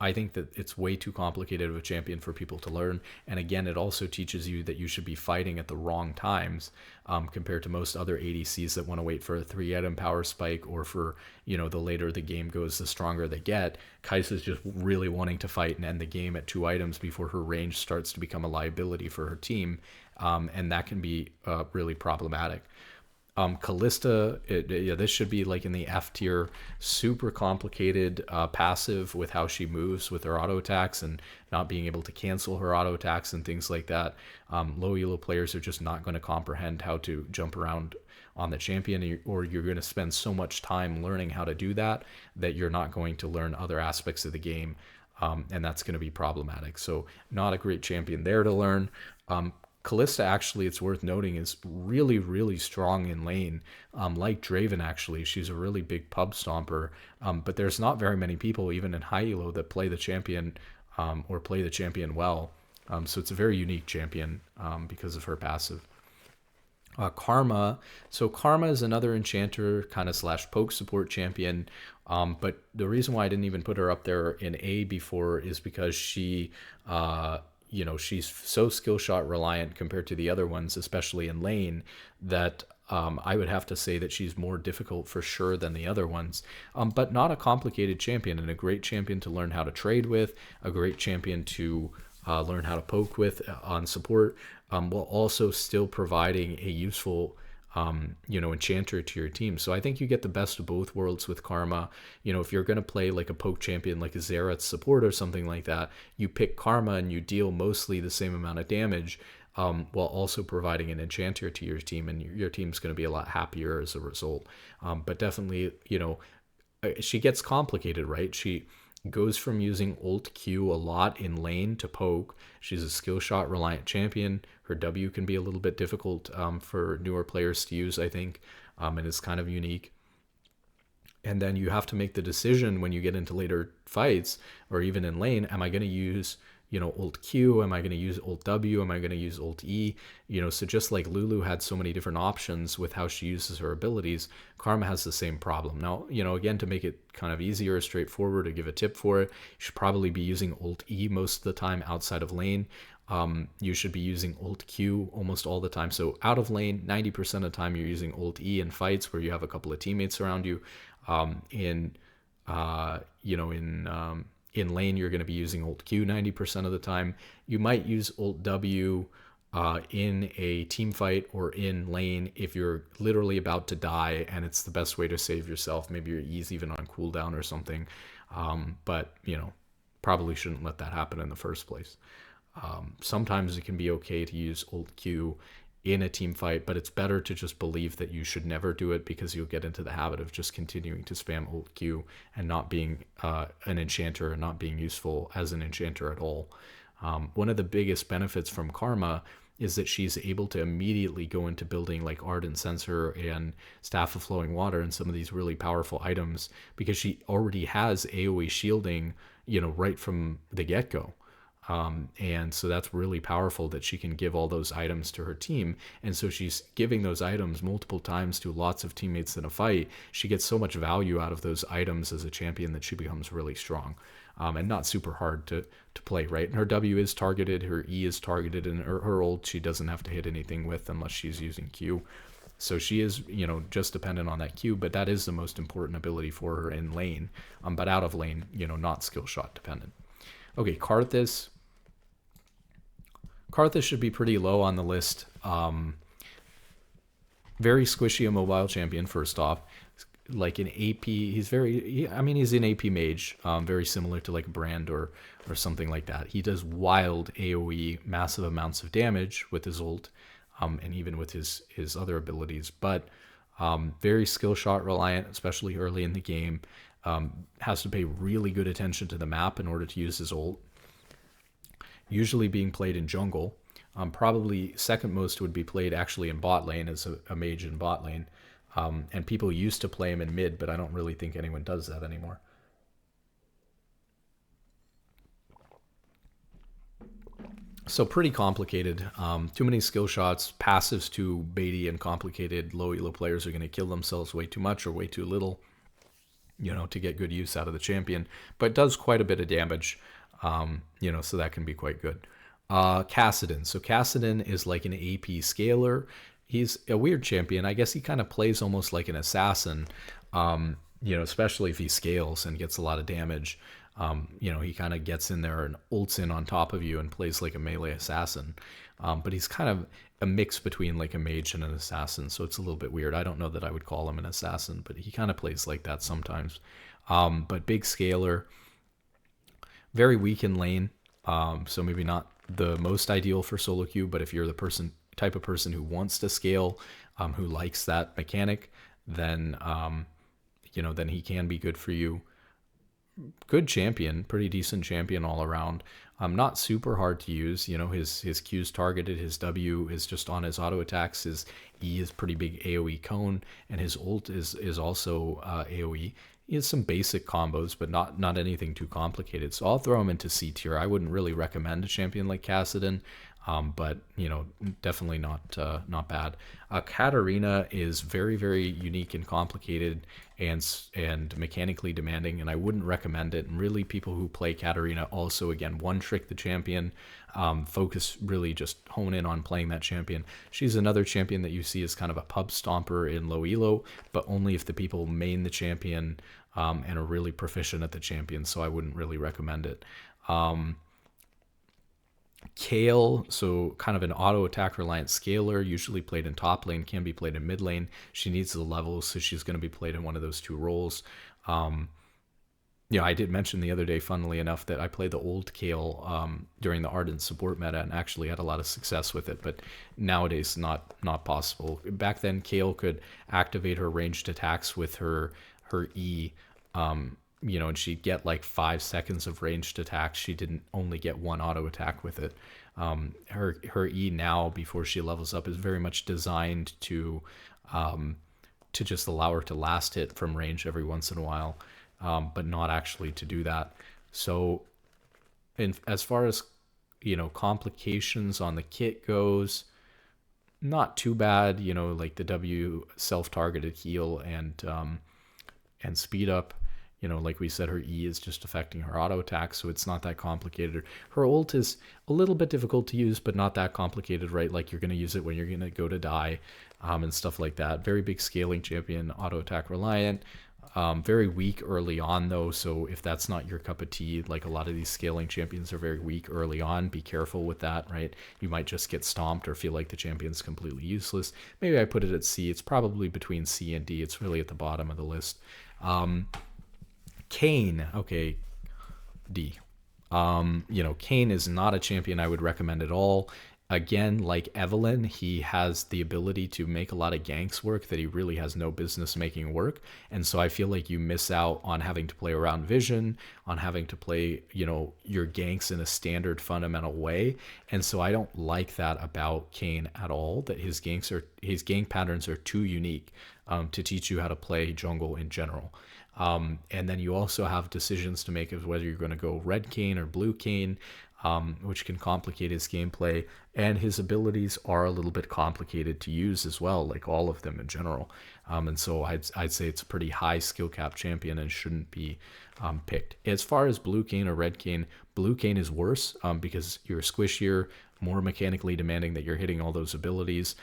I think that it's way too complicated of a champion for people to learn. And again, it also teaches you that you should be fighting at the wrong times compared to most other ADCs that want to wait for a 3-item power spike, or for, the later the game goes, the stronger they get. Kai'Sa's just really wanting to fight and end the game at 2 items before her range starts to become a liability for her team. And that can be really problematic. Kalista, this should be like in the F tier, super complicated passive with how she moves with her auto attacks and not being able to cancel her auto attacks and things like that. Low elo players are just not going to comprehend how to jump around on the champion, or you're going to spend so much time learning how to do that you're not going to learn other aspects of the game, and that's going to be problematic. So not a great champion there to learn. Kalista, actually, it's worth noting, is really, really strong in lane. Like Draven, actually, she's a really big pub stomper. But there's not very many people, even in high elo, that play the champion or play the champion well. So it's a very unique champion because of her passive. Karma. So Karma is another enchanter kind of / poke support champion. But the reason why I didn't even put her up there in A before is because she... she's so skill shot reliant compared to the other ones, especially in lane, that I would have to say that she's more difficult for sure than the other ones, but not a complicated champion, and a great champion to learn how to trade with, a great champion to learn how to poke with on support, while also still providing a useful enchanter to your team. So I think you get the best of both worlds with Karma. If you're going to play like a poke champion like a Xerath support or something like that, you pick Karma and you deal mostly the same amount of damage while also providing an enchanter to your team, and your team's going to be a lot happier as a result. But definitely, she gets complicated, right? She goes from using ult Q a lot in lane to poke. She's a skill shot reliant champion. Her W can be a little bit difficult for newer players to use, I think, and it's kind of unique. And then you have to make the decision when you get into later fights or even in lane, am I going to use ult Q? Am I going to use ult W? Am I going to use ult E? So just like Lulu had so many different options with how she uses her abilities, Karma has the same problem. Now, again, to make it kind of easier or straightforward, to give a tip for it, you should probably be using ult E most of the time outside of lane. You should be using ult Q almost all the time. So out of lane, 90% of the time you're using ult E in fights where you have a couple of teammates around you. In In lane, you're going to be using Alt Q 90% of the time. You might use Alt W in a team fight or in lane if you're literally about to die and it's the best way to save yourself. Maybe your E's even on cooldown or something. But, probably shouldn't let that happen in the first place. Sometimes it can be okay to use Alt Q in a team fight, but it's better to just believe that you should never do it, because you'll get into the habit of just continuing to spam Alt Q and not being an enchanter and not being useful as an enchanter at all. One of the biggest benefits from Karma is that she's able to immediately go into building like Ardent Censer and Staff of Flowing Water and some of these really powerful items, because she already has AoE shielding, right from the get-go. And so that's really powerful that she can give all those items to her team. And so she's giving those items multiple times to lots of teammates in a fight. She gets so much value out of those items as a champion that she becomes really strong, and not super hard to play, right? And her W is targeted, her E is targeted, and her ult she doesn't have to hit anything with unless she's using Q. So she is, just dependent on that Q, but that is the most important ability for her in lane. But out of lane, not skill shot dependent. Okay, Karthus. Karthus should be pretty low on the list. Very squishy immobile champion, first off. Like in AP, he's in AP mage, very similar to like Brand or something like that. He does wild AoE, massive amounts of damage with his ult, and even with his other abilities. But very skill shot reliant, especially early in the game. Has to pay really good attention to the map in order to use his ult. Usually being played in jungle. Probably second most would be played actually in bot lane as a mage in bot lane. And people used to play him in mid, but I don't really think anyone does that anymore. So pretty complicated. Too many skill shots. Passives too baity and complicated. Low elo players are going to kill themselves way too much or way too little, to get good use out of the champion. But it does quite a bit of damage. So that can be quite good. Kassadin. So Kassadin is like an AP scaler. He's a weird champion. I guess he kind of plays almost like an assassin, especially if he scales and gets a lot of damage. He kind of gets in there and ults in on top of you and plays like a melee assassin. But he's kind of a mix between like a mage and an assassin, so it's a little bit weird. I don't know that I would call him an assassin, but he kind of plays like that sometimes. But big scaler. Very weak in lane, so maybe not the most ideal for solo queue, but if you're the type of person who wants to scale, who likes that mechanic, then then he can be good for you. Good champion, pretty decent champion all around. Not super hard to use. His Q's targeted, his W is just on his auto attacks, his E is pretty big AoE cone, and his ult is also AoE. He has some basic combos, but not anything too complicated. So I'll throw him into C tier. I wouldn't really recommend a champion like Kassadin, but definitely not bad. Katarina is very, very unique and complicated and mechanically demanding, and I wouldn't recommend it. And really, people who play Katarina also, again, one trick the champion. Focus, really just hone in on playing that champion. She's another champion that you see as kind of a pub stomper in low elo, but only if the people main the champion and are really proficient at the champion, so I wouldn't really recommend it. Kale, so kind of an auto attack reliant scaler, usually played in top lane, can be played in mid lane. She needs the levels, so she's going to be played in one of those two roles. I did mention the other day, funnily enough, that I played the old Kale during the Ardent support meta and actually had a lot of success with it, but nowadays not possible. Back then, Kale could activate her ranged attacks with her E, and she'd get like 5 seconds of ranged attacks. She didn't only get one auto attack with it. Her E now, before she levels up, is very much designed to just allow her to last hit from range every once in a while. But not actually to do that. So as far as, complications on the kit goes, not too bad, like the W self-targeted heal and speed up. Like we said, her E is just affecting her auto attack, so it's not that complicated. Her ult is a little bit difficult to use, but not that complicated, right? Like you're going to use it when you're going to go to die and stuff like that. Very big scaling champion, auto attack reliant. Very weak early on, though, so if that's not your cup of tea, like a lot of these scaling champions are very weak early on, be careful with that, right? You might just get stomped or feel like the champion's completely useless. Maybe I put it at C. It's probably between C and D. It's really at the bottom of the list. Kane, okay, D. Kane is not a champion I would recommend at all. Again, like Evelyn, he has the ability to make a lot of ganks work that he really has no business making work. And so I feel like you miss out on having to play around vision, on having to play, your ganks in a standard fundamental way. And so I don't like that about Kane at all, that his gank patterns are too unique to teach you how to play jungle in general. And then you also have decisions to make of whether you're going to go red Kane or blue Kane, which can complicate his gameplay. And his abilities are a little bit complicated to use as well, like all of them in general. And so I'd say it's a pretty high skill cap champion and shouldn't be picked. As far as blue Kane or red Kane, blue Kane is worse because you're squishier, more mechanically demanding that you're hitting all those abilities.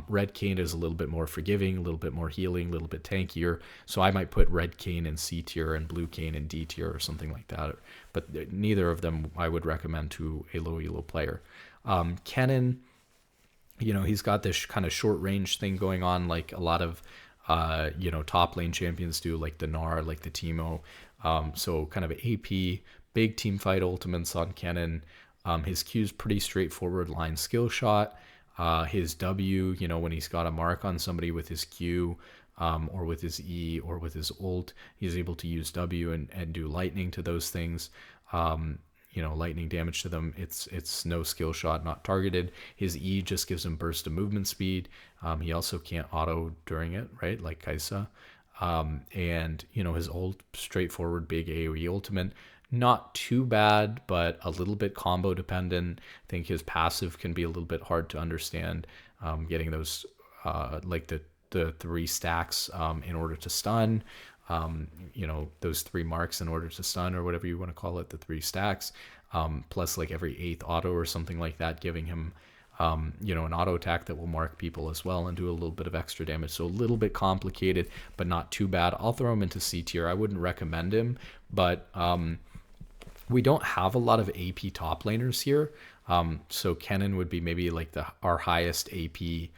Red Kane is a little bit more forgiving, a little bit more healing, a little bit tankier. So I might put red Kane in C tier and blue Kane in D tier or something like that. But neither of them I would recommend to a low elo player. Kennen, he's got this kind of short range thing going on, like a lot of top lane champions do, like the Gnar, like the Teemo. So kind of AP, big team fight ultimates on Kennen. His Q's pretty straightforward line skill shot. His W, when he's got a mark on somebody with his Q, or with his E or with his ult, he's able to use W and do lightning to those things. Lightning damage to them. It's no skill shot, not targeted. His E just gives him burst of movement speed. He also can't auto during it, right? Like Kaisa. And his ult, straightforward big AoE ultimate. Not too bad, but a little bit combo dependent. I think his passive can be a little bit hard to understand. Getting those like the 3 stacks in order to stun. Those 3 marks in order to stun, or whatever you want to call it, the 3 stacks, plus like every 8th auto or something like that, giving him an auto attack that will mark people as well and do a little bit of extra damage. So a little bit complicated, but not too bad. I'll throw him into C tier. I wouldn't recommend him, but we don't have a lot of AP top laners here. So Kennen would be maybe like our highest AP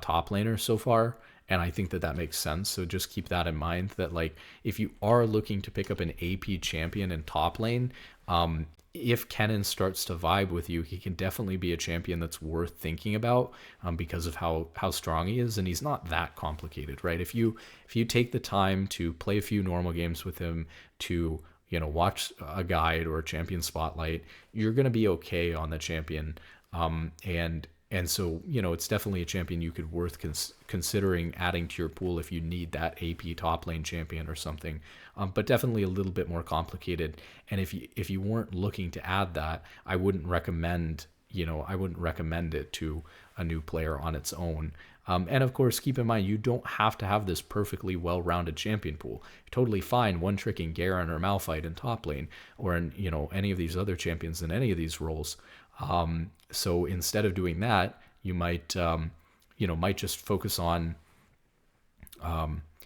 top laner so far. And I think that makes sense. So just keep that in mind, that like if you are looking to pick up an AP champion in top lane, if Kennen starts to vibe with you, he can definitely be a champion that's worth thinking about because of how strong he is. And he's not that complicated, right? If you take the time to play a few normal games with him, to watch a guide or a champion spotlight, you're going to be okay on the champion. And so, it's definitely a champion you could worth considering adding to your pool if you need that AP top lane champion or something. But definitely a little bit more complicated. And if you weren't looking to add that, I wouldn't recommend it to a new player on its own. And of course, keep in mind, you don't have to have this perfectly well-rounded champion pool. You're totally fine one-tricking Garen or Malphite in top lane, or in any of these other champions in any of these roles. So instead of doing that, you might just focus on.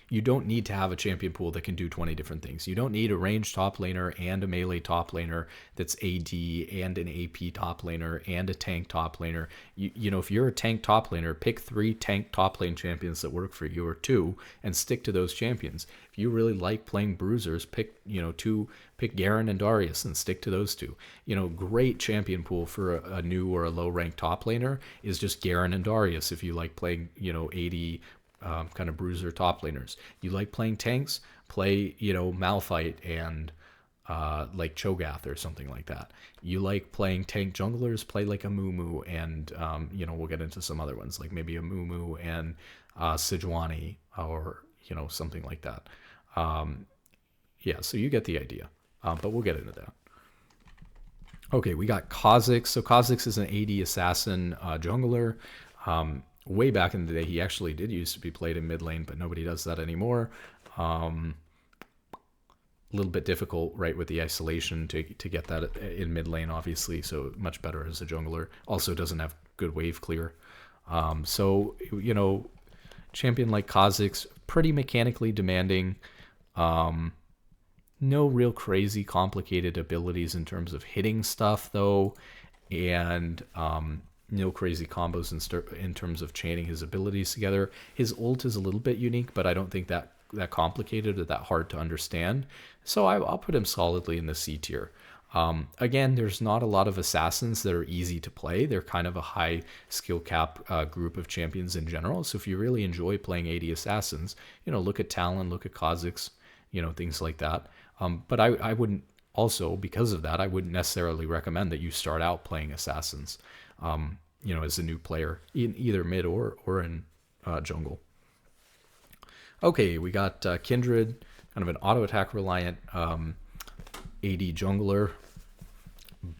You don't need to have a champion pool that can do 20 different things. You don't need a ranged top laner and a melee top laner that's AD and an AP top laner and a tank top laner. If you're a tank top laner, pick 3 tank top lane champions that work for you, or 2, and stick to those champions. If you really like playing bruisers, pick Garen and Darius and stick to those 2. Great champion pool for a new or a low ranked top laner is just Garen and Darius. If you like playing, AD kind of bruiser top laners. You like playing tanks, play, Malphite and like Cho'Gath or something like that. You like playing tank junglers, play like a Mumu and, we'll get into some other ones, like maybe a Mumu and Sejuani or, something like that. So you get the idea, but we'll get into that. Okay, we got Kha'Zix. So Kha'Zix is an AD assassin jungler. Way back in the day, he actually did used to be played in mid lane, but nobody does that anymore. A little bit difficult, right, with the isolation to get that in mid lane, obviously, so much better as a jungler. Also doesn't have good wave clear. Champion like Kha'Zix, pretty mechanically demanding. No real crazy complicated abilities in terms of hitting stuff though, and no crazy combos in terms of chaining his abilities together. His ult is a little bit unique, but I don't think that complicated or that hard to understand. So I'll put him solidly in the C tier. Again, there's not a lot of assassins that are easy to play. They're kind of a high skill cap group of champions in general. So if you really enjoy playing 80 assassins, look at Talon, look at Kha'Zix, things like that. But I wouldn't also, because of that, I wouldn't necessarily recommend that you start out playing assassins, as a new player in either mid or in jungle. Okay, we got Kindred, kind of an auto attack reliant AD jungler,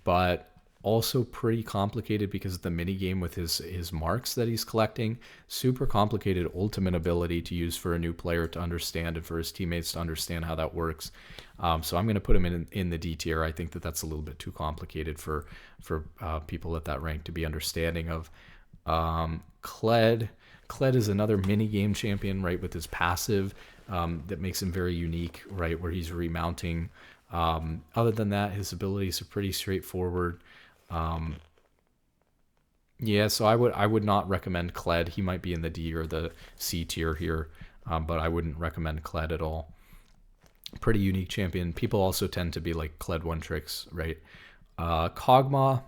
but also pretty complicated because of the mini game with his marks that he's collecting. Super complicated ultimate ability to use for a new player to understand and for his teammates to understand how that works. So I'm going to put him in the D tier. I think that's a little bit too complicated for people at that rank to be understanding of. Kled is another mini game champion, right, with his passive that makes him very unique, right, where he's remounting. Other than that, his abilities are pretty straightforward. Yeah, so I would not recommend Kled. He might be in the D or the C tier here, but I wouldn't recommend Kled at all. Pretty unique champion. People also tend to be like Kled one tricks, right? Kog'Maw.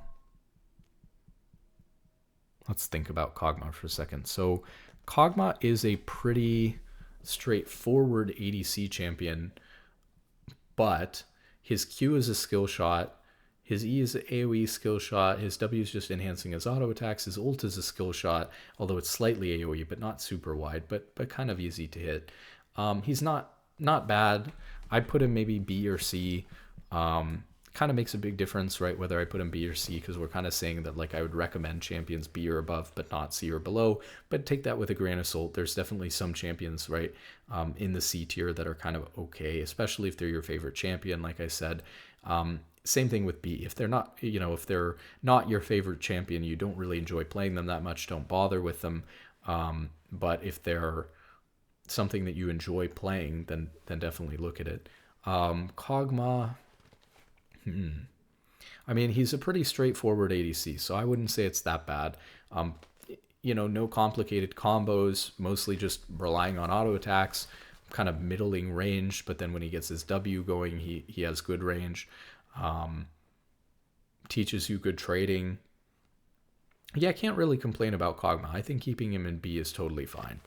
Let's think about Kog'Maw for a second. So Kog'Maw is a pretty straightforward ADC champion, but his Q is a skill shot. His E is an AoE skill shot. His W is just enhancing his auto attacks. His ult is a skill shot, although it's slightly AoE, but not super wide, but kind of easy to hit. He's not bad. I'd put him maybe B or C. Kind of makes a big difference, right, whether I put him B or C, because we're kind of saying that like I would recommend champions B or above, but not C or below. But take that with a grain of salt. There's definitely some champions, right, in the C tier that are kind of okay, especially if they're your favorite champion, like I said. Same thing with B. If they're not, if they're not your favorite champion, you don't really enjoy playing them that much, don't bother with them. But if they're something that you enjoy playing, then definitely look at it. Kog'Maw. I mean, he's a pretty straightforward ADC, so I wouldn't say it's that bad. No complicated combos, mostly just relying on auto attacks, kind of middling range, but then when he gets his W going, he has good range. Teaches you good trading. Yeah, I can't really complain about Kog'Maw. I think keeping him in B is totally fine.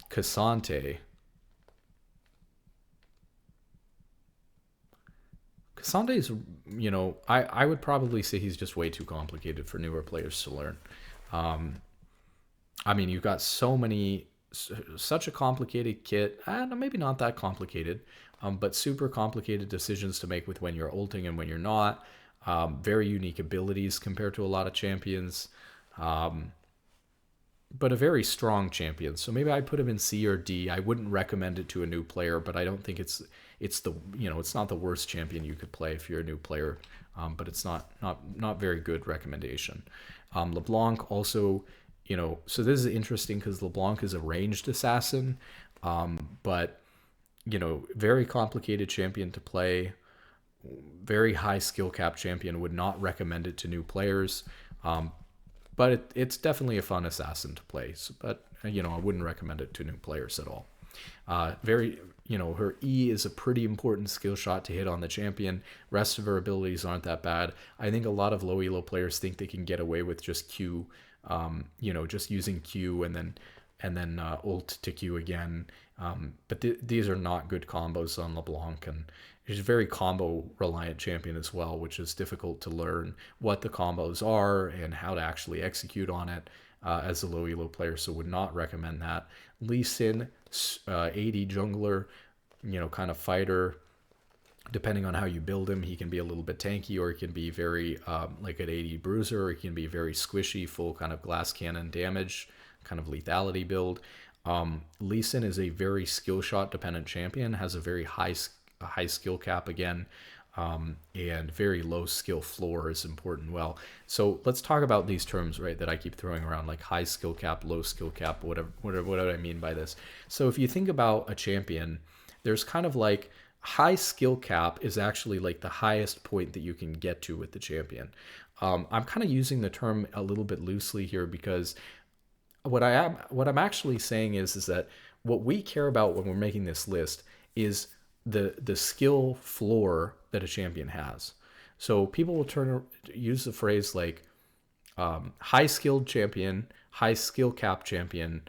K'Sante. K'Sante is, I would probably say he's just way too complicated for newer players to learn. I mean, you've got such a complicated kit. Maybe not that complicated, but super complicated decisions to make with when you're ulting and when you're not. Very unique abilities compared to a lot of champions. But a very strong champion. So maybe I'd put him in C or D. I wouldn't recommend it to a new player, but I don't think it's not the worst champion you could play if you're a new player. But it's not very good recommendation. LeBlanc also, so this is interesting because LeBlanc is a ranged assassin, but very complicated champion to play. Very high skill cap champion. Would not recommend it to new players. But it's definitely a fun assassin to play. So, but, I wouldn't recommend it to new players at all. Her E is a pretty important skill shot to hit on the champion. Rest of her abilities aren't that bad. I think a lot of low elo players think they can get away with just Q, just using Q and then ult to Q again. But these are not good combos on LeBlanc, and he's a very combo reliant champion as well, which is difficult to learn what the combos are and how to actually execute on it as a low elo player. So would not recommend that. Lee Sin, AD jungler, kind of fighter. Depending on how you build him, he can be a little bit tanky, or he can be very like an AD bruiser, or he can be very squishy, full kind of glass cannon damage, kind of lethality build. Lee Sin is a very skill shot dependent champion, has a very high skill cap again. and very low skill floor is important. Well, so let's talk about these terms, right, that I keep throwing around, like high skill cap, low skill cap, what do I mean by this? So if you think about a champion, there's kind of like high skill cap is actually like the highest point that you can get to with the champion. I'm kind of using the term a little bit loosely here because what I'm actually saying is that what we care about when we're making this list is the skill floor that a champion has. So people will use the phrase like high skilled champion, high skill cap champion,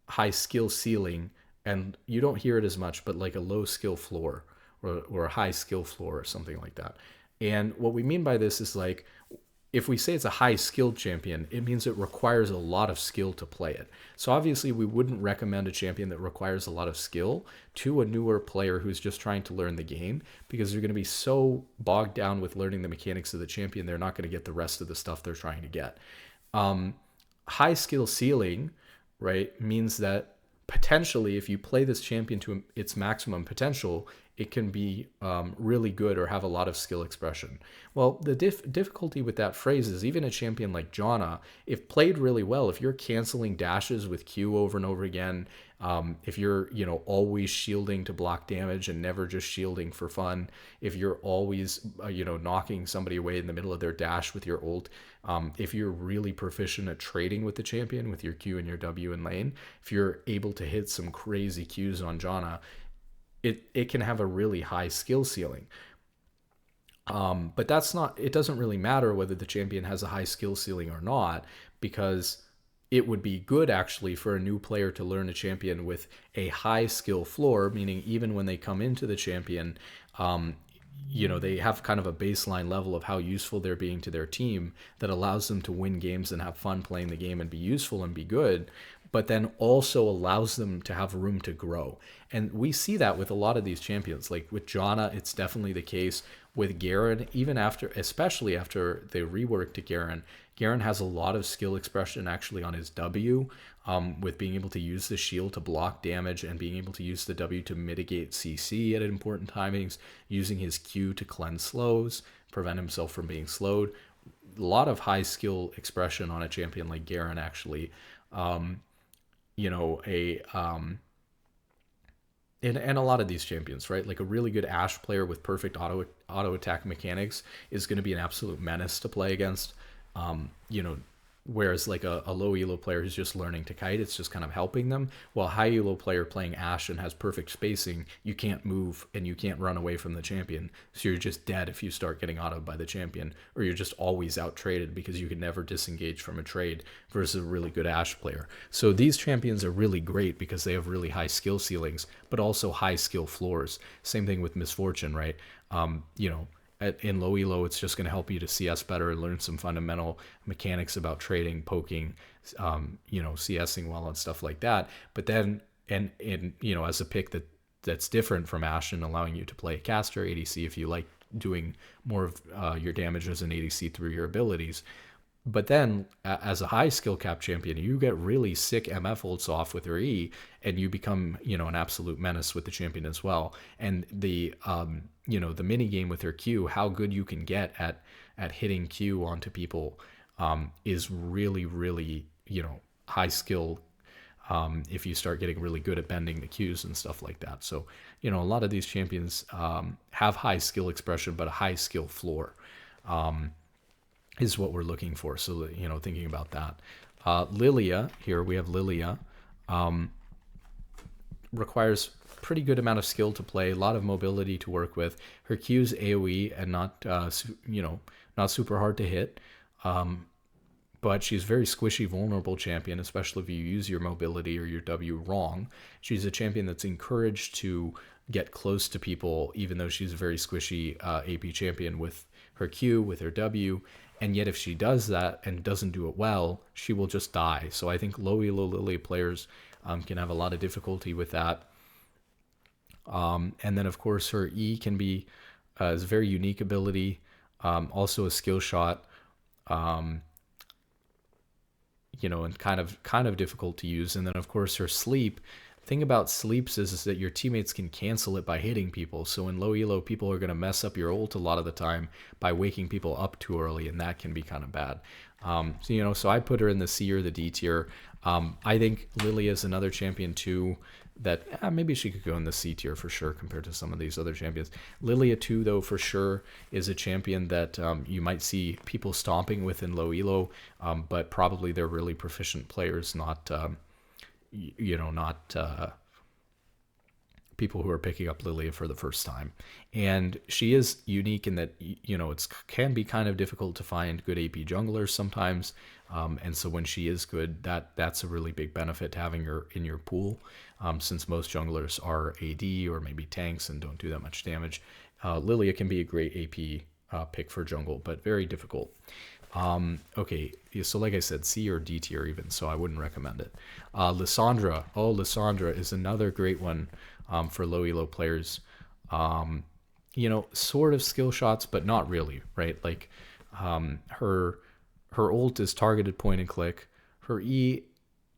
high skill ceiling, and you don't hear it as much, but like a low skill floor or a high skill floor or something like that. And what we mean by this is like if we say it's a high skilled champion, it means it requires a lot of skill to play it. So obviously we wouldn't recommend a champion that requires a lot of skill to a newer player who's just trying to learn the game, because they're going to be so bogged down with learning the mechanics of the champion, they're not going to get the rest of the stuff they're trying to get. High skill ceiling, right, means that potentially if you play this champion to its maximum potential, it can be really good or have a lot of skill expression. Well, the difficulty with that phrase is even a champion like Janna, if played really well, if you're canceling dashes with Q over and over again, if you're always shielding to block damage and never just shielding for fun, if you're always knocking somebody away in the middle of their dash with your ult, if you're really proficient at trading with the champion with your Q and your W in lane, if you're able to hit some crazy Qs on Janna, it can have a really high skill ceiling. But it doesn't really matter whether the champion has a high skill ceiling or not, because it would be good actually for a new player to learn a champion with a high skill floor, meaning even when they come into the champion, they have kind of a baseline level of how useful they're being to their team that allows them to win games and have fun playing the game and be useful and be good, but then also allows them to have room to grow. And we see that with a lot of these champions. Like with Janna, it's definitely the case. With Garen, especially after they reworked Garen, Garen has a lot of skill expression actually on his W, with being able to use the shield to block damage and being able to use the W to mitigate CC at important timings, using his Q to cleanse slows, prevent himself from being slowed. A lot of high skill expression on a champion like Garen actually. And a lot of these champions, right? Like a really good Ashe player with perfect auto attack mechanics is going to be an absolute menace to play against. Whereas like a low elo player who's just learning to kite, it's just kind of helping them. While a high elo player playing Ashe and has perfect spacing, you can't move and you can't run away from the champion. So you're just dead if you start getting autoed by the champion, or you're just always out traded because you can never disengage from a trade versus a really good Ashe player. So these champions are really great because they have really high skill ceilings, but also high skill floors. Same thing with Misfortune, right? In low elo, it's just going to help you to CS better and learn some fundamental mechanics about trading, poking, CSing well and stuff like that. But then, and as a pick that's different from Ashe and allowing you to play caster ADC if you like doing more of your damage as an ADC through your abilities. But then, as a high skill cap champion, you get really sick MF ults off with your E, and you become, an absolute menace with the champion as well. And the mini game with her Q, how good you can get at hitting Q onto people, is really, really, high skill. If you start getting really good at bending the Qs and stuff like that. So, a lot of these champions have high skill expression, but a high skill floor. Is what we're looking for. So, thinking about that. Lilia, here we have Lilia, requires pretty good amount of skill to play, a lot of mobility to work with. Her Q's AoE and not super hard to hit. But she's a very squishy, vulnerable champion, especially if you use your mobility or your W wrong. She's a champion that's encouraged to get close to people, even though she's a very squishy AP champion with her Q, with her W. And yet if she does that and doesn't do it well, she will just die. So I think low elo Lilia players can have a lot of difficulty with that. And then, of course, her E can be is a very unique ability, also a skill shot, and kind of difficult to use. And then, of course, her sleep, thing about sleeps is that your teammates can cancel it by hitting people. So in low elo, people are going to mess up your ult a lot of the time by waking people up too early, and that can be kind of bad. So I put her in the C or the D tier. I think Lily is another champion too that maybe she could go in the C tier for sure compared to some of these other champions. Lilia too, though, for sure is a champion that you might see people stomping with in low elo, but probably they're really proficient players, not people who are picking up Lilia for the first time. And she is unique in that, it can be kind of difficult to find good AP junglers sometimes. And so when she is good, that's a really big benefit to having her in your pool, since most junglers are AD or maybe tanks and don't do that much damage. Lilia can be a great AP pick for jungle, but very difficult. Okay, so like I said, C or D tier even, so I wouldn't recommend it. Lissandra. Lissandra is another great one for low elo players. Sort of skill shots, but not really, right? Like her ult is targeted point and click. Her E,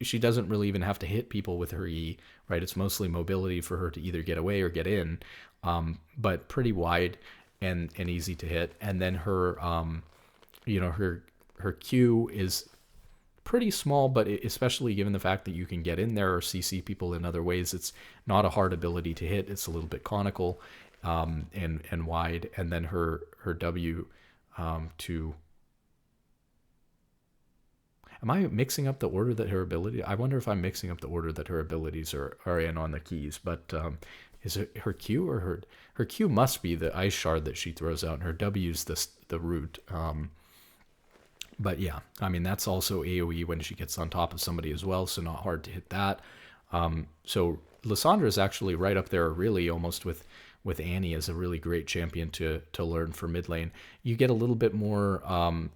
she doesn't really even have to hit people with her E, right? It's mostly mobility for her to either get away or get in, but pretty wide and easy to hit. And then her her Q is pretty small, but especially given the fact that you can get in there or CC people in other ways, it's not a hard ability to hit. It's a little bit conical and wide. And then her W to... Am I mixing up the order that her ability... I wonder if I'm mixing up the order that her abilities are in on the keys, but is it her Q or her Q must be the ice shard that she throws out, and her W's the root. But yeah, I mean, that's also AoE when she gets on top of somebody as well, so not hard to hit that. So Lissandra is actually right up there, really, almost with Annie as a really great champion to learn for mid lane. You get a little bit more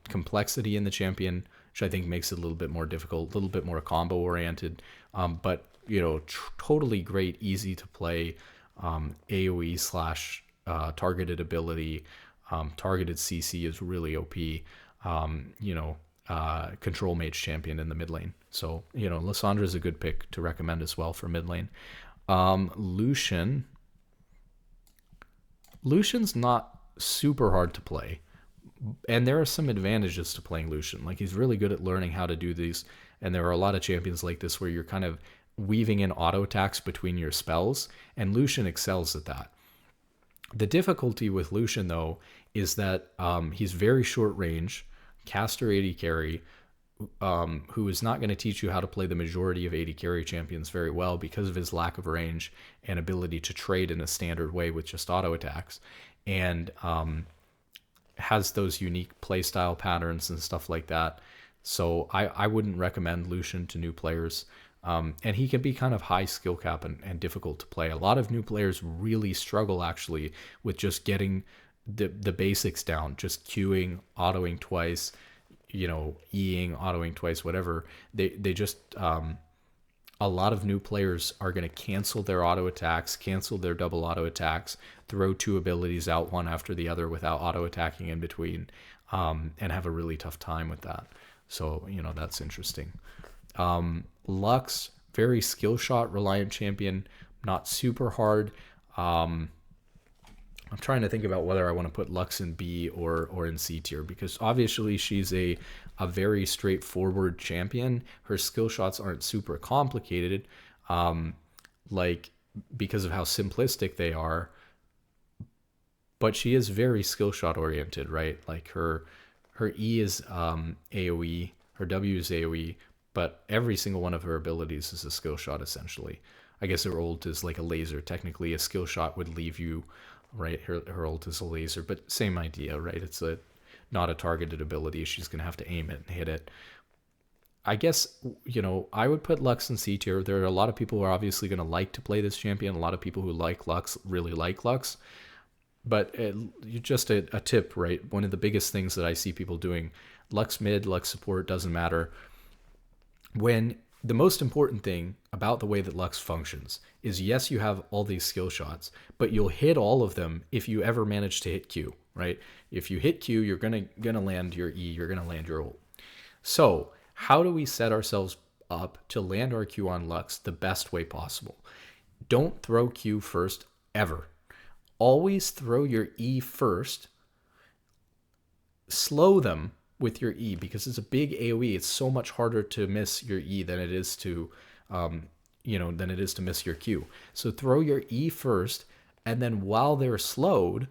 complexity in the champion, which I think makes it a little bit more difficult, a little bit more combo oriented, but totally great, easy to play AoE slash targeted ability. Targeted CC is really OP. Control mage champion in the mid lane. So, Lissandra is a good pick to recommend as well for mid lane. Lucian's not super hard to play, and there are some advantages to playing Lucian. Like, he's really good at learning how to do these, and there are a lot of champions like this where you're kind of weaving in auto attacks between your spells, and Lucian excels at that. The difficulty with Lucian, though, is that he's very short range, caster AD carry, who is not going to teach you how to play the majority of AD carry champions very well because of his lack of range and ability to trade in a standard way with just auto attacks, and has those unique playstyle patterns and stuff like that. So I wouldn't recommend Lucian to new players. And he can be kind of high skill cap and difficult to play. A lot of new players really struggle actually with just getting the basics down, just queuing, autoing twice, Eing, autoing twice, whatever. They just, a lot of new players are going to cancel their auto attacks, cancel their double auto attacks, throw two abilities out one after the other without auto attacking in between, and have a really tough time with that. So, that's interesting. Lux, very skill shot reliant champion, not super hard. I'm trying to think about whether I want to put Lux in B or in C tier, because obviously she's a very straightforward champion. Her skill shots aren't super complicated, because of how simplistic they are. But she is very skill shot oriented, right? Like her E is AoE, her W is AoE, but every single one of her abilities is a skill shot essentially. I guess her ult is like a laser. Technically, a skill shot would leave you, right? Her ult is a laser, but same idea, right? It's not a targeted ability. She's going to have to aim it and hit it. I guess, I would put Lux in C tier. There are a lot of people who are obviously going to like to play this champion. A lot of people who like Lux really like Lux. But just a tip, right? One of the biggest things that I see people doing, Lux mid, Lux support, doesn't matter. When the most important thing about the way that Lux functions is, yes, you have all these skill shots, but you'll hit all of them if you ever manage to hit Q, right? If you hit Q, you're gonna land your E, you're gonna land your ult. So how do we set ourselves up to land our Q on Lux the best way possible. Don't throw Q first, ever. Always throw your E first. Slow them with your E, because it's a big AoE. It's so much harder to miss your E than it is to, miss your Q. So throw your E first, and then while they're slowed,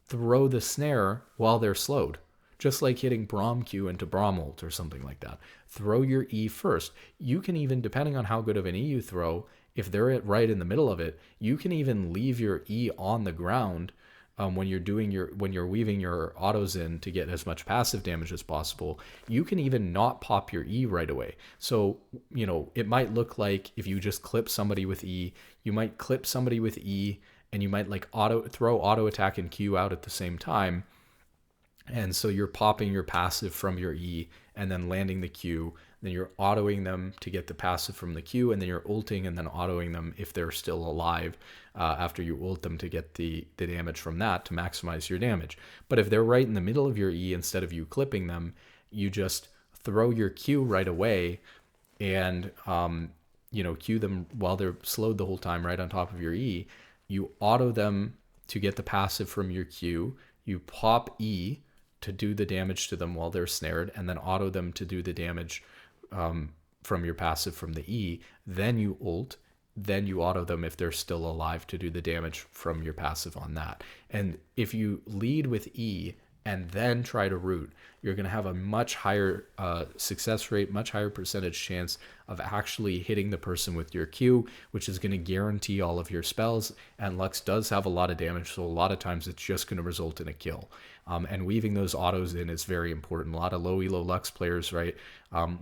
throw the snare while they're slowed. Just like hitting Braum Q into Braum ult or something like that. Throw your E first. You can even, depending on how good of an E you throw, if they're right in the middle of it, you can even leave your E on the ground when you're weaving your autos in to get as much passive damage as possible. You can even not pop your E right away. So, it might look like if you just clip somebody with E, you might clip somebody with E, and you might like throw auto attack and Q out at the same time. And so you're popping your passive from your E and then landing the Q. Then you're autoing them to get the passive from the Q, and then you're ulting and then autoing them if they're still alive after you ult them to get the damage from that to maximize your damage. But if they're right in the middle of your E, instead of you clipping them, you just throw your Q right away and Q them while they're slowed the whole time right on top of your E. You auto them to get the passive from your Q. You pop E to do the damage to them while they're snared, and then auto them to do the damage from your passive from the E. Then you ult, then you auto them if they're still alive to do the damage from your passive on that. And if you lead with E and then try to root, you're going to have a much higher success rate, much higher percentage chance of actually hitting the person with your Q, which is going to guarantee all of your spells. And Lux does have a lot of damage, so a lot of times it's just going to result in a kill. And weaving those autos in is very important. A lot of low elo Lux players, right,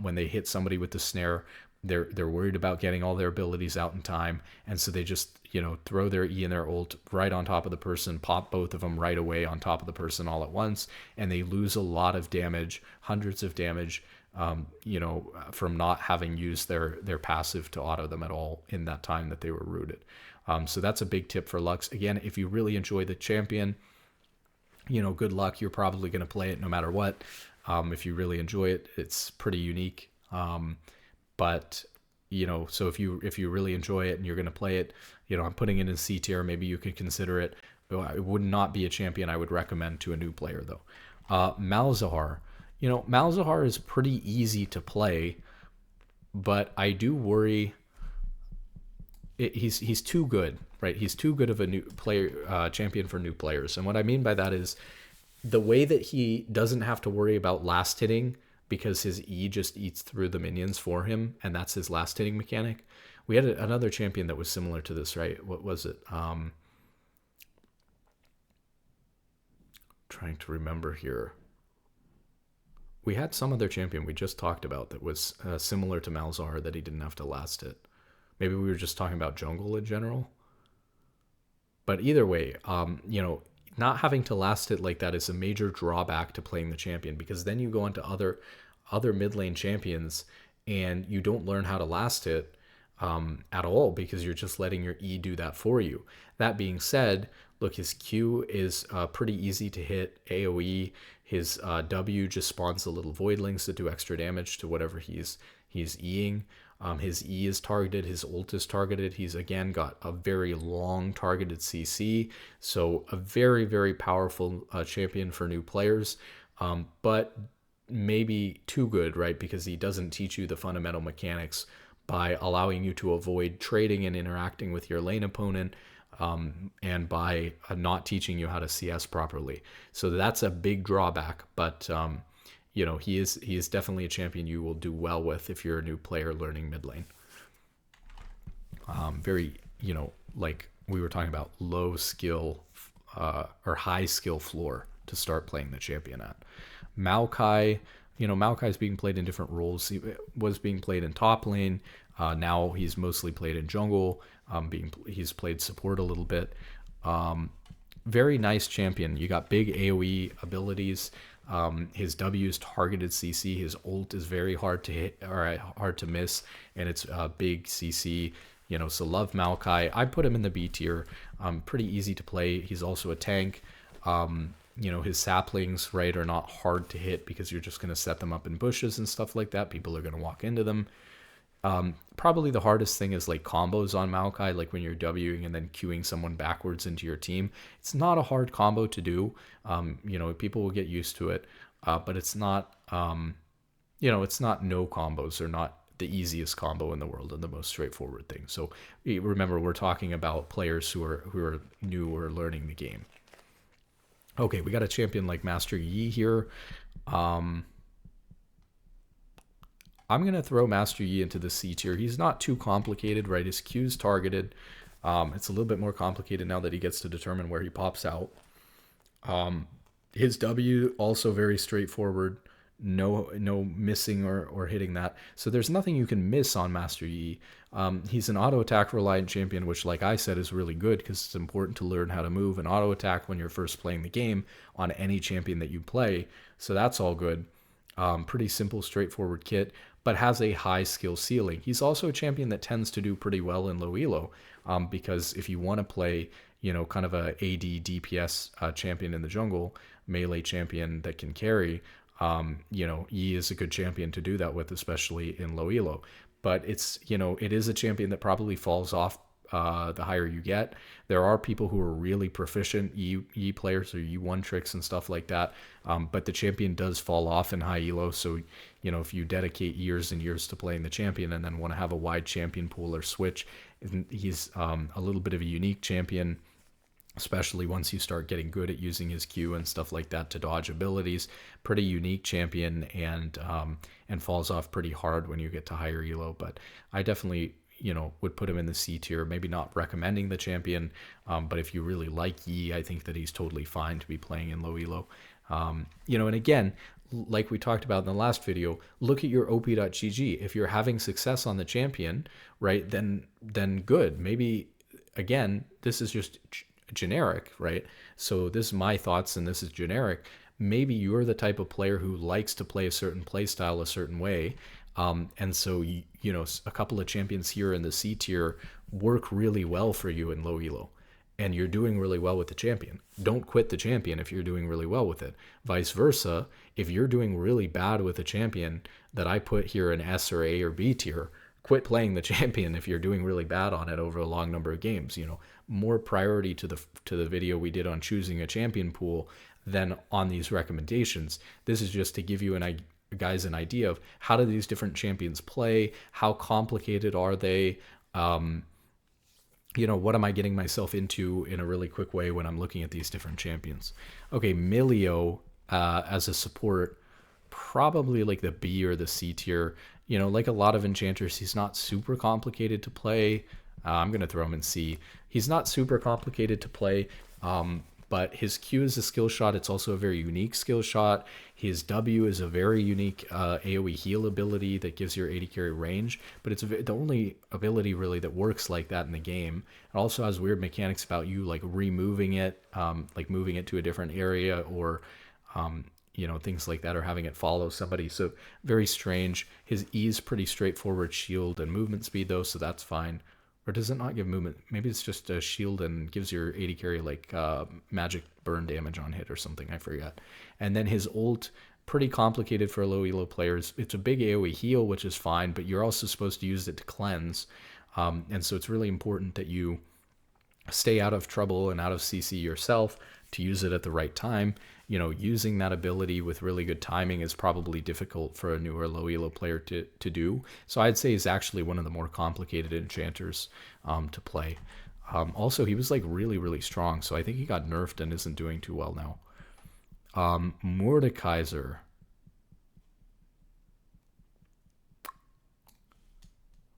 when they hit somebody with the snare, they're worried about getting all their abilities out in time, and so they just throw their E and their ult right on top of the person, pop both of them right away on top of the person all at once, and they lose a lot of damage, hundreds of damage, from not having used their passive to auto them at all in that time that they were rooted. So that's a big tip for Lux. Again, if you really enjoy the champion, good luck. You're probably going to play it no matter what. If you really enjoy it, it's pretty unique. But so if you really enjoy it and you're going to play it, I'm putting it in C tier. Maybe you could consider it. It would not be a champion I would recommend to a new player, though. Malzahar. Malzahar is pretty easy to play, but I do worry. He's too good, right? He's too good of a new player champion for new players. And what I mean by that is the way that he doesn't have to worry about last hitting, because his E just eats through the minions for him, and that's his last hitting mechanic. We had another champion that was similar to this, right? What was it? Trying to remember here. We had some other champion we just talked about that was similar to Malzahar, that he didn't have to last hit. Maybe we were just talking about jungle in general. But either way, not having to last hit like that is a major drawback to playing the champion, because then you go into other mid lane champions and you don't learn how to last hit at all, because you're just letting your E do that for you. That being said, look, his Q is pretty easy to hit AoE. His W just spawns the little voidlings that do extra damage to whatever he's Eing. His E is targeted, his ult is targeted. He's again got a very long targeted CC, so a very, very powerful champion for new players, but maybe too good, right? Because he doesn't teach you the fundamental mechanics by allowing you to avoid trading and interacting with your lane opponent, and by not teaching you how to CS properly. So that's a big drawback, but he is definitely a champion you will do well with if you're a new player learning mid lane. Very, like we were talking about, low skill or high skill floor to start playing the champion at. Maokai, Maokai's being played in different roles. He was being played in top lane. Now he's mostly played in jungle. He's played support a little bit. Very nice champion. You got big AoE abilities. His W's targeted CC. His ult is very hard to hit or hard to miss, and it's a big CC. So love Maokai. I put him in the B tier. Pretty easy to play. He's also a tank. His saplings, right, are not hard to hit because you're just going to set them up in bushes and stuff like that. People are going to walk into them. Probably the hardest thing is like combos on Maokai, like when you're Wing and then queuing someone backwards into your team. It's not a hard combo to do. People will get used to it, but it's not, it's not no combos. They're not the easiest combo in the world and the most straightforward thing. So remember, we're talking about players who are new or learning the game. Okay, we got a champion like Master Yi here. I'm going to throw Master Yi into the C tier. He's not too complicated, right? His Q's targeted. It's a little bit more complicated now that he gets to determine where he pops out. His W also very straightforward. No missing or hitting that. So there's nothing you can miss on Master Yi. He's an auto attack reliant champion, which, like I said, is really good because it's important to learn how to move and auto attack when you're first playing the game on any champion that you play. So that's all good. Pretty simple, straightforward kit, but has a high skill ceiling. He's also a champion that tends to do pretty well in low elo, because if you want to play, kind of a AD DPS champion in the jungle, melee champion that can carry, Yi is a good champion to do that with, especially in low elo. But it's, it is a champion that probably falls off the higher you get. There are people who are really proficient Yi players or Yi1 tricks and stuff like that, but the champion does fall off in high elo. So, if you dedicate years and years to playing the champion and then want to have a wide champion pool or switch, he's a little bit of a unique champion, especially once you start getting good at using his Q and stuff like that to dodge abilities. Pretty unique champion, and falls off pretty hard when you get to higher elo. But I definitely would put him in the C tier. Maybe not recommending the champion, but if you really like Yi, I think that he's totally fine to be playing in low elo. And again, like we talked about in the last video, look at your op.gg. If you're having success on the champion, right, then good. Maybe, again, this is just generic, right? So this is my thoughts and this is generic. Maybe you're the type of player who likes to play a certain play style a certain way. And so, a couple of champions here in the C tier work really well for you in low elo, and you're doing really well with the champion. Don't quit the champion if you're doing really well with it. Vice versa, if you're doing really bad with a champion that I put here in S or A or B tier, quit playing the champion if you're doing really bad on it over a long number of games. More priority to the video we did on choosing a champion pool than on these recommendations. This is just to give you an idea of how do these different champions play, how complicated are they, what am I getting myself into in a really quick way when I'm looking at these different champions. Okay, Milio as a support, probably like the B or the C tier. Like a lot of enchanters, he's not super complicated to play. I'm going to throw him in C. He's not super complicated to play, but his Q is a skill shot. It's also a very unique skill shot. His W is a very unique AoE heal ability that gives your AD carry range, but it's the only ability really that works like that in the game. It also has weird mechanics about you like removing it, like moving it to a different area, or things like that, or having it follow somebody. So very strange. His E is pretty straightforward shield and movement speed though, so that's fine. Or does it not give movement? Maybe it's just a shield and gives your AD carry like magic burn damage on hit or something. I forget. And then his ult, pretty complicated for low elo players. It's a big AoE heal, which is fine, but you're also supposed to use it to cleanse. And so it's really important that you stay out of trouble and out of CC yourself to use it at the right time. Using that ability with really good timing is probably difficult for a newer low elo player to do. So I'd say he's actually one of the more complicated enchanters to play. Also, he was like really, really strong. So I think he got nerfed and isn't doing too well now. Mordekaiser.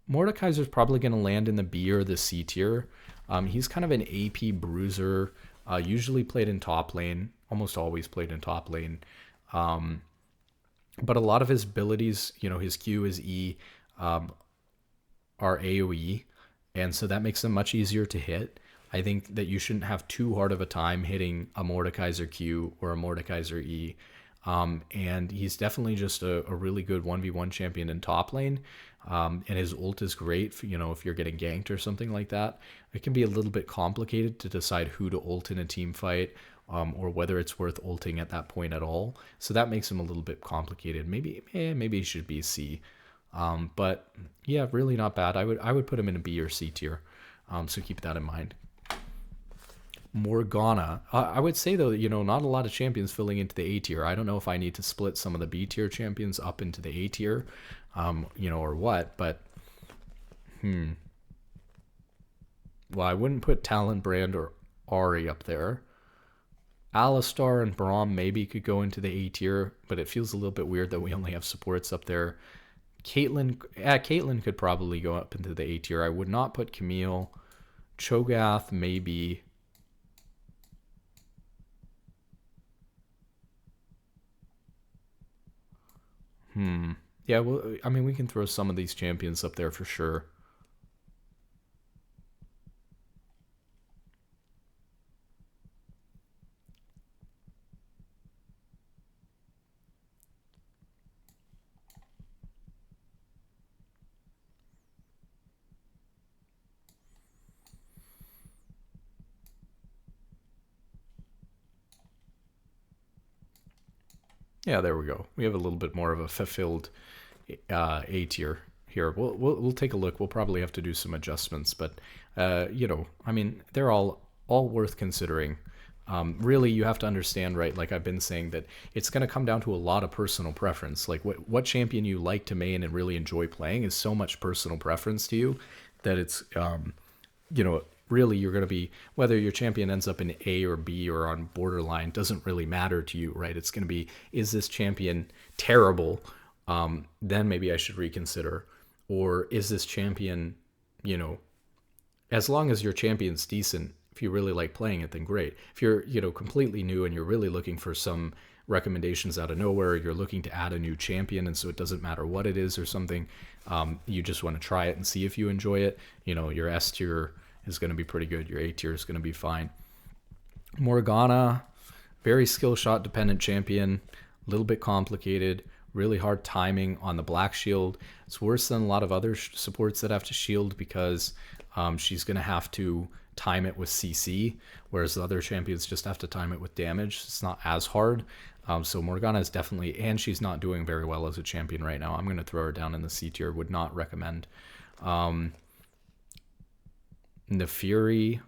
Mordekaiser's probably going to land in the B or the C tier. He's kind of an AP bruiser, usually played in top lane, almost always played in top lane. But a lot of his abilities, his Q, his E, are AoE, and so that makes them much easier to hit. I think that you shouldn't have too hard of a time hitting a Mordekaiser Q or a Mordekaiser E. And he's definitely just a really good 1v1 champion in top lane. And his ult is great for, if you're getting ganked or something like that. It can be a little bit complicated to decide who to ult in a team fight, or whether it's worth ulting at that point at all. So that makes him a little bit complicated. Maybe he should be C. But yeah, really not bad. I would put him in a B or C tier. So keep that in mind. Morgana. I would say though, not a lot of champions filling into the A tier. I don't know if I need to split some of the B tier champions up into the A tier, or what. But well, I wouldn't put Talon, Brand, or Ari up there. Alistar and Braum maybe could go into the A tier, but it feels a little bit weird that we only have supports up there. Caitlyn could probably go up into the A tier. I would not put Camille. Cho'Gath maybe. Yeah, well, I mean, we can throw some of these champions up there for sure. Yeah, there we go. We have a little bit more of a fulfilled A tier here. We'll take a look. We'll probably have to do some adjustments, but I mean, they're all worth considering. Really, you have to understand, right? Like I've been saying, that it's going to come down to a lot of personal preference. Like what champion you like to main and really enjoy playing is so much personal preference to you that it's really you're going to be, whether your champion ends up in A or B or on borderline doesn't really matter to you, right? It's going to be, is this champion terrible? Then maybe I should reconsider. Or is this champion, as long as your champion's decent, if you really like playing it, then great. If you're, completely new and you're really looking for some recommendations out of nowhere, you're looking to add a new champion, and so it doesn't matter what it is or something, you just want to try it and see if you enjoy it, your S tier is going to be pretty good. Your A tier is going to be fine. Morgana, very skill shot dependent champion, a little bit complicated, really hard timing on the black shield. It's worse than a lot of other supports that have to shield because she's going to have to time it with CC, whereas the other champions just have to time it with damage. It's not as hard. So Morgana is definitely, and she's not doing very well as a champion right now. I'm going to throw her down in the C tier. Would not recommend. Nefiri.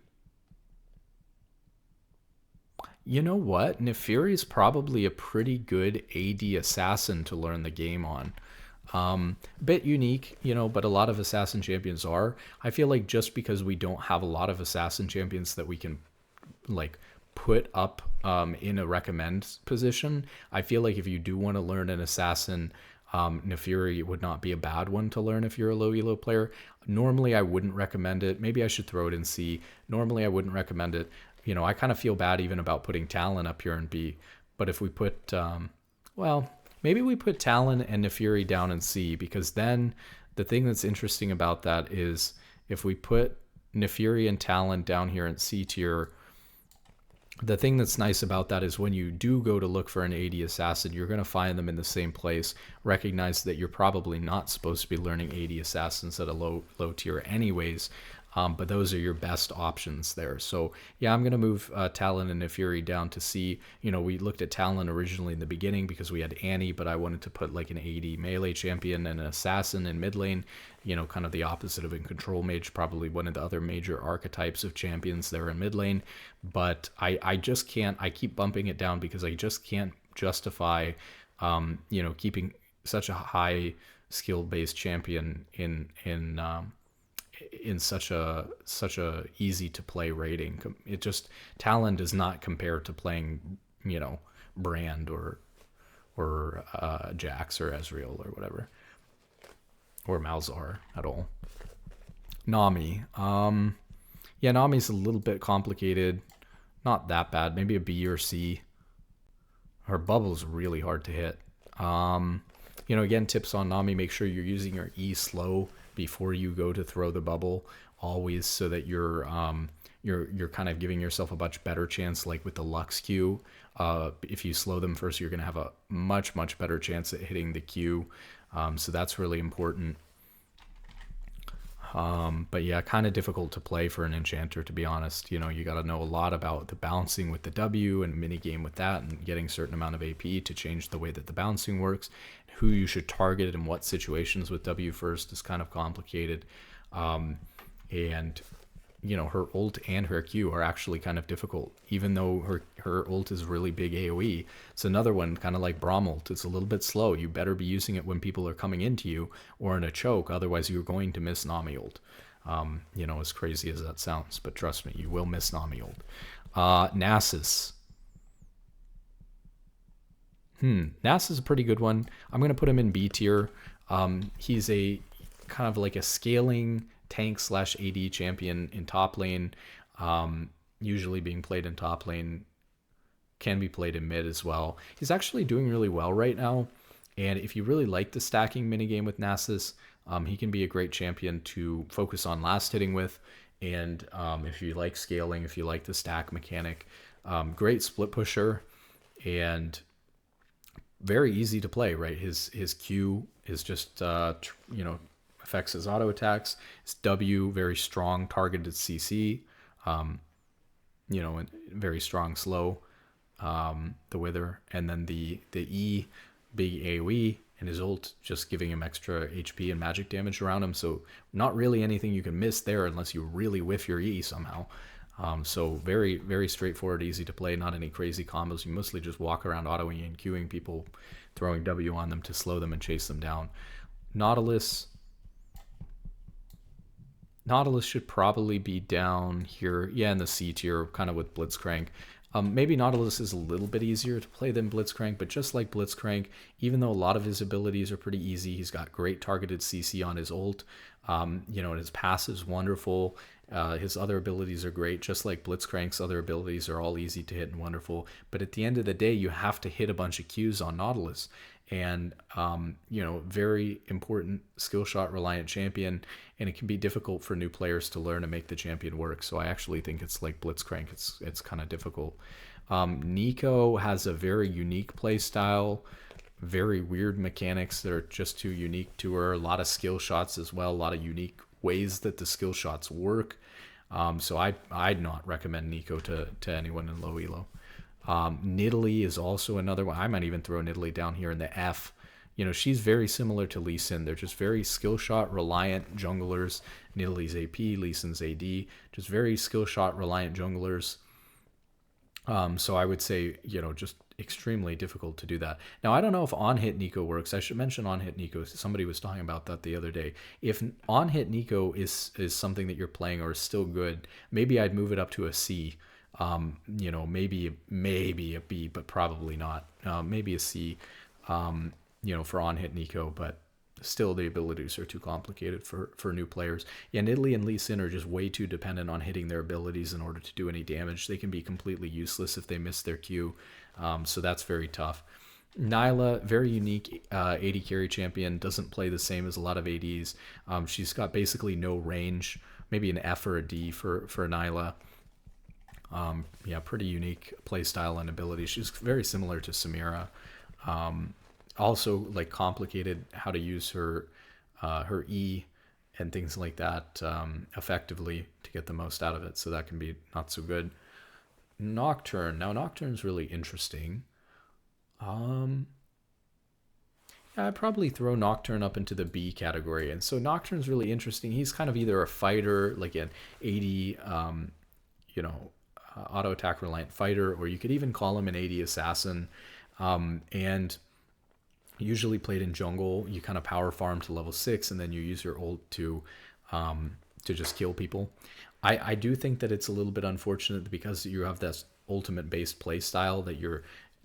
You know what? Nefiri is probably a pretty good AD assassin to learn the game on. Bit unique, but a lot of assassin champions are. I feel like just because we don't have a lot of assassin champions that we can like put up in a recommend position, I feel like if you do want to learn an assassin, Nefiri would not be a bad one to learn if you're a low elo player. Normally I wouldn't recommend it. Maybe I should throw it in C. Normally I wouldn't recommend it. I kind of feel bad even about putting Talon up here in B, but if we put maybe we put Talon and Nefiri down in C, because then the thing that's interesting about that is if we put Nefiri and Talon down here in C tier, the thing that's nice about that is when you do go to look for an AD assassin, you're going to find them in the same place. Recognize that you're probably not supposed to be learning AD assassins at a low tier anyways, but those are your best options there. So yeah, I'm going to move Talon and Nefiri down to C. We looked at Talon originally in the beginning because we had Annie, but I wanted to put like an AD melee champion and an assassin in mid lane, kind of the opposite of in control mage, probably one of the other major archetypes of champions there in mid lane. But I just can't, I keep bumping it down because I just can't justify, keeping such a high skill based champion in such a easy to play rating. It just, Talon does not compare to playing Brand or Jax or Ezreal or whatever, or Malzahar at all. Nami, Nami's a little bit complicated, not that bad, maybe a B or C. Her bubble's really hard to hit. Again, tips on Nami: make sure you're using your E slow before you go to throw the bubble, always, so that you're kind of giving yourself a much better chance. Like with the Lux Q, if you slow them first, you're going to have a much better chance at hitting the Q. So that's really important. But yeah, kind of difficult to play for an enchanter, to be honest. You know, you got to know a lot about the bouncing with the W and mini game with that, and getting a certain amount of AP to change the way that the bouncing works. Who you should target and what situations with W first is kind of complicated. And you know, her ult and her Q are actually kind of difficult, even though her ult is really big AoE. It's another one, kind of like Braum ult. It's a little bit slow. You better be using it when people are coming into you or in a choke, otherwise you're going to miss Nami ult. You know, as crazy as that sounds, but trust me, you will miss Nami ult. Nasus. Nasus is a pretty good one. I'm going to put him in B tier. He's a kind of like a scaling tank slash AD champion in top lane, usually being played in top lane, can be played in mid as well. He's actually doing really well right now, and if you really like the stacking minigame with Nasus, he can be a great champion to focus on last hitting with, and if you like scaling, if you like the stack mechanic, great split pusher, and very easy to play, right? His Q is just, you know, affects his auto attacks. His W, very strong targeted CC, you know, and very strong slow, the Wither, and then the E, big AoE, and his ult just giving him extra HP and magic damage around him. So not really anything you can miss there unless you really whiff your E somehow. So very, very straightforward, easy to play, not any crazy combos. You mostly just walk around autoing and queuing people, throwing W on them to slow them and chase them down. Nautilus should probably be down here, yeah, in the C tier, kind of with Blitzcrank. Maybe Nautilus is a little bit easier to play than Blitzcrank, but just like Blitzcrank, even though a lot of his abilities are pretty easy, he's got great targeted CC on his ult, you know, and his passive's wonderful. His other abilities are great, just like Blitzcrank's other abilities are all easy to hit and wonderful. But at the end of the day, you have to hit a bunch of Qs on Nautilus. And, you know, very important skill shot reliant champion, and it can be difficult for new players to learn and make the champion work. So I actually think it's like Blitzcrank. It's kind of difficult. Nico has a very unique play style, very weird mechanics that are just too unique to her. A lot of skill shots as well, a lot of unique ways that the skill shots work. So I'd not recommend Nico to anyone in low elo. Nidalee is also another one. I might even throw Nidalee down here in the F. You know, she's very similar to Lee Sin. They're just very skill shot reliant junglers. Nidalee's AP, Lee Sin's AD, just very skill shot reliant junglers. So I would say, you know, just extremely difficult to do that. Now, I don't know if on-hit Nico works. I should mention on-hit Nico. Somebody was talking about that the other day. If on-hit Nico is something that you're playing or is still good, maybe I'd move it up to a C. You know, maybe a B, but probably not. Maybe a C, you know, for on-hit Nico, but still the abilities are too complicated for new players. Yeah, Nidalee and Lee Sin are just way too dependent on hitting their abilities in order to do any damage. They can be completely useless if they miss their Q, so that's very tough. Nyla, very unique AD carry champion, doesn't play the same as a lot of ADs. She's got basically no range, maybe an F or a D for Nyla. Yeah, pretty unique play style and ability. She's very similar to Samira. Also, like, complicated how to use her E and things like that effectively to get the most out of it. So that can be not so good. Nocturne. Now, Nocturne's really interesting. Yeah, I'd probably throw Nocturne up into the B category. And so Nocturne's really interesting. He's kind of either a fighter, like an AD, you know, auto attack reliant fighter, or you could even call him an AD assassin, and usually played in jungle. You kind of power farm to level 6 and then you use your ult to just kill people. I do think that it's a little bit unfortunate because you have this ultimate based play style that you're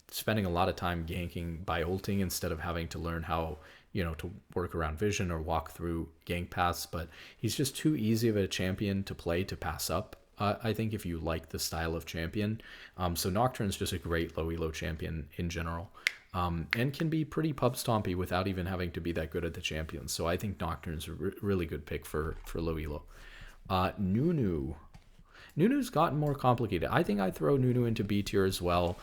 spending a lot of time ganking by ulting instead of having to learn how, you know, to work around vision or walk through gank paths. But he's just too easy of a champion to play to pass up, I think, if you like the style of champion. So Nocturne's just a great low elo champion in general, and can be pretty pub stompy without even having to be that good at the champions. So I think Nocturne's a really good pick for low elo. Nunu. Nunu's gotten more complicated. I think I'd throw Nunu into B tier as well.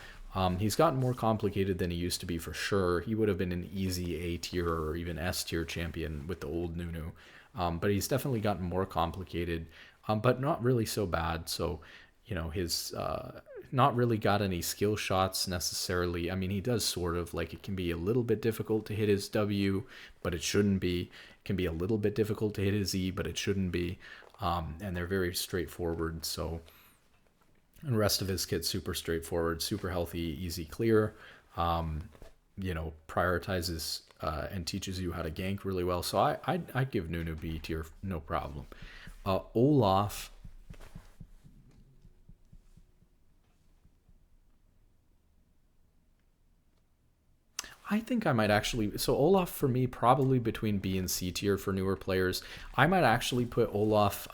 He's gotten more complicated than he used to be for sure. He would have been an easy A tier or even S tier champion with the old Nunu. But he's definitely gotten more complicated, but not really so bad. So, his not really got any skill shots necessarily. I mean, he does sort of, like, it can be a little bit difficult to hit his W, but it shouldn't be. It can be a little bit difficult to hit his E, but it shouldn't be. And they're very straightforward. So, and the rest of his kit's super straightforward, super healthy, easy clear. Prioritizes and teaches you how to gank really well. So I'd give Nunu B tier, no problem. Olaf. I think I might actually. So Olaf for me probably between B and C tier for newer players. I might actually put Olaf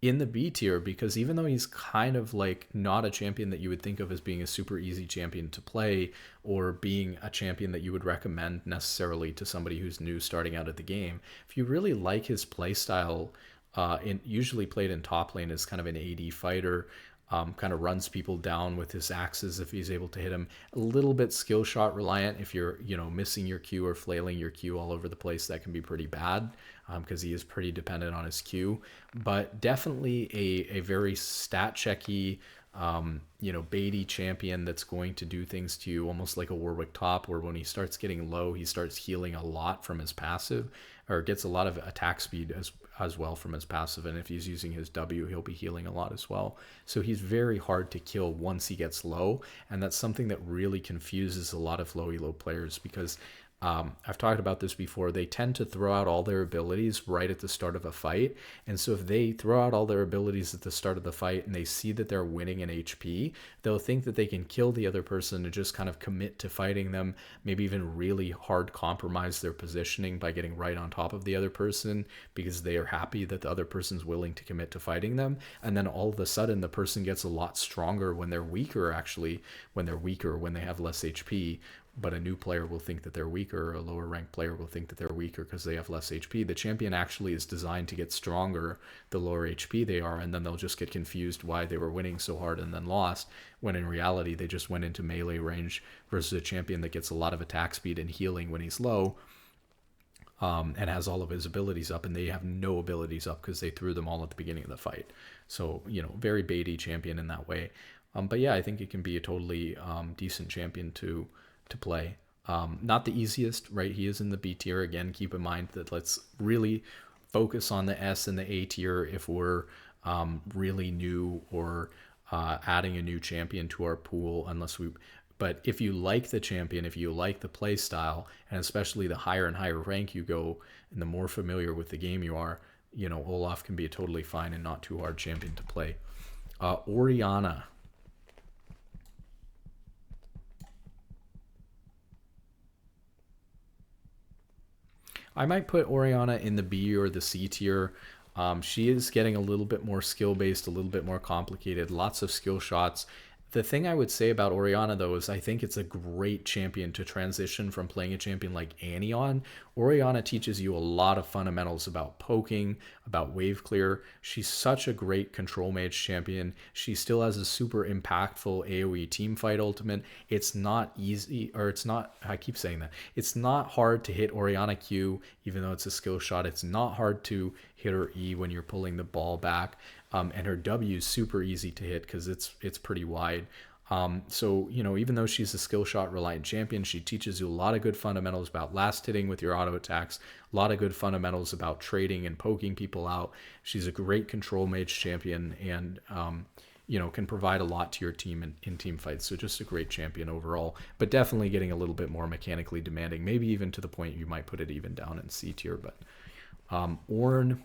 in the B tier, because even though he's kind of like not a champion that you would think of as being a super easy champion to play, or being a champion that you would recommend necessarily to somebody who's new starting out at the game, if you really like his play style, usually played in top lane as kind of an AD fighter, kind of runs people down with his axes if he's able to hit him. A little bit skill shot reliant. If you're, missing your Q or flailing your Q all over the place, that can be pretty bad, because he is pretty dependent on his Q. But definitely a very stat checky, baity champion that's going to do things to you almost like a Warwick top, where when he starts getting low, he starts healing a lot from his passive, or gets a lot of attack speed as well from his passive. And if he's using his W, he'll be healing a lot as well. So he's very hard to kill once he gets low. And that's something that really confuses a lot of low elo players, because I've talked about this before. They tend to throw out all their abilities right at the start of a fight. And so if they throw out all their abilities at the start of the fight and they see that they're winning in HP, they'll think that they can kill the other person and just kind of commit to fighting them, maybe even really hard compromise their positioning by getting right on top of the other person, because they are happy that the other person's willing to commit to fighting them. And then all of a sudden the person gets a lot stronger when they're weaker, when they have less HP. But a new player will think that they're weaker, or a lower ranked player will think that they're weaker because they have less HP. The champion actually is designed to get stronger the lower HP they are, and then they'll just get confused why they were winning so hard and then lost, when in reality they just went into melee range versus a champion that gets a lot of attack speed and healing when he's low, and has all of his abilities up, and they have no abilities up because they threw them all at the beginning of the fight. So, very baity champion in that way. But yeah, I think it can be a totally decent champion to play. Not the easiest, right? He is in the B tier. Again, keep in mind that let's really focus on the S and the A tier if we're really new, or adding a new champion to our pool, but if you like the champion, if you like the play style, and especially the higher and higher rank you go and the more familiar with the game you are, Olaf can be a totally fine and not too hard champion to play. Orianna. I might put Orianna in the B or the C tier. She is getting a little bit more skill-based, a little bit more complicated, lots of skill shots. The thing I would say about Orianna, though, is I think it's a great champion to transition from playing a champion like Annie on. Orianna teaches you a lot of fundamentals about poking, about wave clear. She's such a great control mage champion. She still has a super impactful AoE teamfight ultimate. It's not easy, or it's not, I keep saying that, it's not hard to hit Orianna Q, even though it's a skill shot. It's not hard to hit her E when you're pulling the ball back. And her W is super easy to hit because it's pretty wide. So, even though she's a skill shot reliant champion, she teaches you a lot of good fundamentals about last hitting with your auto attacks, a lot of good fundamentals about trading and poking people out. She's a great control mage champion, and, can provide a lot to your team in team fights. So just a great champion overall, but definitely getting a little bit more mechanically demanding, maybe even to the point you might put it even down in C tier. But Ornn.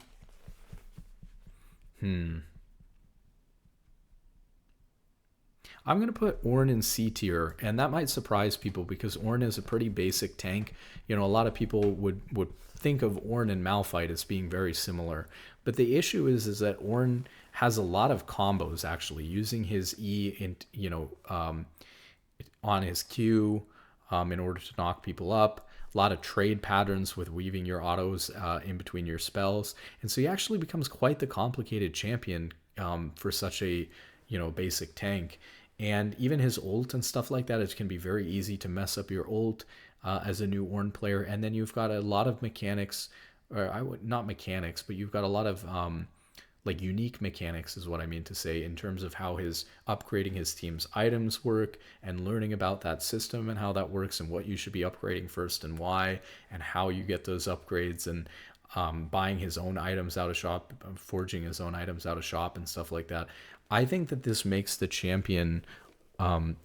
I'm going to put Ornn in C tier, and that might surprise people because Ornn is a pretty basic tank. A lot of people would think of Ornn and Malphite as being very similar. But the issue is that Ornn has a lot of combos, actually, using his E on his Q in order to knock people up. A lot of trade patterns with weaving your autos in between your spells. And so he actually becomes quite the complicated champion for such a basic tank. And even his ult and stuff like that, it can be very easy to mess up your ult as a new Ornn player. And then you've got a lot of mechanics, or I would not mechanics, but you've got a lot of like unique mechanics is what I mean to say, in terms of how his upgrading his team's items work, and learning about that system and how that works, and what you should be upgrading first and why, and how you get those upgrades, and buying his own items out of shop, forging his own items out of shop and stuff like that. I think that this makes the champion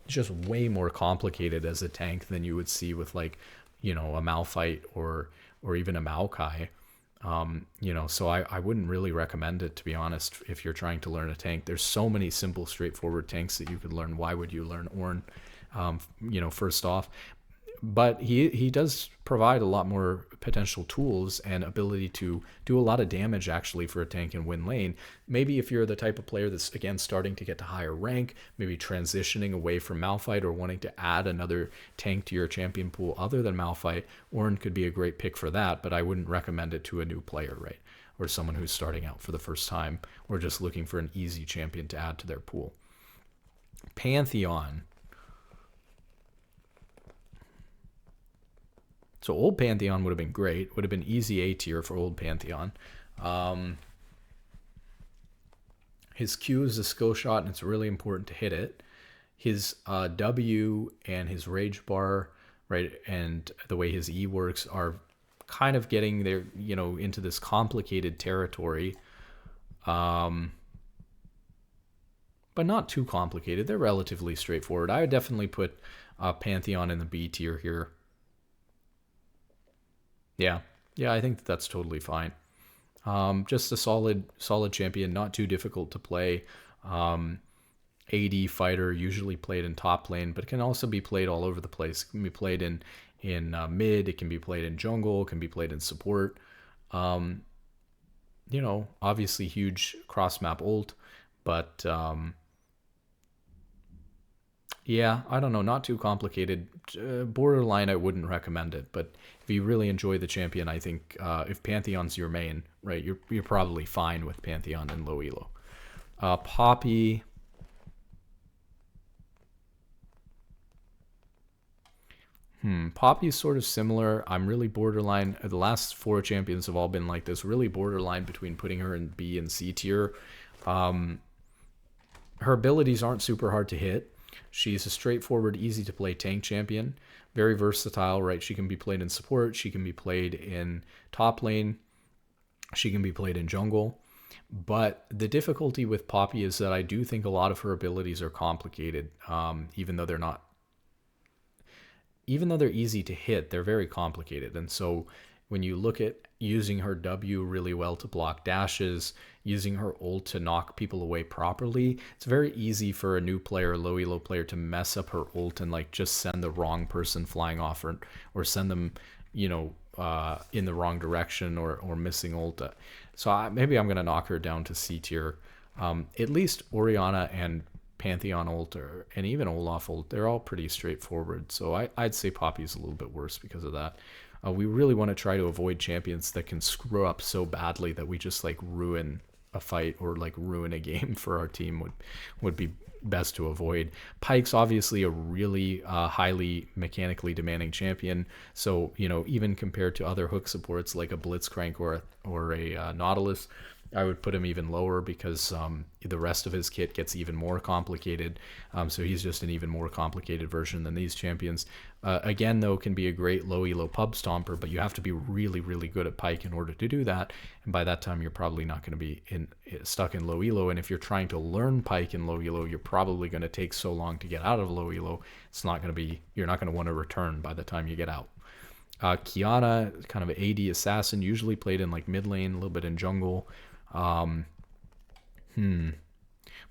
just way more complicated as a tank than you would see with, like, you know, a Malphite or even a Maokai. You know, so I wouldn't really recommend it, to be honest, if you're trying to learn a tank. There's so many simple, straightforward tanks that you could learn. Why would you learn Ornn, you know, first off? But he does provide a lot more potential tools and ability to do a lot of damage, actually, for a tank in win lane. Maybe if you're the type of player that's, again, starting to get to higher rank, maybe transitioning away from Malphite, or wanting to add another tank to your champion pool other than Malphite, Ornn could be a great pick for that, but I wouldn't recommend it to a new player, right? Or someone who's starting out for the first time, or just looking for an easy champion to add to their pool. Pantheon. So old Pantheon would have been great. Would have been easy A tier for old Pantheon. His Q is a skill shot, and it's really important to hit it. His W and his rage bar, right, and the way his E works are kind of getting there, you know, into this complicated territory. But not too complicated. They're relatively straightforward. I would definitely put Pantheon in the B tier here. Yeah, I think that's totally fine. Just a solid champion, not too difficult to play. AD fighter, usually played in top lane, but it can also be played all over the place. It can be played in mid, it can be played in jungle, it can be played in support. You know, obviously huge cross map ult, but yeah, I don't know, not too complicated. Borderline, I wouldn't recommend it, but if you really enjoy the champion, I think if Pantheon's your main, right, you're probably fine with Pantheon and low elo. Poppy. Poppy's sort of similar. I'm really borderline. The last 4 champions have all been like this, really borderline between putting her in B and C tier. Her abilities aren't super hard to hit. She's a straightforward, easy to play tank champion. Very versatile, right? She can be played in support. She can be played in top lane. She can be played in jungle. But the difficulty with Poppy is that I do think a lot of her abilities are complicated, even though they're not. Even though they're easy to hit, they're very complicated. And so when you look at using her W really well to block dashes, using her ult to knock people away properly, it's very easy for a new player, a low elo player, to mess up her ult and like just send the wrong person flying off, or send them, you know, in the wrong direction, or missing ult. So maybe I'm going to knock her down to C tier. At least Orianna and Pantheon ult, and even Olaf ult, they're all pretty straightforward. So I'd say Poppy's a little bit worse because of that. We really want to try to avoid champions that can screw up so badly that we just like ruin a fight or like ruin a game for our team. Would be best to avoid. Pyke's obviously a really highly mechanically demanding champion. So, you know, even compared to other hook supports like a Blitzcrank or a Nautilus, I would put him even lower because the rest of his kit gets even more complicated. So he's just an even more complicated version than these champions. Again, though, can be a great low elo pub stomper, but you have to be really, really good at Pyke in order to do that. And by that time, you're probably not going to be stuck in low elo. And if you're trying to learn Pyke in low elo, you're probably going to take so long to get out of low elo. It's not going to be, you're not going to want to return by the time you get out. Kiana, kind of an AD assassin, usually played in like mid lane, a little bit in jungle.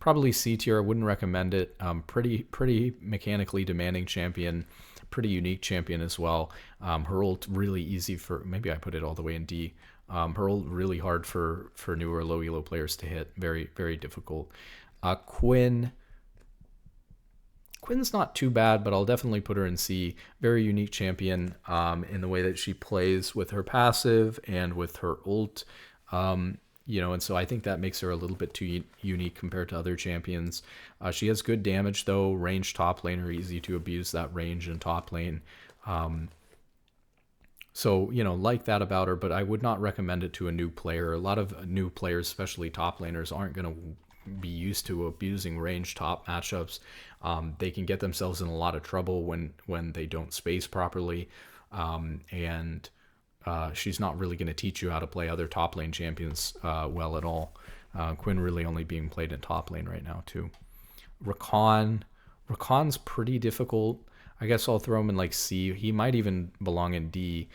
Probably C tier. I wouldn't recommend it. Pretty mechanically demanding champion, pretty unique champion as well. Her ult really easy for, maybe I put it all the way in D. Her ult really hard for newer low elo players to hit. Very, very difficult. Quinn's not too bad, but I'll definitely put her in C. Very unique champion in the way that she plays with her passive and with her ult. And so I think that makes her a little bit too unique compared to other champions. She has good damage, though. Range top laner, easy to abuse that range in top lane. So, like that about her, but I would not recommend it to a new player. A lot of new players, especially top laners, aren't going to be used to abusing range top matchups. They can get themselves in a lot of trouble when they don't space properly. And she's not really going to teach you how to play other top lane champions well at all. Quinn really only being played in top lane right now, too. Rakan's pretty difficult. I guess I'll throw him in like C. He might even belong in D.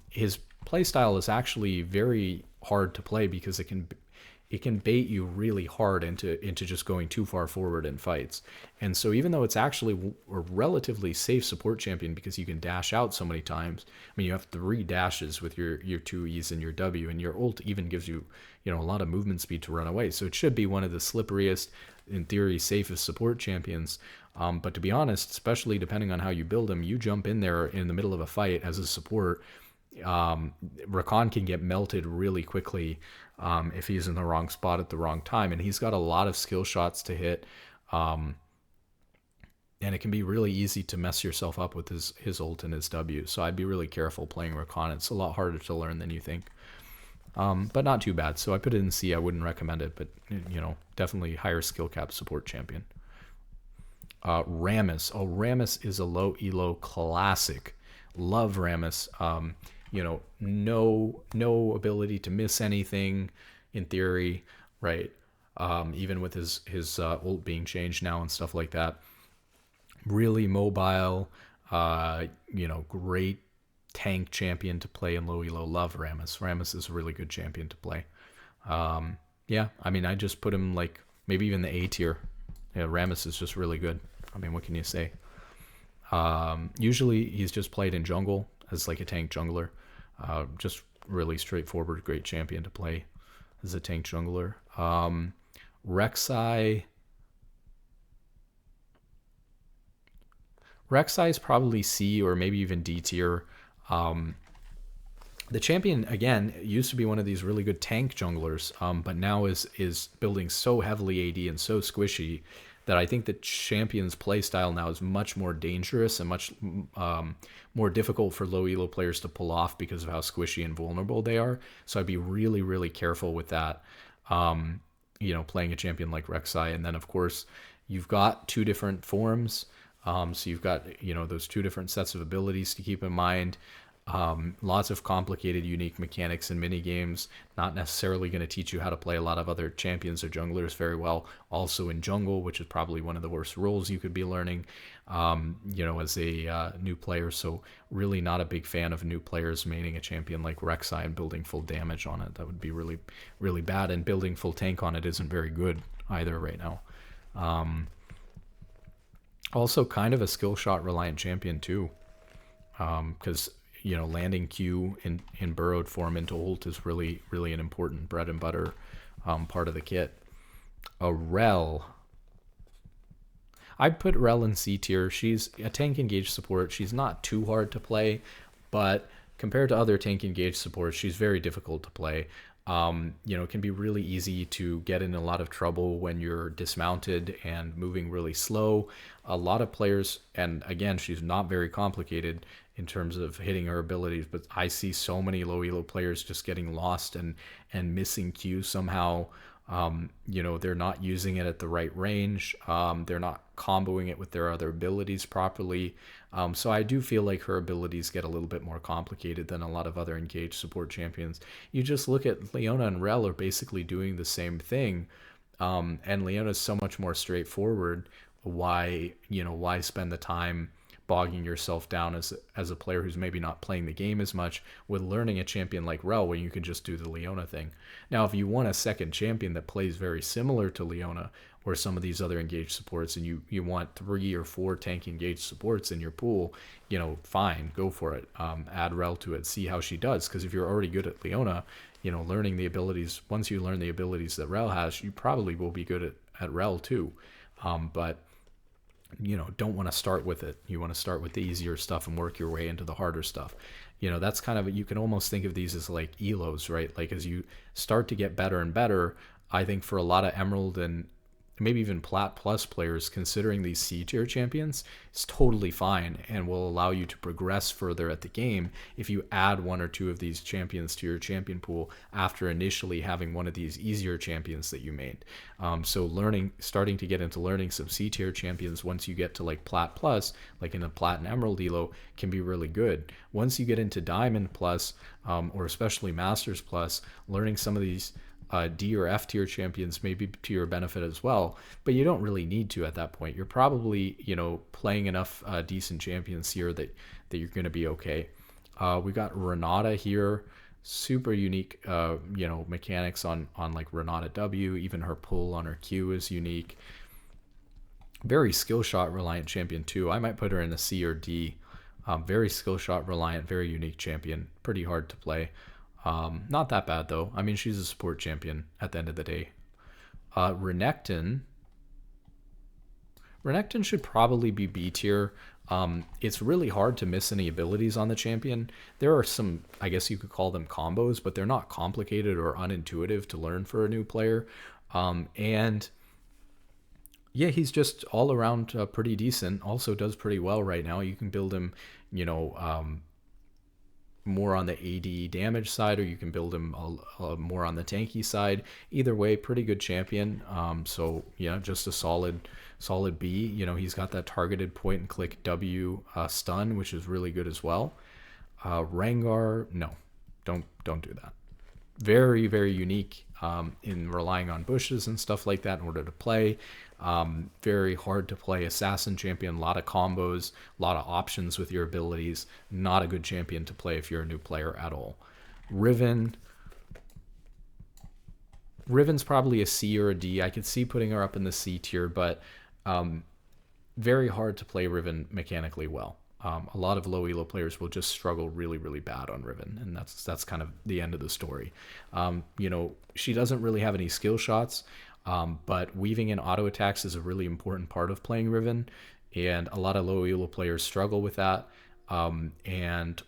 His playstyle is actually very hard to play because it can bait you really hard into just going too far forward in fights. And so even though it's actually a relatively safe support champion because you can dash out so many times, I mean, you have 3 dashes with your 2 E's and your W, and your ult even gives you, a lot of movement speed to run away. So it should be one of the slipperiest, in theory, safest support champions. But to be honest, especially depending on how you build him, you jump in there in the middle of a fight as a support, Rakan can get melted really quickly if he's in the wrong spot at the wrong time. And he's got a lot of skill shots to hit. And it can be really easy to mess yourself up with his ult and his W. So I'd be really careful playing Rakan. It's a lot harder to learn than you think. But not too bad. So I put it in C. I wouldn't recommend it, but, definitely higher skill cap support champion. Rammus. Oh, Rammus is a low elo classic. Love Rammus. No ability to miss anything in theory, right? Even with his ult being changed now and stuff like that. Really mobile, great tank champion to play in low elo. Love Rammus. Rammus is a really good champion to play. Yeah, I mean, I just put him like maybe even the A tier. Yeah, Rammus is just really good. I mean, what can you say? Usually he's just played in jungle as like a tank jungler. Just really straightforward, great champion to play as a tank jungler. Rek'Sai is probably C or maybe even D tier. The champion, again, used to be one of these really good tank junglers, but now is building so heavily AD and so squishy that I think the champion's playstyle now is much more dangerous and much more difficult for low elo players to pull off because of how squishy and vulnerable they are. So I'd be really, really careful with that, playing a champion like Rek'Sai. And then, of course, you've got 2 different forms. So you've got, those 2 different sets of abilities to keep in mind. Lots of complicated, unique mechanics and mini games. Not necessarily going to teach you how to play a lot of other champions or junglers very well. Also in jungle, which is probably one of the worst roles you could be learning, as a new player. So really not a big fan of new players maining a champion like Rek'Sai and building full damage on it. That would be really, really bad. And building full tank on it isn't very good either right now. Also kind of a skill shot reliant champion too, because landing Q in burrowed form into ult is really, really an important bread and butter part of the kit. A Rel. I'd put Rel in C tier. She's a tank engaged support. She's not too hard to play, but compared to other tank engaged supports, she's very difficult to play. It can be really easy to get in a lot of trouble when you're dismounted and moving really slow. A lot of players, and again, she's not very complicated in terms of hitting her abilities, but I see so many low elo players just getting lost and missing Q somehow. They're not using it at the right range. They're not comboing it with their other abilities properly. So I do feel like her abilities get a little bit more complicated than a lot of other engaged support champions. You just look at Leona and Rel are basically doing the same thing. And Leona's so much more straightforward. Why spend the time bogging yourself down as a player who's maybe not playing the game as much with learning a champion like Rel when you can just do the Leona thing. Now, if you want a second champion that plays very similar to Leona or some of these other engaged supports, and you want 3 or 4 tank engaged supports in your pool, fine, go for it. Add Rel to it, see how she does, because if you're already good at Leona, learning the abilities, once you learn the abilities that Rel has, you probably will be good at Rel too. But don't want to start with it. You want to start with the easier stuff and work your way into the harder stuff. That's kind of, you can almost think of these as like elos, right? Like as you start to get better and better, I think for a lot of Emerald and maybe even Plat Plus players, considering these C tier champions is totally fine and will allow you to progress further at the game if you add one or two of these champions to your champion pool after initially having one of these easier champions that you made. So starting to get into learning some C tier champions once you get to like Plat Plus, like in a Plat and Emerald elo, can be really good. Once you get into Diamond Plus, or especially Masters Plus, learning some of these D or F tier champions may be to your benefit as well, but you don't really need to at that point. You're probably, playing enough decent champions here that you're going to be okay. We got Renata here, super unique, mechanics on like Renata W. Even her pull on her Q is unique. Very skill shot reliant champion too. I might put her in a C or D. Very skill shot reliant, very unique champion. Pretty hard to play. Not that bad though. I mean, she's a support champion at the end of the day. Renekton should probably be B tier. It's really hard to miss any abilities on the champion. There are some, I guess you could call them combos, but they're not complicated or unintuitive to learn for a new player. And yeah, he's just all around pretty decent. Also does pretty well right now. You can build him, more on the AD damage side, or you can build him more on the tanky side. Either way, pretty good champion. So yeah, just a solid B. He's got that targeted point and click W stun, which is really good as well. Rengar, no, don't do that. Very, very unique in relying on bushes and stuff like that in order to play. Very hard to play assassin champion, a lot of combos, a lot of options with your abilities. Not a good champion to play if you're a new player at all. Riven's probably a C or a D. I could see putting her up in the C tier, but very hard to play Riven mechanically well. A lot of low elo players will just struggle really, really bad on Riven, and that's kind of the end of the story. She doesn't really have any skill shots, but weaving in auto attacks is a really important part of playing Riven, and a lot of low elo players struggle with that. And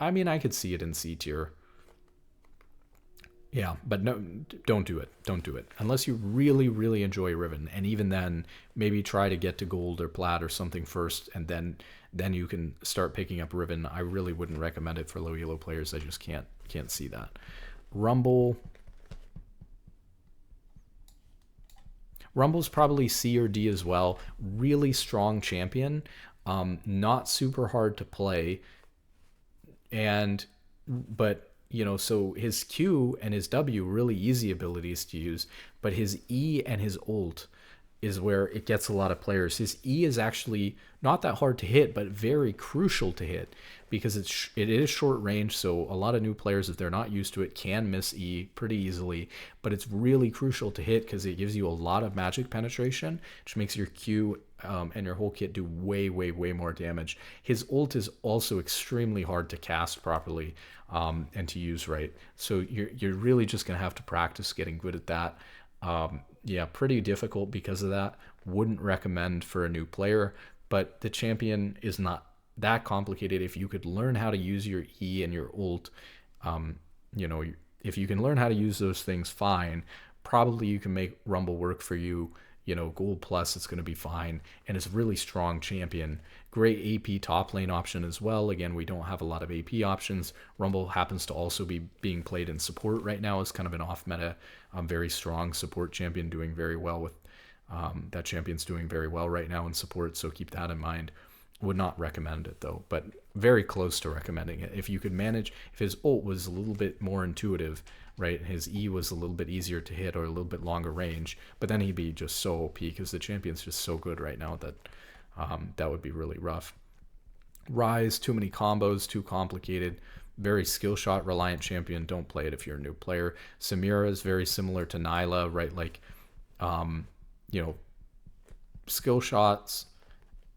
I mean, I could see it in C tier. Yeah, but no, don't do it. Don't do it. Unless you really, really enjoy Riven. And even then, maybe try to get to gold or plat or something first, and then you can start picking up Riven. I really wouldn't recommend it for low elo players. I just can't see that. Rumble's probably C or D as well. Really strong champion. Not super hard to play. But so his Q and his W, really easy abilities to use, but his E and his ult is where it gets a lot of players. His E is actually not that hard to hit, but very crucial to hit because it is short range. So a lot of new players, if they're not used to it, can miss E pretty easily, but it's really crucial to hit because it gives you a lot of magic penetration, which makes your Q and your whole kit do way, way, way more damage. His ult is also extremely hard to cast properly and to use right. So you're really just going to have to practice getting good at that. Yeah, pretty difficult because of that. Wouldn't recommend for a new player, but the champion is not that complicated. If you could learn how to use your E and your ult, if you can learn how to use those things, fine. Probably you can make Rumble work for you. Gold plus, it's going to be fine. And it's a really strong champion. Great AP top lane option as well. Again, we don't have a lot of AP options. Rumble happens to also be being played in support right now as kind of an off meta, very strong support champion, doing very well with that champion's doing very well right now in support. So keep that in mind. Would not recommend it though, but very close to recommending it. If you could manage, if his ult was a little bit more intuitive, right? His E was a little bit easier to hit or a little bit longer range, but then he'd be just so OP because the champion's just so good right now that that would be really rough. Rise, too many combos, too complicated. Very skill shot reliant champion. Don't play it if you're a new player. Samira is very similar to Nyla, right? Like, skill shots,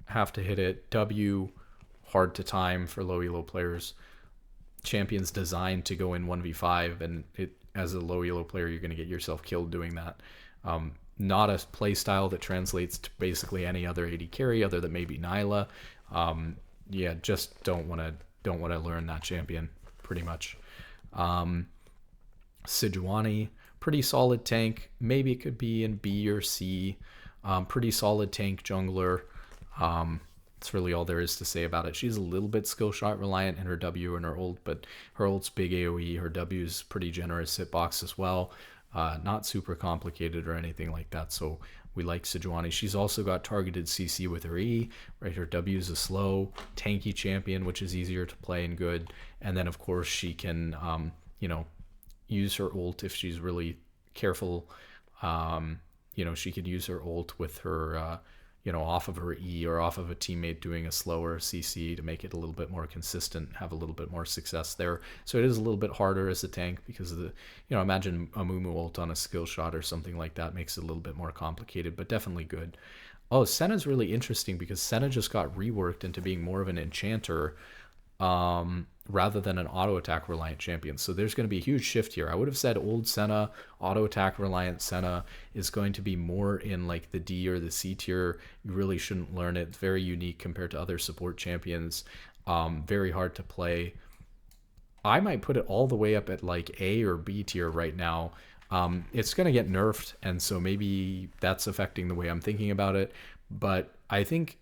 have to hit it. W, hard to time for low elo players. Champion's designed to go in 1v5, and as a low elo player, you're going to get yourself killed doing that. Not a play style that translates to basically any other AD carry other than maybe Nyla. yeah, just don't want to learn that champion pretty much. Sejuani, pretty solid tank. Maybe it could be in B or C. Pretty solid tank jungler. That's really all there is to say about it. She's a little bit skill shot reliant in her W and her ult, but her ult's big AoE. Her W's pretty generous hitbox as well. Not super complicated or anything like that. So we like Sejuani. She's also got targeted CC with her E, right? Her W is a slow, tanky champion, which is easier to play and good. And then, of course, she can, use her ult if she's really careful. She could use her ult with her, off of her E or off of a teammate doing a slower CC to make it a little bit more consistent, have a little bit more success there. So it is a little bit harder as a tank because of the, imagine a Mumu ult on a skill shot or something like that makes it a little bit more complicated, but definitely good. Oh, Senna's really interesting because Senna just got reworked into being more of an enchanter, rather than an auto attack reliant champion. So there's going to be a huge shift here. I would have said old Senna, auto attack reliant Senna is going to be more in like the D or the C tier. You really shouldn't learn it. It's very unique compared to other support champions. Very hard to play. I might put it all the way up at like A or B tier right now. It's going to get nerfed, and so maybe that's affecting the way I'm thinking about it. But I think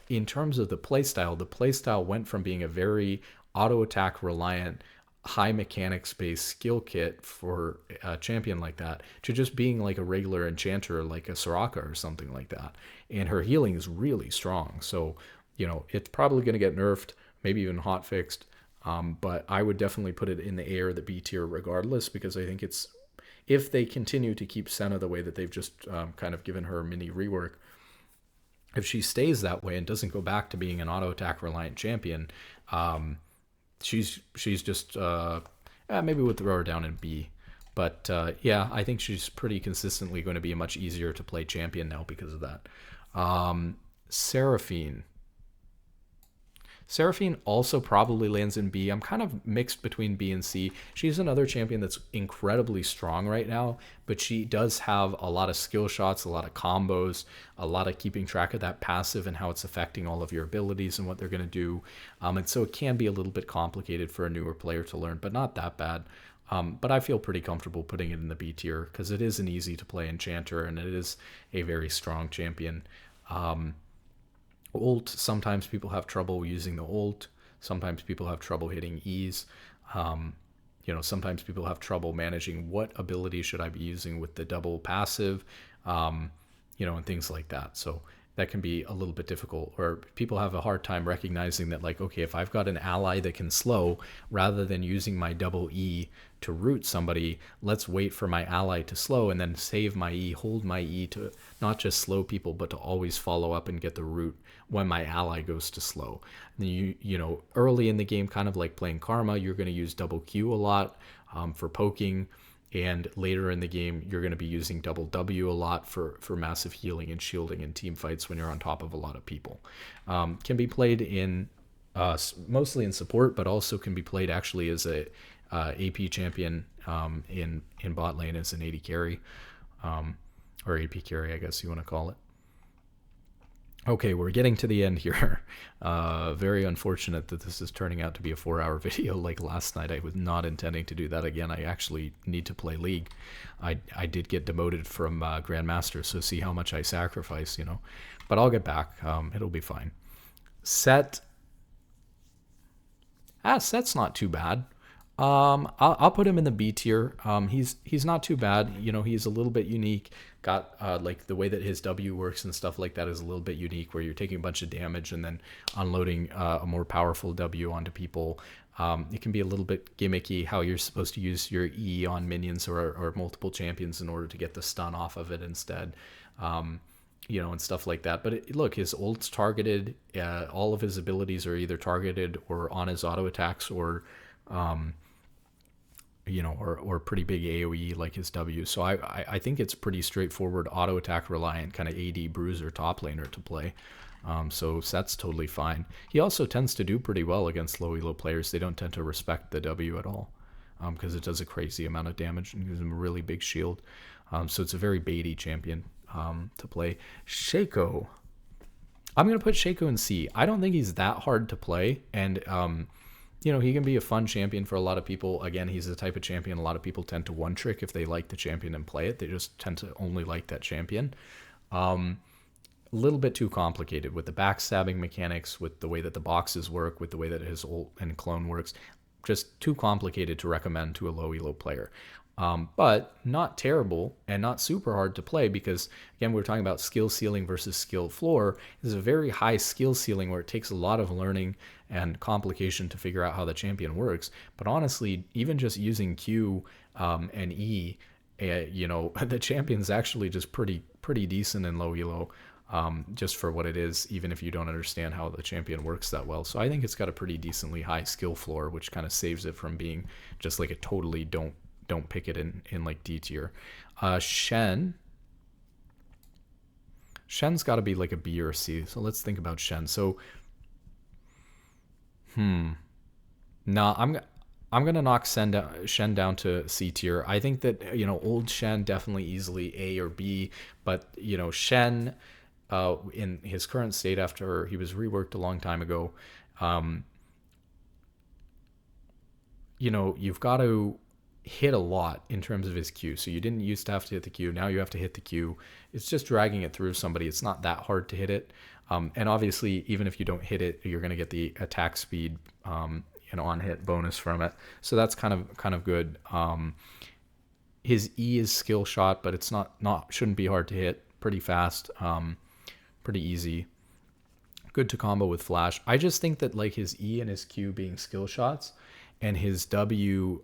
in terms of the playstyle went from being a very auto attack reliant, high mechanics based skill kit for a champion like that to just being like a regular enchanter like a Soraka or something like that. And her healing is really strong. So, it's probably going to get nerfed, maybe even hot fixed. But I would definitely put it in the A or the B tier regardless, because I think it's, if they continue to keep Senna the way that they've just kind of given her a mini rework, if she stays that way and doesn't go back to being an auto attack reliant champion, she's just maybe we'll throw her down in B. But I think she's pretty consistently going to be a much easier to play champion now because of that. Seraphine also probably lands in B. I'm kind of mixed between B and C. She's another champion that's incredibly strong right now, but she does have a lot of skill shots, a lot of combos, a lot of keeping track of that passive and how it's affecting all of your abilities and what they're going to do. And so it can be a little bit complicated for a newer player to learn, but not that bad. But I feel pretty comfortable putting it in the B tier because it is an easy to play enchanter and it is a very strong champion. Ult, sometimes people have trouble using the ult. Sometimes people have trouble hitting E's. Sometimes people have trouble managing what ability should I be using with the double passive, and things like that. So that can be a little bit difficult, or people have a hard time recognizing that, like, okay, if I've got an ally that can slow, rather than using my double E to root somebody, let's wait for my ally to slow and then save my E, hold my E to not just slow people, but to always follow up and get the root when my ally goes to slow. And you early in the game, kind of like playing Karma, you're going to use double Q a lot for poking. And later in the game, you're going to be using double W a lot for massive healing and shielding in team fights when you're on top of a lot of people. Can be played in mostly in support, but also can be played actually as a AP champion in bot lane as an AD carry, or AP carry, I guess you want to call it. Okay, we're getting to the end here. Very unfortunate that this is turning out to be a 4-hour video like last night. I was not intending to do that again. I actually need to play League. I did get demoted from Grandmaster, so see how much I sacrifice, But I'll get back. It'll be fine. Set's not too bad. I'll put him in the B tier. He's not too bad. He's a little bit unique. Got like the way that his W works and stuff like that is a little bit unique, where you're taking a bunch of damage and then unloading a more powerful W onto people. It can be a little bit gimmicky how you're supposed to use your E on minions or multiple champions in order to get the stun off of it instead. And stuff like that. But look, his ult's targeted. All of his abilities are either targeted or on his auto attacks or pretty big AoE like his W. So I think it's pretty straightforward auto attack reliant kind of AD bruiser top laner to play. So that's totally fine. He also tends to do pretty well against low elo players. They don't tend to respect the W at all because it does a crazy amount of damage and gives him a really big shield. So it's a very baity champion to play. Shaco. I'm going to put Shaco in C. I don't think he's that hard to play. And, he can be a fun champion for a lot of people. Again, he's the type of champion a lot of people tend to one trick if they like the champion and play it. They just tend to only like that champion. A little bit too complicated with the backstabbing mechanics, with the way that the boxes work, with the way that his ult and clone works. Just too complicated to recommend to a low elo player. But not terrible and not super hard to play because, again, we're talking about skill ceiling versus skill floor. This is a very high skill ceiling where it takes a lot of learning and complication to figure out how the champion works. But honestly, even just using Q and E, the champion's actually just pretty decent in low elo. Just for what it is, even if you don't understand how the champion works that well. So I think it's got a pretty decently high skill floor, which kind of saves it from being just like a totally don't pick it in like D tier. Shen's got to be like a B or a C. So let's think about Shen. So, nah, I'm gonna knock Shen down to C tier. I think that old Shen definitely easily A or B, but Shen. In his current state after he was reworked a long time ago, you've got to hit a lot in terms of his Q. So you didn't used to have to hit the Q. Now you have to hit the Q. It's just dragging it through somebody. It's not that hard to hit it. And obviously, even if you don't hit it, you're going to get the attack speed, on hit bonus from it. So that's kind of good. His E is skill shot, but it's shouldn't be hard to hit. Pretty fast. Pretty easy. Good to combo with flash. I just think that like his E and his Q being skill shots and his W,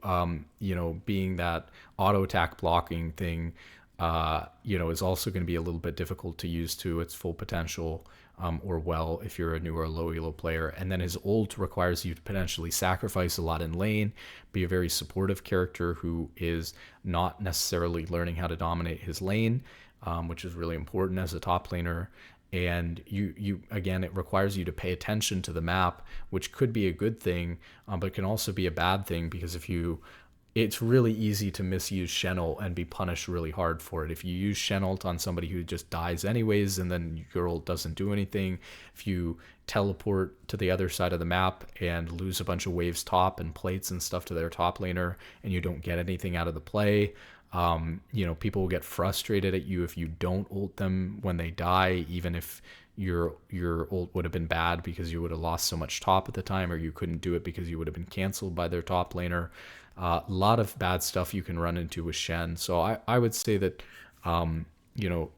being that auto attack blocking thing, is also going to be a little bit difficult to use to its full potential, or well, if you're a new or low elo player. And then his ult requires you to potentially sacrifice a lot in lane, be a very supportive character who is not necessarily learning how to dominate his lane, which is really important as a top laner. And you again, it requires you to pay attention to the map, which could be a good thing, but can also be a bad thing because it's really easy to misuse Shen ult and be punished really hard for it. If you use Shen ult on somebody who just dies anyways, and then your ult doesn't do anything, if you teleport to the other side of the map and lose a bunch of waves top and plates and stuff to their top laner, and you don't get anything out of the play, people will get frustrated at you if you don't ult them when they die, even if your ult would have been bad because you would have lost so much top at the time, or you couldn't do it because you would have been canceled by their top laner. A lot of bad stuff you can run into with Shen. So I would say that,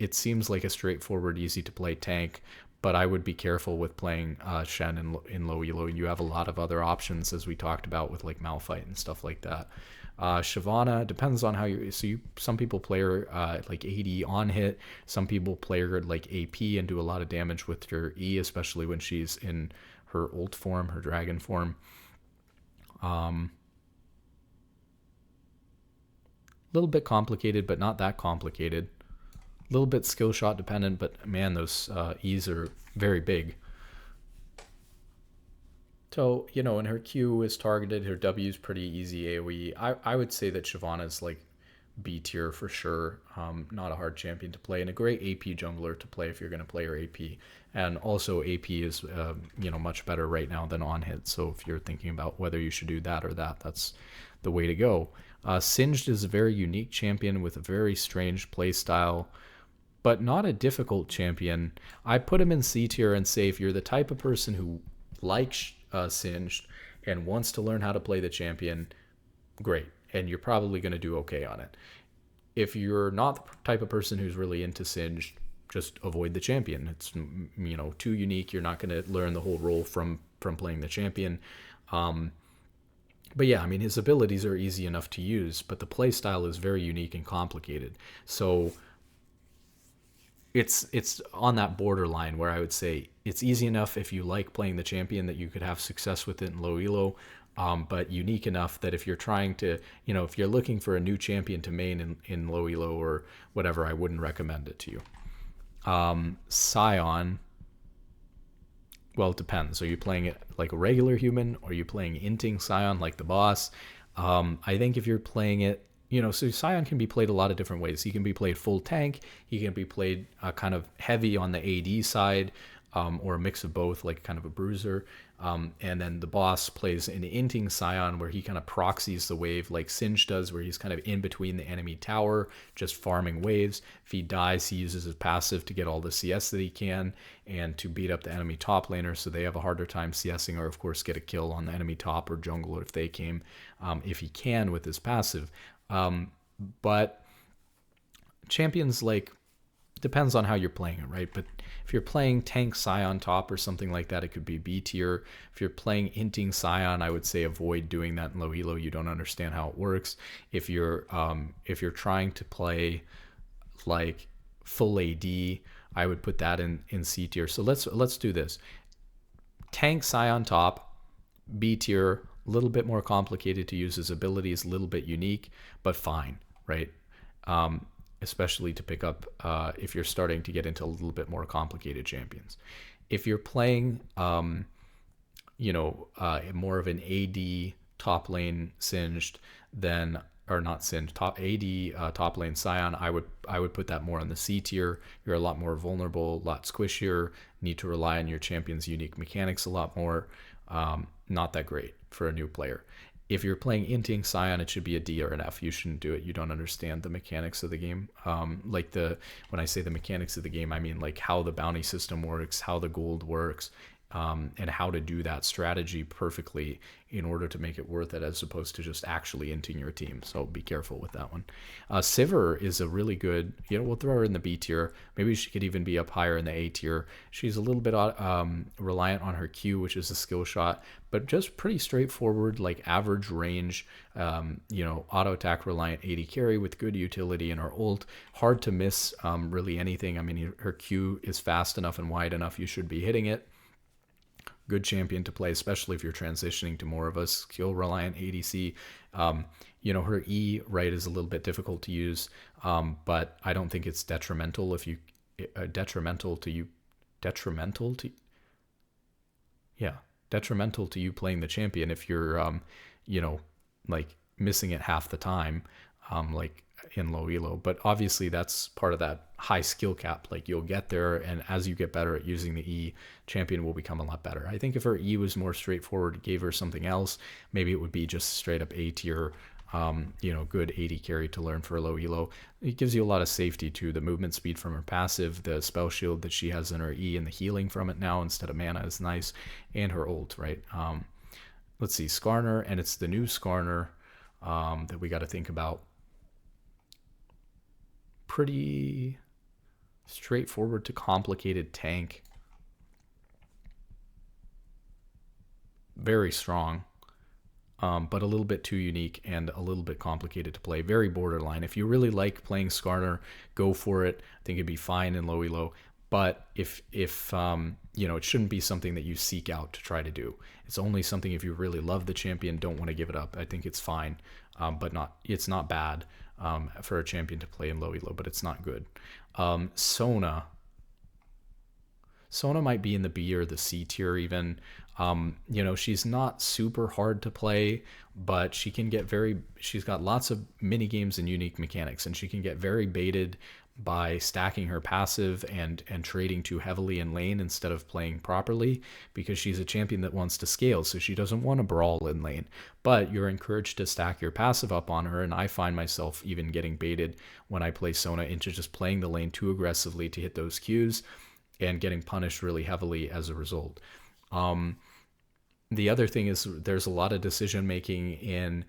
it seems like a straightforward, easy to play tank, but I would be careful with playing Shen in low elo. You have a lot of other options, as we talked about, with like Malphite and stuff like that. Shyvana depends on how some people play her like AD on hit. Some people play her like AP and do a lot of damage with her E, especially when she's in her ult form, her dragon form. A little bit complicated, but not that complicated. A little bit skill shot dependent, but man, those E's are very big. So, and her Q is targeted, her W is pretty easy AoE. I would say that Shyvana's like B tier for sure. Not a hard champion to play, and a great AP jungler to play if you're going to play her AP. And also AP is, much better right now than on hit. So if you're thinking about whether you should do that or that, that's the way to go. Singed is a very unique champion with a very strange play style, but not a difficult champion. I put him in C tier and say if you're the type of person who likes Singed and wants to learn how to play the champion, great, and you're probably going to do okay on it. If you're not the type of person who's really into Singed, just avoid the champion. It's too unique. You're not going to learn the whole role from playing the champion. But yeah, I mean, his abilities are easy enough to use, but the play style is very unique and complicated. So it's on that borderline where I would say it's easy enough if you like playing the champion that you could have success with it in low elo, but unique enough that if you're trying to, if you're looking for a new champion to main in low elo or whatever, I wouldn't recommend it to you. Scion, well, it depends. Are you playing it like a regular human, or are you playing inting Scion like the boss? I think if you're playing it, so Scion can be played a lot of different ways. He can be played full tank. He can be played kind of heavy on the AD side. or a mix of both, like kind of a bruiser. And then the boss plays an inting scion where he kind of proxies the wave like Singe does, where he's kind of in between the enemy tower, just farming waves. If he dies, he uses his passive to get all the CS that he can and to beat up the enemy top laner, so they have a harder time CSing, or of course get a kill on the enemy top or jungle if they came, if he can with his passive. But champions, like, depends on how you're playing it, right? But if you're playing tank Scion top or something like that, it could be B tier. If you're playing inting Scion, I would say avoid doing that in low elo. You don't understand how it works. If you're trying to play like full AD, I would put that in C tier. So let's do this. Tank Scion top, B tier, a little bit more complicated to use his abilities, a little bit unique, but fine, right? Especially to pick up if you're starting to get into a little bit more complicated champions. If you're playing, more of an AD top lane Singed, then, or not Singed, top AD top lane Scion, I would put that more on the C tier. You're a lot more vulnerable, a lot squishier, need to rely on your champion's unique mechanics a lot more. Not that great for a new player. If you're playing inting Scion, it should be a D or an F. You shouldn't do it. You don't understand the mechanics of the game. When I say the mechanics of the game, I mean like how the bounty system works, how the gold works, and how to do that strategy perfectly in order to make it worth it, as opposed to just actually inting your team. So be careful with that one. Sivir is a really good, we'll throw her in the B tier. Maybe she could even be up higher in the A tier. She's a little bit reliant on her Q, which is a skill shot, but just pretty straightforward, like average range, auto attack reliant AD carry with good utility in her ult. Hard to miss really anything. I mean, her Q is fast enough and wide enough. You should be hitting it. Good champion to play, especially if you're transitioning to more of a skill reliant ADC. Her E, right, is a little bit difficult to use, but I don't think it's detrimental to you playing the champion if you're like missing it half the time, like in low elo. But obviously that's part of that high skill cap. Like, you'll get there, and as you get better at using the E, champion will become a lot better. I think if her E was more straightforward, gave her something else, maybe it would be just straight up A tier, good AD carry to learn for low elo. It gives you a lot of safety too. The movement speed from her passive, the spell shield that she has in her E, and the healing from it now instead of mana is nice, and her ult, right? Let's see, Skarner, and it's the new Skarner that we got to think about. Pretty straightforward to complicated tank. Very strong, but a little bit too unique and a little bit complicated to play. Very borderline. If you really like playing Skarner, go for it. I think it'd be fine in low elo. But if it shouldn't be something that you seek out to try to do. It's only something if you really love the champion, don't want to give it up. I think it's fine, but it's not bad for a champion to play in low elo, but it's not good. Sona might be in the B or the C tier even. She's not super hard to play, but she's got lots of mini games and unique mechanics, and she can get very baited by stacking her passive and trading too heavily in lane instead of playing properly, because she's a champion that wants to scale, so she doesn't want to brawl in lane. But you're encouraged to stack your passive up on her, and I find myself even getting baited when I play Sona into just playing the lane too aggressively to hit those Qs and getting punished really heavily as a result. The other thing is there's a lot of decision making in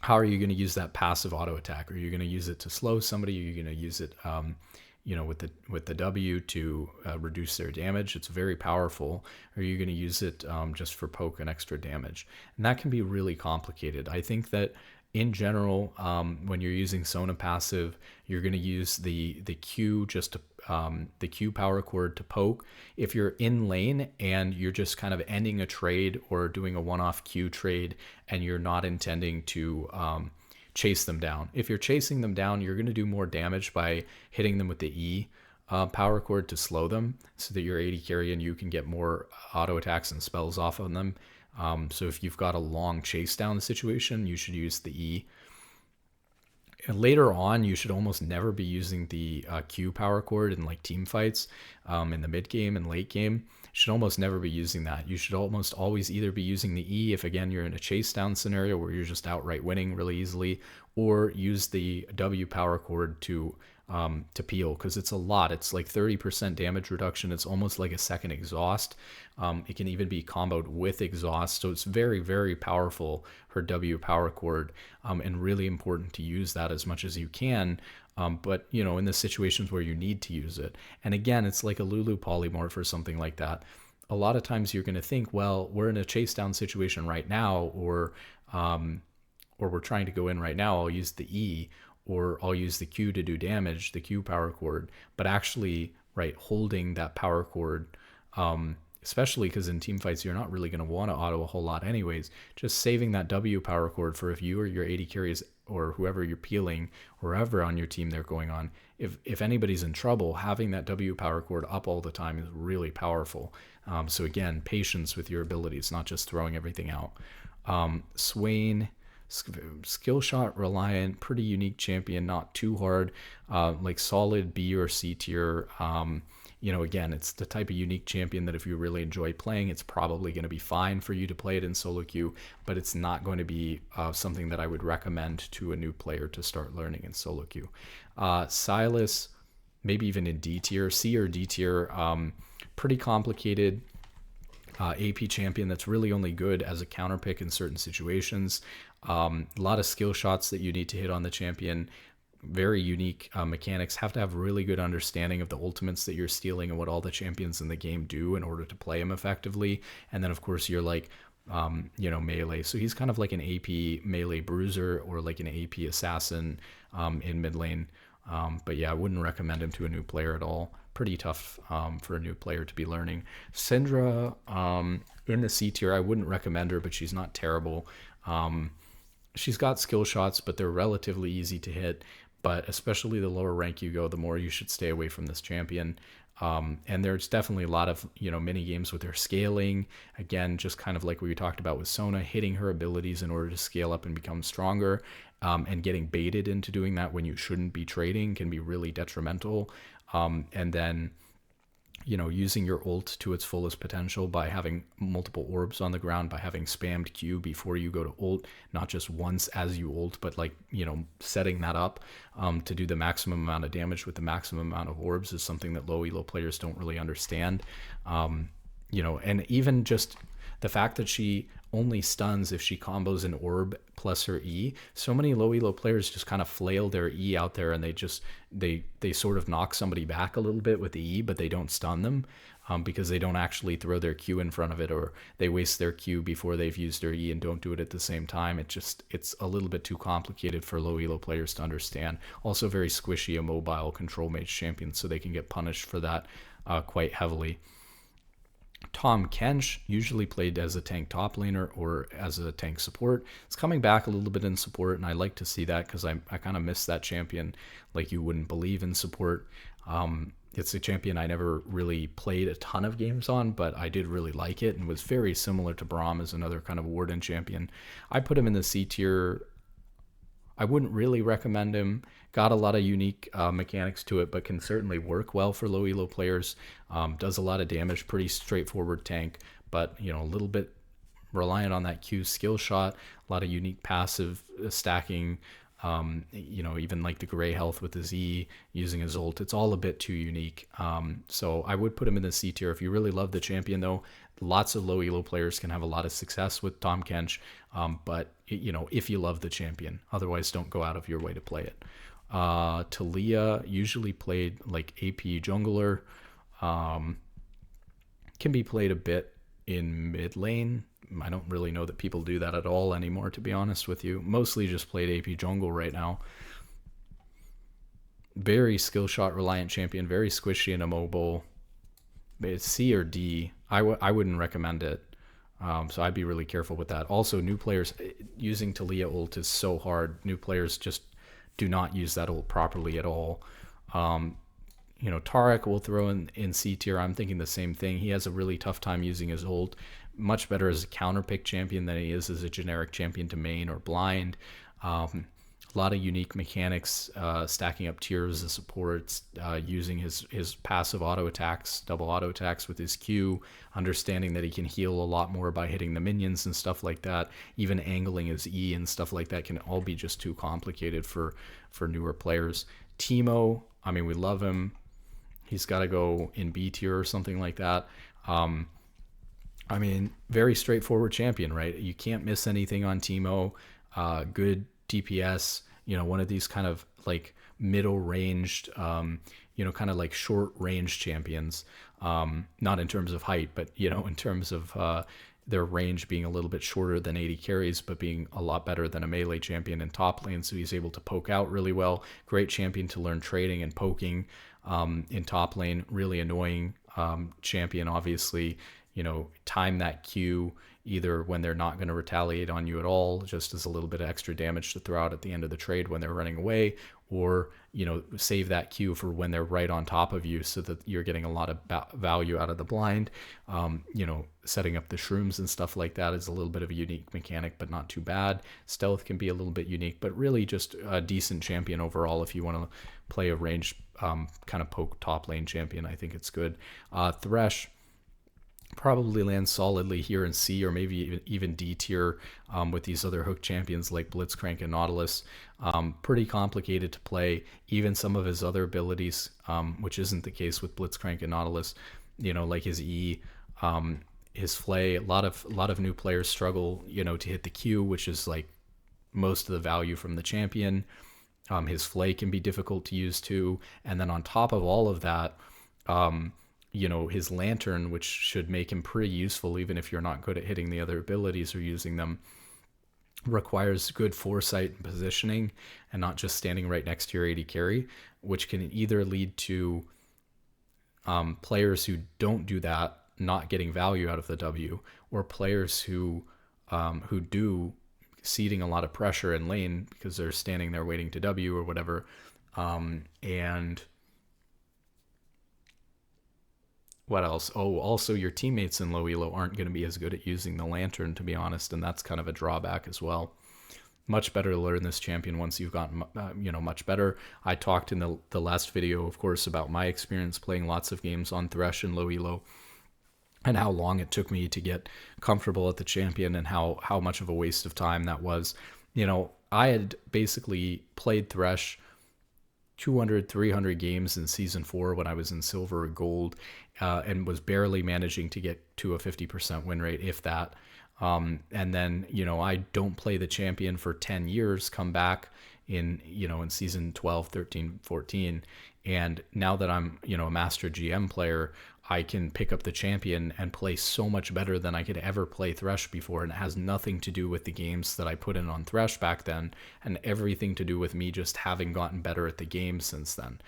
how are you going to use that passive auto attack? Are you going to use it to slow somebody? Are you going to use it, with the W to reduce their damage? It's very powerful. Or are you going to use it just for poke and extra damage? And that can be really complicated. I think that in general, when you're using Sona passive, you're going to use the Q the Q power chord to poke. If you're in lane and you're just kind of ending a trade or doing a one-off Q trade and you're not intending to chase them down. If you're chasing them down, you're going to do more damage by hitting them with the E power chord to slow them so that your AD carry and you can get more auto attacks and spells off of them. So if you've got a long chase down situation, you should use the E. later on, you should almost never be using the Q power chord in like team fights, in the mid game and late game. You should almost never be using that. You should almost always either be using the E if, again, you're in a chase down scenario where you're just outright winning really easily, or use the W power chord to peel, because it's a lot. It's like 30% damage reduction. It's almost like a second exhaust. It can even be comboed with exhaust, so it's very, very powerful, her W power chord, and really important to use that as much as you can. But in the situations where you need to use it, and again, it's like a Lulu polymorph or something like that. A lot of times you're going to think, well, we're in a chase down situation right now, or we're trying to go in right now, I'll use the E, or I'll use the Q to do damage, the Q power chord. But actually, right, holding that power chord, especially because in team fights, you're not really going to want to auto a whole lot anyways. Just saving that W power chord for if you or your AD carries or whoever you're peeling, or whoever on your team they're going on, if anybody's in trouble, having that W power chord up all the time is really powerful. So again, patience with your abilities, not just throwing everything out. Swain, skill shot reliant, pretty unique champion, not too hard, like solid B or C tier. Again, it's the type of unique champion that if you really enjoy playing, it's probably going to be fine for you to play it in solo queue, but it's not going to be something that I would recommend to a new player to start learning in solo queue. Silas, maybe even in D tier, C or D tier, pretty complicated. AP champion that's really only good as a counter pick in certain situations. A lot of skill shots that you need to hit on the champion. Very unique mechanics. Have to have really good understanding of the ultimates that you're stealing and what all the champions in the game do in order to play them effectively. And then, of course, you're like, melee. So he's kind of like an AP melee bruiser or like an AP assassin in mid lane. But yeah, I wouldn't recommend him to a new player at all. Pretty tough for a new player to be learning. Syndra, in the C tier, I wouldn't recommend her, but she's not terrible. She's got skill shots, but they're relatively easy to hit. But especially the lower rank you go, the more you should stay away from this champion. And there's definitely a lot of mini games with her scaling. Again, just kind of like we talked about with Sona, hitting her abilities in order to scale up and become stronger, and getting baited into doing that when you shouldn't be trading can be really detrimental. And then using your ult to its fullest potential by having multiple orbs on the ground, by having spammed Q before you go to ult, not just once as you ult, but like, setting that up to do the maximum amount of damage with the maximum amount of orbs is something that low elo players don't really understand. And even just the fact that she only stuns if she combos an orb plus her E. So many low elo players just kind of flail their E out there, and they sort of knock somebody back a little bit with the E, but they don't stun them because they don't actually throw their Q in front of it, or they waste their Q before they've used their E and don't do it at the same time. It's a little bit too complicated for low elo players to understand. Also very squishy, immobile control mage champion, so they can get punished for that quite heavily. Tahm Kench, usually played as a tank top laner or as a tank support. It's coming back a little bit in support, and I like to see that because I kind of miss that champion like you wouldn't believe in support. It's a champion I never really played a ton of games on, but I did really like it, and was very similar to Braum as another kind of warden champion. I put him in the C tier. I wouldn't really recommend him. Got a lot of unique mechanics to it, but can certainly work well for low elo players. Does a lot of damage, pretty straightforward tank, but a little bit reliant on that Q skill shot. A lot of unique passive stacking. Even like the gray health with his E, using his ult. It's all a bit too unique. So I would put him in the C tier. If you really love the champion, though, lots of low elo players can have a lot of success with Tahm Kench. But if you love the champion, otherwise don't go out of your way to play it. Talia, usually played like AP jungler, can be played a bit in mid lane. I don't really know that people do that at all anymore, to be honest with you. Mostly just played AP jungle right now. Very skill shot reliant champion, very squishy and immobile. It's C or D. I wouldn't recommend it. So I'd be really careful with that. Also, new players, using Talia ult is so hard. New players just do not use that ult properly at all. Tarek will throw in C tier. I'm thinking the same thing. He has a really tough time using his ult. Much better as a counter pick champion than he is as a generic champion to main or blind. lot of unique mechanics, stacking up tiers as supports, using his passive auto attacks, double auto attacks with his Q, understanding that he can heal a lot more by hitting the minions and stuff like that. Even angling his E and stuff like that can all be just too complicated for newer players. Teemo, I mean, we love him. He's got to go in B tier or something like that. I mean, very straightforward champion, right? You can't miss anything on Teemo. Good DPS, one of these kind of like middle ranged, kind of like short range champions. Not in terms of height, but, in terms of their range being a little bit shorter than 80 carries, but being a lot better than a melee champion in top lane. So he's able to poke out really well. Great champion to learn trading and poking in top lane. Really annoying champion, obviously. Time that Q either when they're not going to retaliate on you at all, just as a little bit of extra damage to throw out at the end of the trade when they're running away, or, save that Q for when they're right on top of you so that you're getting a lot of value out of the blind. Setting up the shrooms and stuff like that is a little bit of a unique mechanic, but not too bad. Stealth can be a little bit unique, but really just a decent champion overall if you want to play a ranged kind of poke top lane champion. I think it's good. Thresh probably lands solidly here in C or maybe even D tier with these other hook champions like Blitzcrank and Nautilus. Pretty complicated to play. Even some of his other abilities, which isn't the case with Blitzcrank and Nautilus, like his E, his Flay. A lot of new players struggle, to hit the Q, which is like most of the value from the champion. His Flay can be difficult to use too. And then on top of all of that, his Lantern, which should make him pretty useful even if you're not good at hitting the other abilities or using them, requires good foresight and positioning and not just standing right next to your 80 carry, which can either lead to players who don't do that not getting value out of the W, or players who do ceding a lot of pressure in lane because they're standing there waiting to W or whatever. And what else? Oh, also your teammates in low elo aren't going to be as good at using the Lantern, to be honest, and that's kind of a drawback as well. Much better to learn this champion once you've gotten, much better. I talked in the last video, of course, about my experience playing lots of games on Thresh and low elo, and how long it took me to get comfortable at the champion and how much of a waste of time that was. I had basically played Thresh 200, 300 games in season 4 when I was in silver or gold, and was barely managing to get to a 50% win rate, if that. And then, I don't play the champion for 10 years, come back in season 12, 13, 14. And now that I'm, a master GM player, I can pick up the champion and play so much better than I could ever play Thresh before. And it has nothing to do with the games that I put in on Thresh back then, and everything to do with me just having gotten better at the game since then.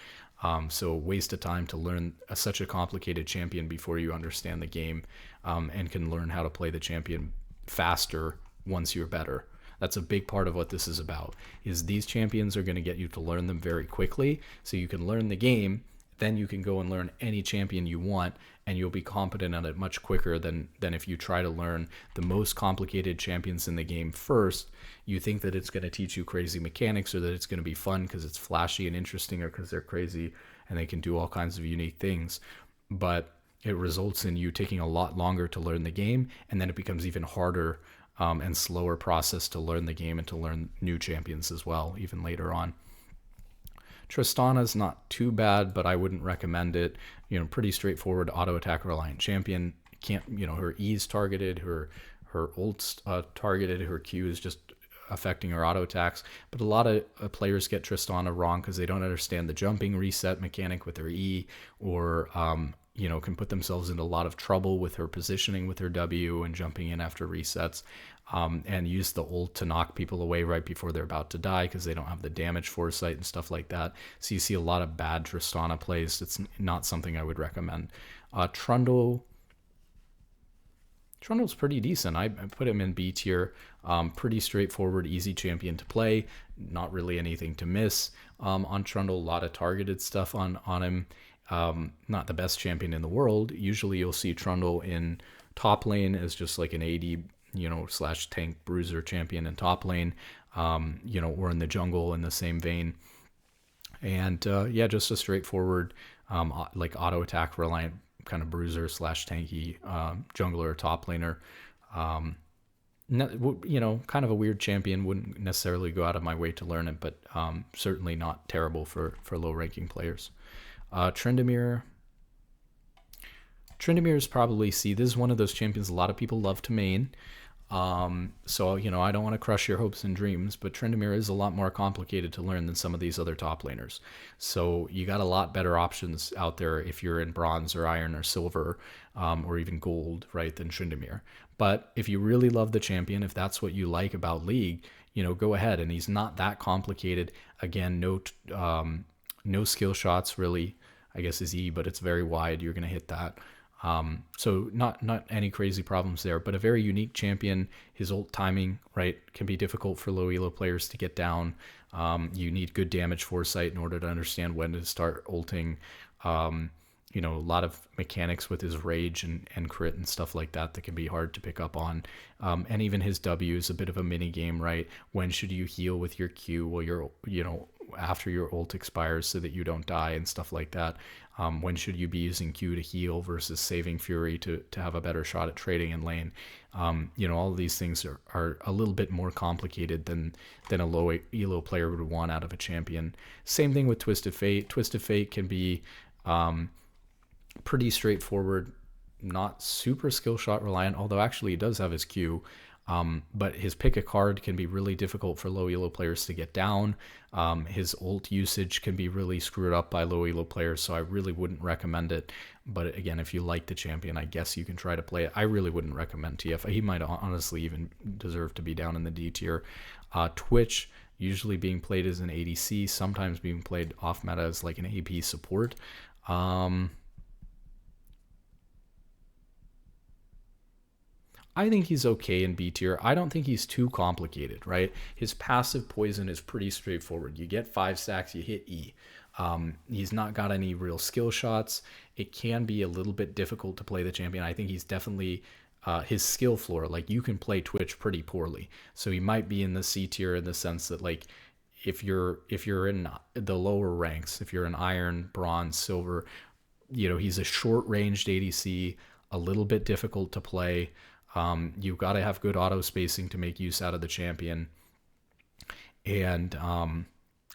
So waste of time to learn such a complicated champion before you understand the game, and can learn how to play the champion faster once you're better. That's a big part of what this is about, is these champions are going to get you to learn them very quickly so you can learn the game. Then you can go and learn any champion you want, and you'll be competent at it much quicker than if you try to learn the most complicated champions in the game first. You think that it's going to teach you crazy mechanics, or that it's going to be fun because it's flashy and interesting, or because they're crazy and they can do all kinds of unique things. But it results in you taking a lot longer to learn the game, and then it becomes even harder and slower process to learn the game and to learn new champions as well, even later on. Tristana's not too bad, but I wouldn't recommend it. Pretty straightforward auto attack reliant champion. Can't, her E's targeted, her ult's targeted, her Q is just affecting her auto attacks. But a lot of players get Tristana wrong because they don't understand the jumping reset mechanic with her E, or can put themselves into a lot of trouble with her positioning with her W and jumping in after resets, and use the ult to knock people away right before they're about to die because they don't have the damage foresight and stuff like that. So you see a lot of bad Tristana plays. It's not something I would recommend. Trundle's pretty decent. I put him in B tier. Pretty straightforward, easy champion to play. Not really anything to miss on Trundle. A lot of targeted stuff on him. Not the best champion in the world. Usually you'll see Trundle in top lane as just like an AD, / tank bruiser champion in top lane. or in the jungle in the same vein. And yeah, just a straightforward like auto attack reliant kind of bruiser slash tanky jungler or top laner. Kind of a weird champion. Wouldn't necessarily go out of my way to learn it, but certainly not terrible for low ranking players. Tryndamere. Tryndamere is probably, this is one of those champions a lot of people love to main. So, I don't want to crush your hopes and dreams, but Tryndamere is a lot more complicated to learn than some of these other top laners. So you got a lot better options out there if you're in bronze or iron or silver, or even gold, right, than Tryndamere. But if you really love the champion, if that's what you like about League, go ahead. And he's not that complicated. Again, no skill shots really, I guess is E, but it's very wide. You're going to hit that. So not any crazy problems there, but a very unique champion. His ult timing, right, can be difficult for low elo players to get down. You need good damage foresight in order to understand when to start ulting. A lot of mechanics with his rage and crit and stuff like that can be hard to pick up on. And even his W is a bit of a mini game, right? When should you heal with your Q while you're, after your ult expires so that you don't die and stuff like that? When should you be using Q to heal versus saving Fury to have a better shot at trading in lane? All of these things are a little bit more complicated than a low elo player would want out of a champion. Same thing with Twisted Fate. Twisted Fate can be pretty straightforward, not super skill shot reliant, although actually he does have his Q. But his pick a card can be really difficult for low elo players to get down. His ult usage can be really screwed up by low elo players, so I really wouldn't recommend it. But again, if you like the champion, I guess you can try to play it. I really wouldn't recommend TF. He might honestly even deserve to be down in the D tier. Twitch, usually being played as an ADC, sometimes being played off meta as like an AP support. I think he's okay in B tier. I don't think he's too complicated, right? His passive poison is pretty straightforward. You get 5 stacks, you hit E. He's not got any real skill shots. It can be a little bit difficult to play the champion. I think he's definitely his skill floor. Like, you can play Twitch pretty poorly, so he might be in the C tier in the sense that, like, if you're in the lower ranks, if you're an iron, bronze, silver, he's a short-ranged ADC, a little bit difficult to play. You've got to have good auto spacing to make use out of the champion. And,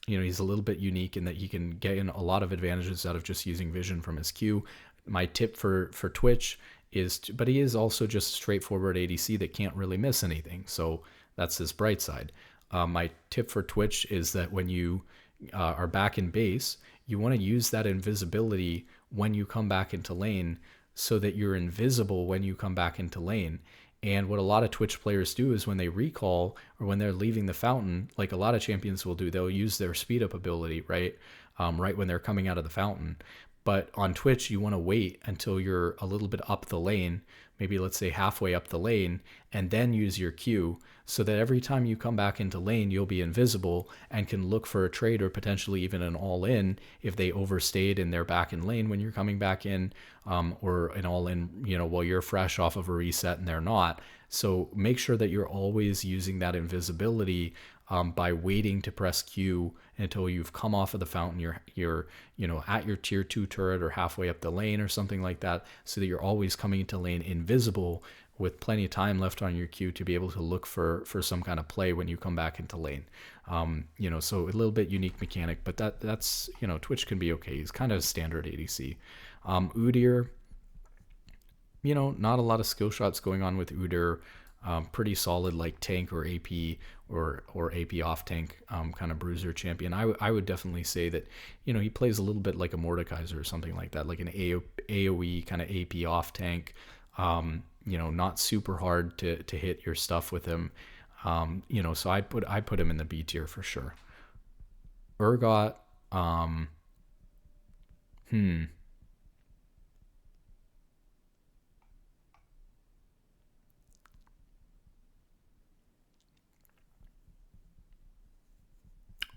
he's a little bit unique in that he can get in a lot of advantages out of just using vision from his Q. My tip for Twitch is, but he is also just a straightforward ADC that can't really miss anything. So that's his bright side. My tip for Twitch is that when you are back in base, you want to use that invisibility when you come back into lane, so that you're invisible when you come back into lane. And what a lot of Twitch players do is when they recall or when they're leaving the fountain, like a lot of champions will do, they'll use their speed up ability, right? Right when they're coming out of the fountain. But on Twitch, you want to wait until you're a little bit up the lane, maybe let's say halfway up the lane, and then use your Q, so that every time you come back into lane, you'll be invisible and can look for a trade or potentially even an all-in if they overstayed and they're back in lane when you're coming back in, or an all-in, while you're fresh off of a reset and they're not. So make sure that you're always using that invisibility by waiting to press Q until you've come off of the fountain, you're at your tier 2 turret or halfway up the lane or something like that, so that you're always coming into lane invisible with plenty of time left on your Q to be able to look for some kind of play when you come back into lane. So a little bit unique mechanic, but that's Twitch can be okay. He's kind of a standard ADC. Udyr, not a lot of skill shots going on with Udyr. Pretty solid, like tank or AP or AP off tank kind of bruiser champion. I would definitely say that he plays a little bit like a Mordekaiser or something like that, like an AoE kind of AP off tank. Not super hard to hit your stuff with him. So I put him in the B tier for sure. Urgot,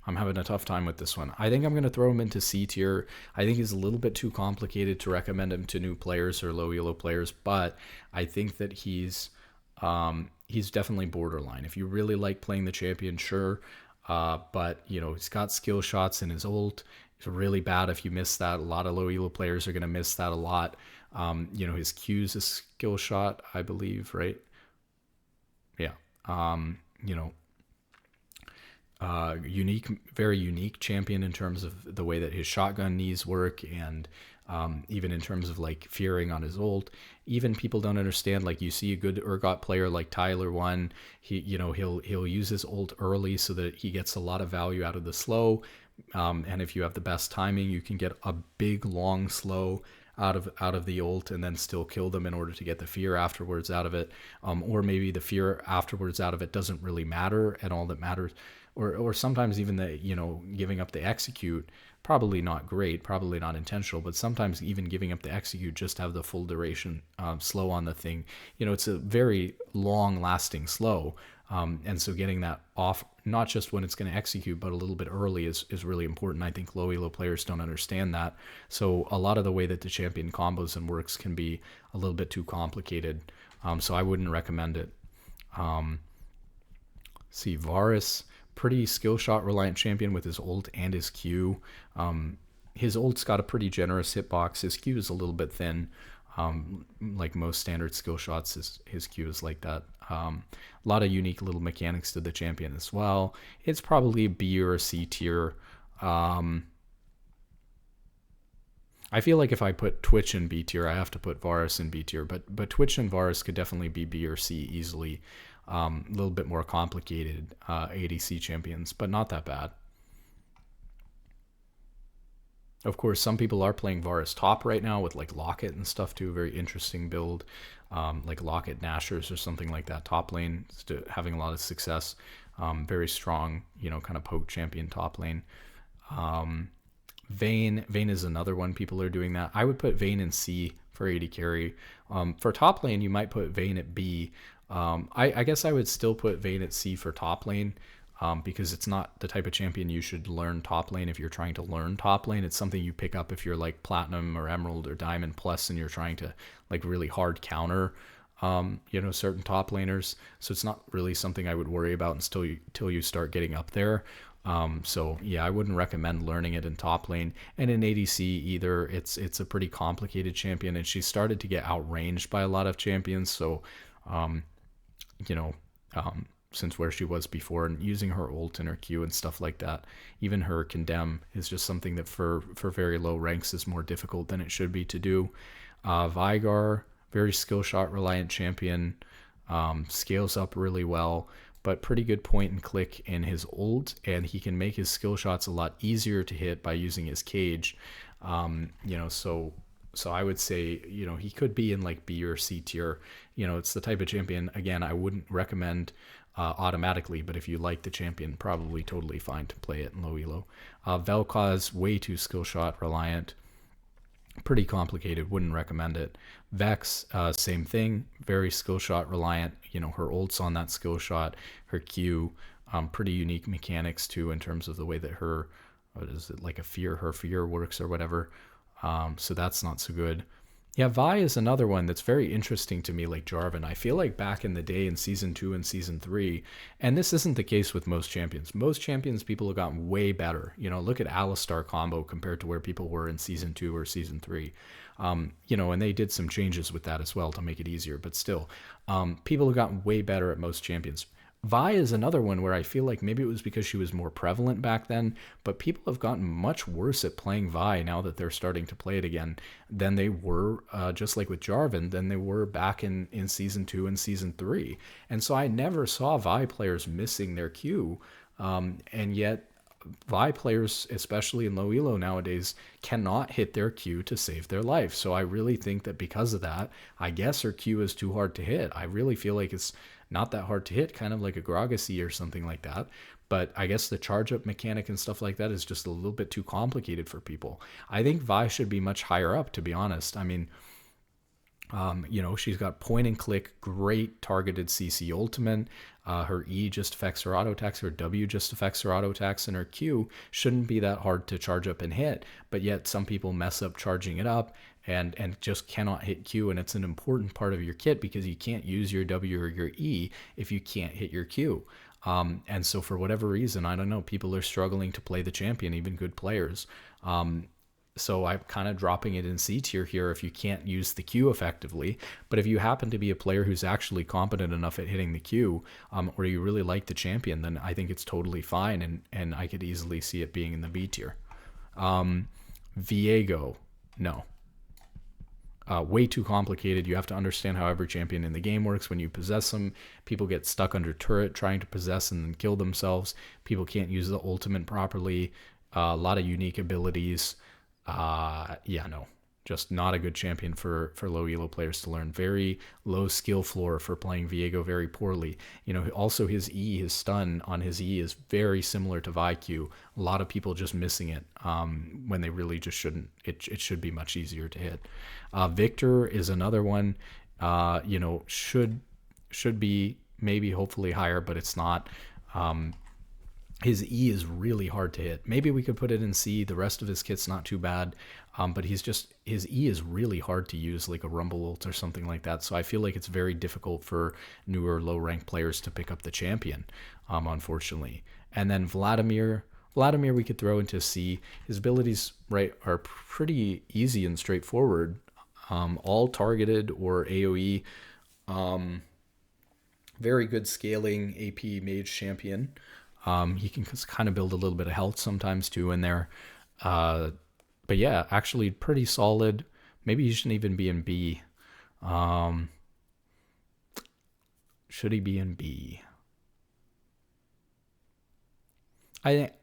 I'm having a tough time with this one. I think I'm going to throw him into C tier. I think he's a little bit too complicated to recommend him to new players or low elo players, but I think that he's He's definitely borderline. If you really like playing the champion, sure. But, he's got skill shots in his ult. It's really bad if you miss that. A lot of low elo players are going to miss that a lot. His Q's a skill shot, I believe, right? Yeah. Um, you know, Unique, very unique champion in terms of the way that his shotgun knees work, and even in terms of like fearing on his ult. Even people don't understand. Like, you see a good Urgot player like Tyler One, he'll use his ult early so that he gets a lot of value out of the slow. And if you have the best timing, you can get a big long slow out of the ult and then still kill them in order to get the fear afterwards out of it. Or maybe the fear afterwards out of it doesn't really matter, and all that matters, or sometimes even the giving up the execute, probably not great, probably not intentional, but sometimes even giving up the execute just to have the full duration slow on the thing. It's a very long lasting slow. And so getting that off, not just when it's going to execute, but a little bit early is really important. I think low elo players don't understand that. So a lot of the way that the champion combos and works can be a little bit too complicated. So I wouldn't recommend it. See, Varus, pretty skill shot reliant champion with his ult and his Q. His ult's got a pretty generous hitbox. His Q is a little bit thin. Like most standard skill shots, his Q is like that. A lot of unique little mechanics to the champion as well. It's probably a B or a C tier. I feel like if I put Twitch in B tier, I have to put Varus in B tier, but Twitch and Varus could definitely be B or C easily. A little bit more complicated ADC champions, but not that bad. Of course, some people are playing Varus top right now with like Locket and stuff too. Very interesting build, like Locket Nashers or something like that. Top lane, having a lot of success. Very strong, kind of poke champion top lane. Vayne is another one. People are doing that. I would put Vayne in C for AD carry. For top lane, you might put Vayne at B. I guess I would still put Vayne at C for top lane. Because it's not the type of champion you should learn top lane if you're trying to learn top lane. It's something you pick up if you're like platinum or emerald or diamond plus and you're trying to like really hard counter certain top laners. So it's not really something I would worry about until you start getting up there. So yeah, I wouldn't recommend learning it in top lane. And in ADC either. It's a pretty complicated champion, and she started to get outranged by a lot of champions. So since where she was before, and using her ult and her Q and stuff like that, even her condemn is just something that for very low ranks is more difficult than it should be to do. Veigar, very skill shot reliant champion, scales up really well, but pretty good point and click in his ult, and he can make his skill shots a lot easier to hit by using his cage. So I would say, he could be in like B or C tier. It's the type of champion, again, I wouldn't recommend automatically, but if you like the champion, probably totally fine to play it in low elo. Vel'Koz, way too skill shot reliant, pretty complicated, wouldn't recommend it. Vex, same thing, very skill shot reliant. Her ult's on that skill shot, her Q, pretty unique mechanics too in terms of the way that her fear works or whatever. So that's not so good. Yeah, Vi is another one that's very interesting to me, like Jarvan. I feel like back in the day in Season 2 and Season 3, and this isn't the case with most champions. Most champions, people have gotten way better. Look at Alistar combo compared to where people were in Season 2 or Season 3. And they did some changes with that as well to make it easier. But still, people have gotten way better at most champions. Vi is another one where I feel like maybe it was because she was more prevalent back then, but people have gotten much worse at playing Vi now that they're starting to play it again than they were, just like with Jarvan, than they were back in Season 2 and Season 3. And so I never saw Vi players missing their Q, and yet Vi players, especially in low elo nowadays, cannot hit their Q to save their life. So I really think that because of that, I guess her Q is too hard to hit. I really feel like it's not that hard to hit, kind of like a Gragasy or something like that. But I guess the charge up mechanic and stuff like that is just a little bit too complicated for people. I think Vi should be much higher up, to be honest. I mean, she's got point and click, great targeted CC ultimate. Her E just affects her auto attacks, her W just affects her auto attacks, and her Q shouldn't be that hard to charge up and hit. But yet some people mess up charging it up, and just cannot hit Q, and it's an important part of your kit because you can't use your W or your E if you can't hit your Q. And so for whatever reason, I don't know, people are struggling to play the champion, even good players. So I'm kind of dropping it in C tier here if you can't use the Q effectively. But if you happen to be a player who's actually competent enough at hitting the Q, or you really like the champion, then I think it's totally fine, and I could easily see it being in the B tier. Viego, no. Way too complicated. You have to understand how every champion in the game works. When you possess them, people get stuck under turret trying to possess and then kill themselves. People can't use the ultimate properly. A lot of unique abilities. Yeah, no, just not a good champion for low elo players to learn. Very low skill floor for playing Viego very poorly. Also his E, his stun on his E is very similar to VIQ. A lot of people just missing it when they really just shouldn't. It should be much easier to hit. Victor is another one, should be maybe hopefully higher, but it's not. His E is really hard to hit. Maybe we could put it in C. The rest of his kit's not too bad, but his E is really hard to use, like a Rumble ult or something like that. So I feel like it's very difficult for newer low-ranked players to pick up the champion, unfortunately. And then Vladimir we could throw into C. His abilities, right, are pretty easy and straightforward. All targeted or AoE. Very good scaling AP mage champion. He can kind of build a little bit of health sometimes too in there. But yeah, actually pretty solid. Maybe he shouldn't even be in B. Should he be in B?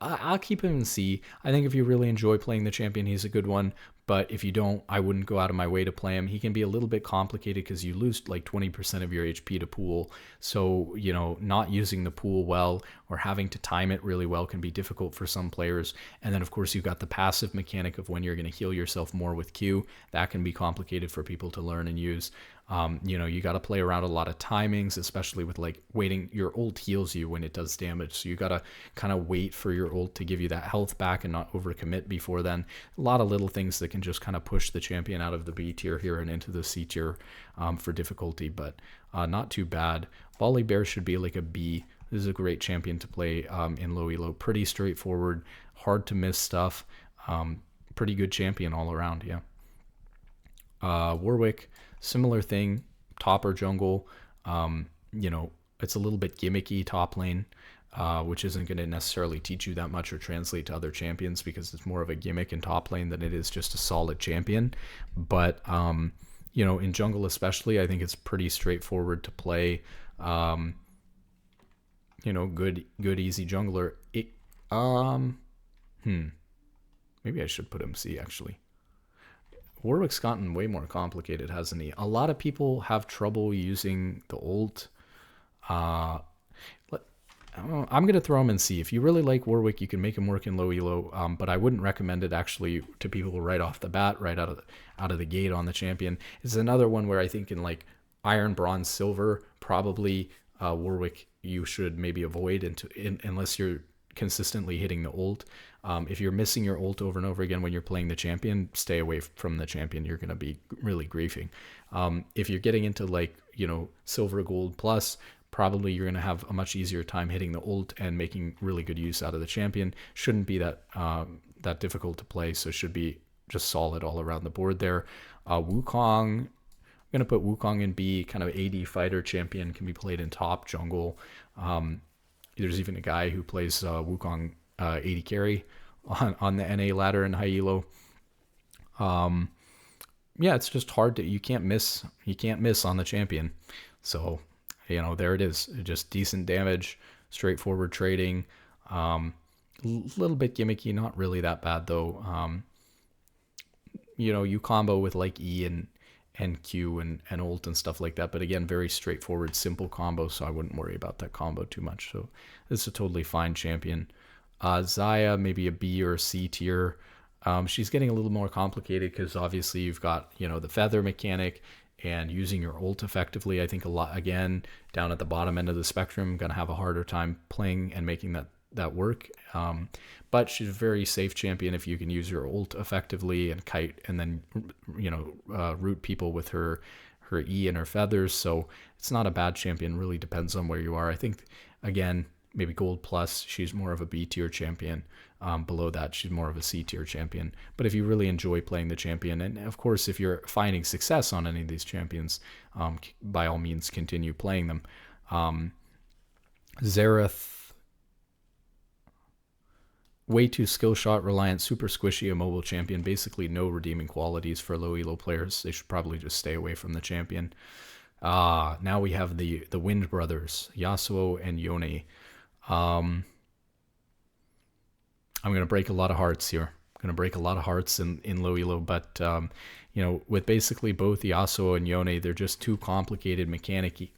I'll keep him in C. I think if you really enjoy playing the champion, he's a good one. But if you don't, I wouldn't go out of my way to play him. He can be a little bit complicated because you lose like 20% of your HP to pool. So, not using the pool well or having to time it really well can be difficult for some players. And then, of course, you've got the passive mechanic of when you're going to heal yourself more with Q. That can be complicated for people to learn and use. You got to play around a lot of timings, especially with like waiting. Your ult heals you when it does damage. So you got to kind of wait for your ult to give you that health back and not overcommit before then. A lot of little things that can just kind of push the champion out of the B tier here and into the C tier for difficulty, but not too bad. Volley Bear should be like a B. This is a great champion to play in low elo. Pretty straightforward, hard to miss stuff. Pretty good champion all around, yeah. Warwick, similar thing, top or jungle. It's a little bit gimmicky top lane, which isn't going to necessarily teach you that much or translate to other champions because it's more of a gimmick in top lane than it is just a solid champion. But, in jungle especially, I think it's pretty straightforward to play. Good easy jungler. Maybe I should put him C, actually. Warwick's gotten way more complicated, hasn't he? A lot of people have trouble using the ult. I'm going to throw him in C. If you really like Warwick, you can make him work in low elo, but I wouldn't recommend it actually to people right off the bat, right out of the gate on the champion. It's another one where I think in like Iron, Bronze, Silver, probably Warwick you should maybe avoid unless you're consistently hitting the ult. If you're missing your ult over and over again when you're playing the champion, stay away from the champion. You're going to be really griefing. If you're getting into like, silver, gold plus, probably you're going to have a much easier time hitting the ult and making really good use out of the champion. Shouldn't be that difficult to play, so should be just solid all around the board there. Wukong, I'm going to put Wukong in B, kind of AD fighter champion, can be played in top jungle. There's even a guy who plays Wukong AD carry on the NA ladder in high elo. It's just hard to, you can't miss on the champion. So, there it is. Just decent damage, straightforward trading, little bit gimmicky, not really that bad though. You combo with like E and Q and ult and stuff like that, but again, very straightforward, simple combo, so I wouldn't worry about that combo too much. So this is a totally fine champion. Xayah, maybe a B or a C tier. She's getting a little more complicated because obviously you've got, the feather mechanic and using your ult effectively. I think a lot, again, down at the bottom end of the spectrum, going to have a harder time playing and making that work. But she's a very safe champion if you can use your ult effectively and kite, and then root people with her E and her feathers. So it's not a bad champion. Really depends on where you are. I think again, maybe gold plus, she's more of a B tier champion. Below that, she's more of a C tier champion. But if you really enjoy playing the champion, and of course, if you're finding success on any of these champions, by all means, continue playing them. Xerath, way too skill shot reliant, super squishy, immobile champion. Basically, no redeeming qualities for low elo players. They should probably just stay away from the champion. Now we have the Wind Brothers, Yasuo and Yone. I'm going to break a lot of hearts here. I'm going to break a lot of hearts in low elo, but with basically both Yasuo and Yone, they're just too complicated mechanically,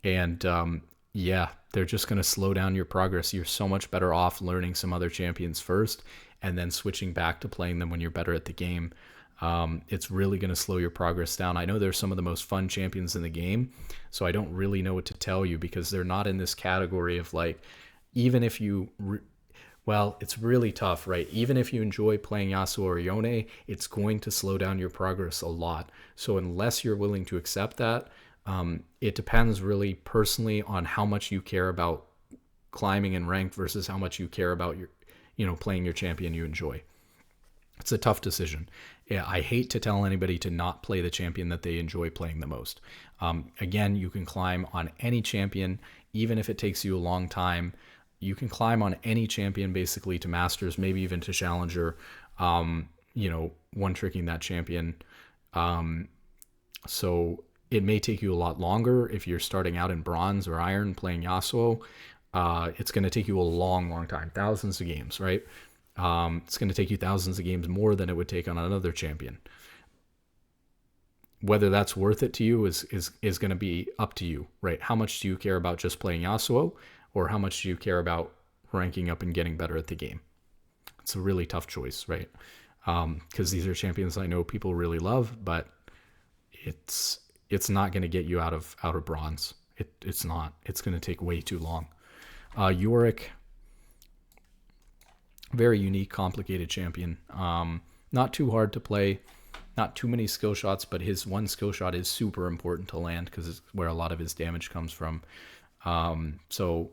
and yeah, they're just going to slow down your progress. You're so much better off learning some other champions first and then switching back to playing them when you're better at the game. It's really going to slow your progress down. I know they're some of the most fun champions in the game, so I don't really know what to tell you, because they're not in this category of like, even if you, well, it's really tough, right? Even if you enjoy playing Yasuo or Yone, it's going to slow down your progress a lot. So unless you're willing to accept that, it depends really personally on how much you care about climbing in rank versus how much you care about your, playing your champion you enjoy. It's a tough decision. Yeah, I hate to tell anybody to not play the champion that they enjoy playing the most. Again, you can climb on any champion, even if it takes you a long time. You can climb on any champion basically to Masters, maybe even to Challenger, one-tricking that champion. So it may take you a lot longer if you're starting out in Bronze or Iron playing Yasuo. It's going to take you a long, long time, thousands of games, right? It's going to take you thousands of games more than it would take on another champion. Whether that's worth it to you is going to be up to you, right? How much do you care about just playing Yasuo, or how much do you care about ranking up and getting better at the game? It's a really tough choice, right? Because these are champions I know people really love, but it's not going to get you out of Bronze. It's not. It's going to take way too long. Yorick, very unique, complicated champion. Not too hard to play, not too many skill shots, but his one skill shot is super important to land because it's where a lot of his damage comes from. So,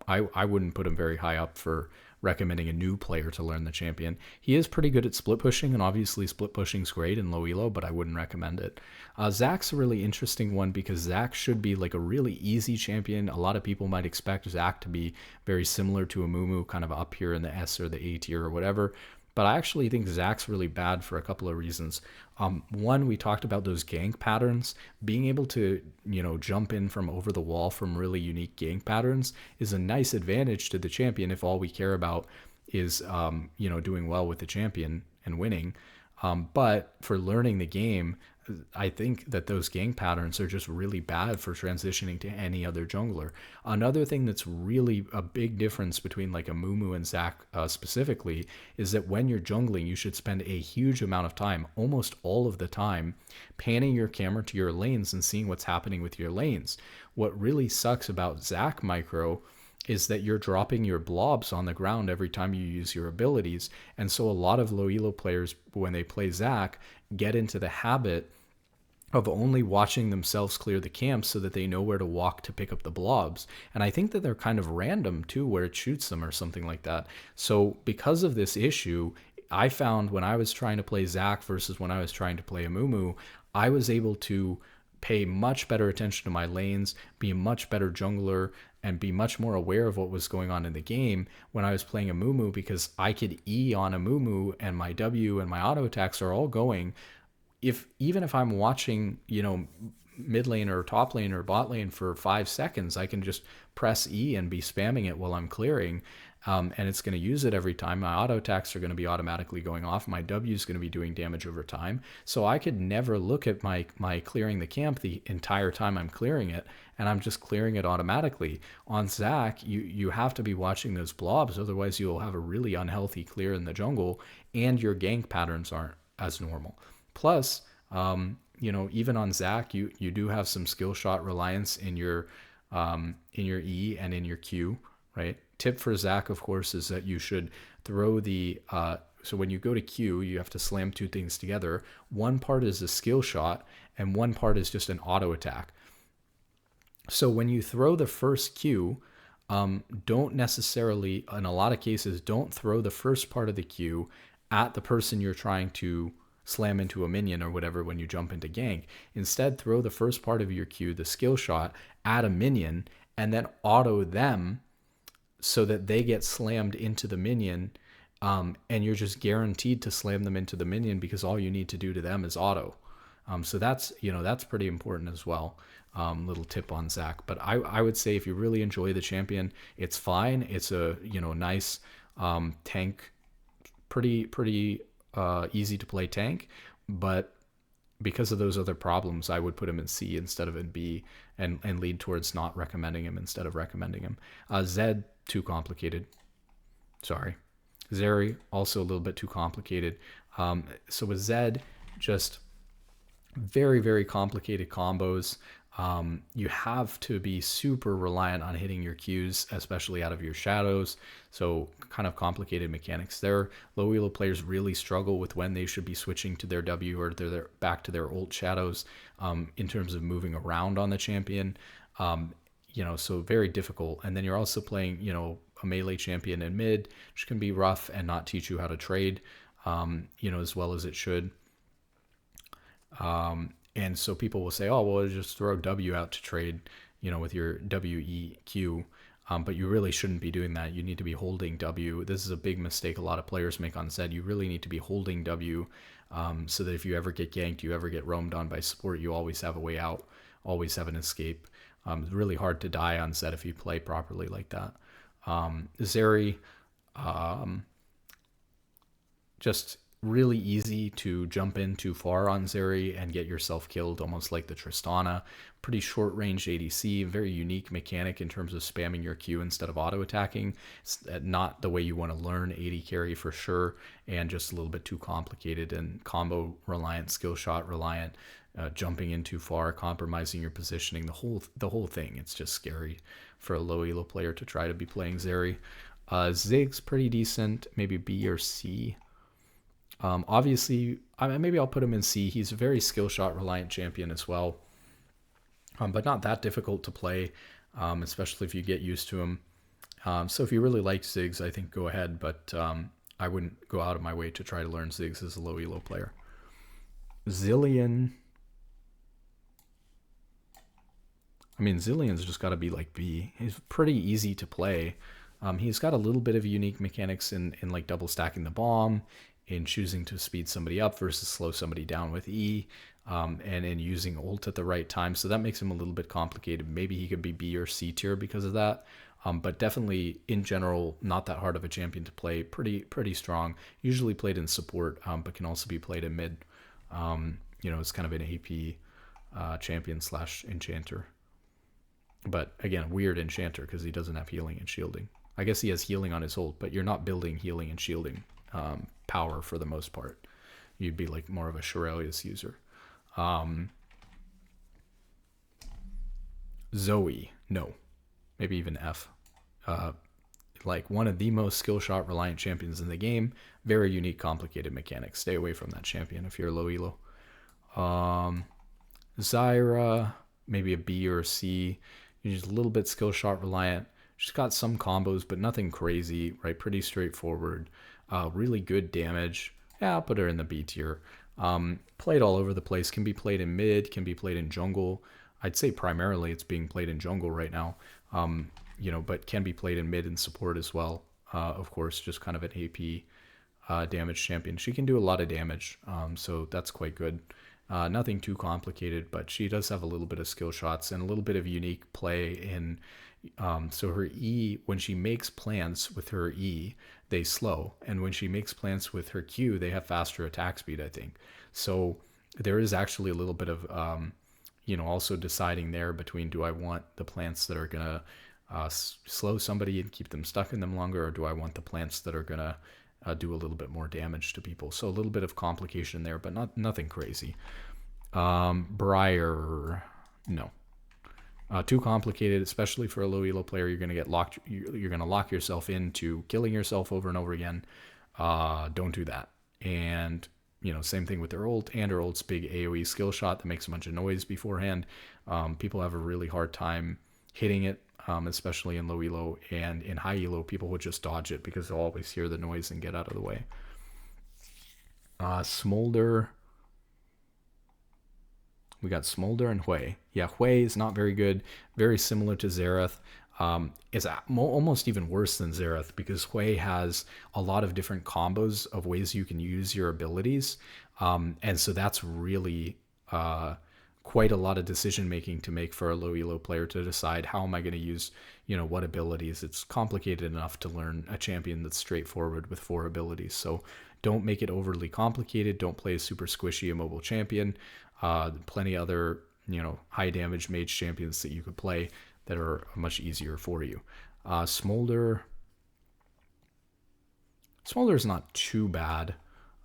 I wouldn't put him very high up for recommending a new player to learn the champion. He is pretty good at split pushing, and obviously split pushing's great in low elo, but I wouldn't recommend it. Zack's a really interesting one because Zack should be like a really easy champion. A lot of people might expect Zack to be very similar to a Mumu, kind of up here in the S or the A tier or whatever. But I actually think Zack's really bad for a couple of reasons. One, we talked about those gank patterns. Being able to, jump in from over the wall from really unique gank patterns is a nice advantage to the champion if all we care about is, doing well with the champion and winning. But for learning the game, I think that those gank patterns are just really bad for transitioning to any other jungler. Another thing that's really a big difference between like a Mumu and Zack specifically is that when you're jungling, you should spend a huge amount of time, almost all of the time, panning your camera to your lanes and seeing what's happening with your lanes. What really sucks about Zack micro is that you're dropping your blobs on the ground every time you use your abilities. And so a lot of low elo players, when they play Zack, get into the habit of only watching themselves clear the camp so that they know where to walk to pick up the blobs. And I think that they're kind of random too, where it shoots them or something like that. So because of this issue, I found when I was trying to play Zack versus when I was trying to play a Mumu, I was able to pay much better attention to my lanes, be a much better jungler, and be much more aware of what was going on in the game when I was playing a Mumu, because I could E on a Mumu and my W and my auto attacks are all going. Even if I'm watching, mid lane or top lane or bot lane for 5 seconds, I can just press E and be spamming it while I'm clearing. And it's going to use it every time. My auto attacks are going to be automatically going off. My W is going to be doing damage over time. So I could never look at my clearing the camp the entire time I'm clearing it, and I'm just clearing it automatically. On Zack, you have to be watching those blobs, otherwise you'll have a really unhealthy clear in the jungle, and your gank patterns aren't as normal. Plus, even on Zack, you do have some skill shot reliance in your in your E and in your Q, right? Tip for Zach, of course, is that you should throw the so when you go to Q, you have to slam two things together. One part is a skill shot, and one part is just an auto attack. So when you throw the first Q, don't necessarily, in a lot of cases, don't throw the first part of the Q at the person you're trying to slam into a minion or whatever when you jump into gank. Instead, throw the first part of your Q, the skill shot, at a minion, and then auto them so that they get slammed into the minion. And you're just guaranteed to slam them into the minion because all you need to do to them is auto. So that's pretty important as well. Little tip on Zach. But I would say if you really enjoy the champion, it's fine. It's a nice tank, pretty easy to play tank. But because of those other problems, I would put him in C instead of in B, and lead towards not recommending him instead of recommending him. Zed, too complicated. Sorry. Zeri, also a little bit too complicated. So with Zed, just very, very complicated combos. You have to be super reliant on hitting your Qs, especially out of your shadows. So kind of complicated mechanics there. Low elo players really struggle with when they should be switching to their W or their back to their old shadows in terms of moving around on the champion. So very difficult. And then you're also playing, a melee champion in mid, which can be rough and not teach you how to trade, as well as it should. And so people will say, oh, well, just throw W out to trade, with your WEQ. But you really shouldn't be doing that. You need to be holding W. This is a big mistake a lot of players make on Zed. You really need to be holding W so that if you ever get ganked, you ever get roamed on by support, you always have a way out, always have an escape. It's really hard to die on Zed if you play properly like that. Zeri, just really easy to jump in too far on Zeri and get yourself killed, almost like the Tristana. Pretty short range ADC, very unique mechanic in terms of spamming your Q instead of auto attacking. It's not the way you want to learn AD carry for sure, and just a little bit too complicated and combo reliant, skill shot reliant, jumping in too far, compromising your positioning, the whole thing. It's just scary for a low elo player to try to be playing Zeri. Zig's pretty decent, maybe B or C. Obviously, maybe I'll put him in C. He's a very skill shot reliant champion as well, but not that difficult to play, especially if you get used to him. So if you really like Ziggs, I think go ahead, but I wouldn't go out of my way to try to learn Ziggs as a low elo player. Zillion. Zillion's just got to be like B. He's pretty easy to play. He's got a little bit of unique mechanics in like double stacking the bomb, in choosing to speed somebody up versus slow somebody down with E, and in using ult at the right time. So that makes him a little bit complicated. Maybe he could be B or C tier because of that. But definitely in general, not that hard of a champion to play. Pretty strong. Usually played in support, but can also be played in mid. It's kind of an AP champion / enchanter. But again, weird enchanter because he doesn't have healing and shielding. I guess he has healing on his ult, but you're not building healing and shielding power for the most part. You'd be like more of a Shurelius user. Zoe, no. Maybe even F. Like one of the most skill shot reliant champions in the game. Very unique, complicated mechanics. Stay away from that champion if you're low elo. Zyra, maybe a B or a C. You're just a little bit skill shot reliant. She's got some combos, but nothing crazy, right? Pretty straightforward. Really good damage. Yeah, I'll put her in the B tier. Played all over the place. Can be played in mid, can be played in jungle. I'd say primarily it's being played in jungle right now. But can be played in mid and support as well. Of course, just kind of an AP damage champion. She can do a lot of damage, so that's quite good. Nothing too complicated, but she does have a little bit of skill shots and a little bit of unique play in. So her E, when she makes plants with her E, they slow. And when she makes plants with her Q, they have faster attack speed, I think. So there is actually a little bit of, also deciding there between, do I want the plants that are going to slow somebody and keep them stuck in them longer, or do I want the plants that are going to do a little bit more damage to people? So a little bit of complication there, but nothing crazy. Briar, no. Too complicated, especially for a low elo player. You're going to get locked. You're going to lock yourself into killing yourself over and over again. Don't do that. And same thing with their ult's big AoE skill shot that makes a bunch of noise beforehand. People have a really hard time hitting it, especially in low elo, and in high elo, people would just dodge it because they'll always hear the noise and get out of the way. Smolder. We got Smolder and Hui. Yeah, Hui is not very good. Very similar to Xerath. It's almost even worse than Xerath because Hui has a lot of different combos of ways you can use your abilities. And so that's really quite a lot of decision making to make for a low elo player to decide how am I going to use, what abilities. It's complicated enough to learn a champion that's straightforward with 4 abilities. So don't make it overly complicated. Don't play a super squishy immobile champion. Plenty other, high damage mage champions that you could play that are much easier for you. Smolder is not too bad,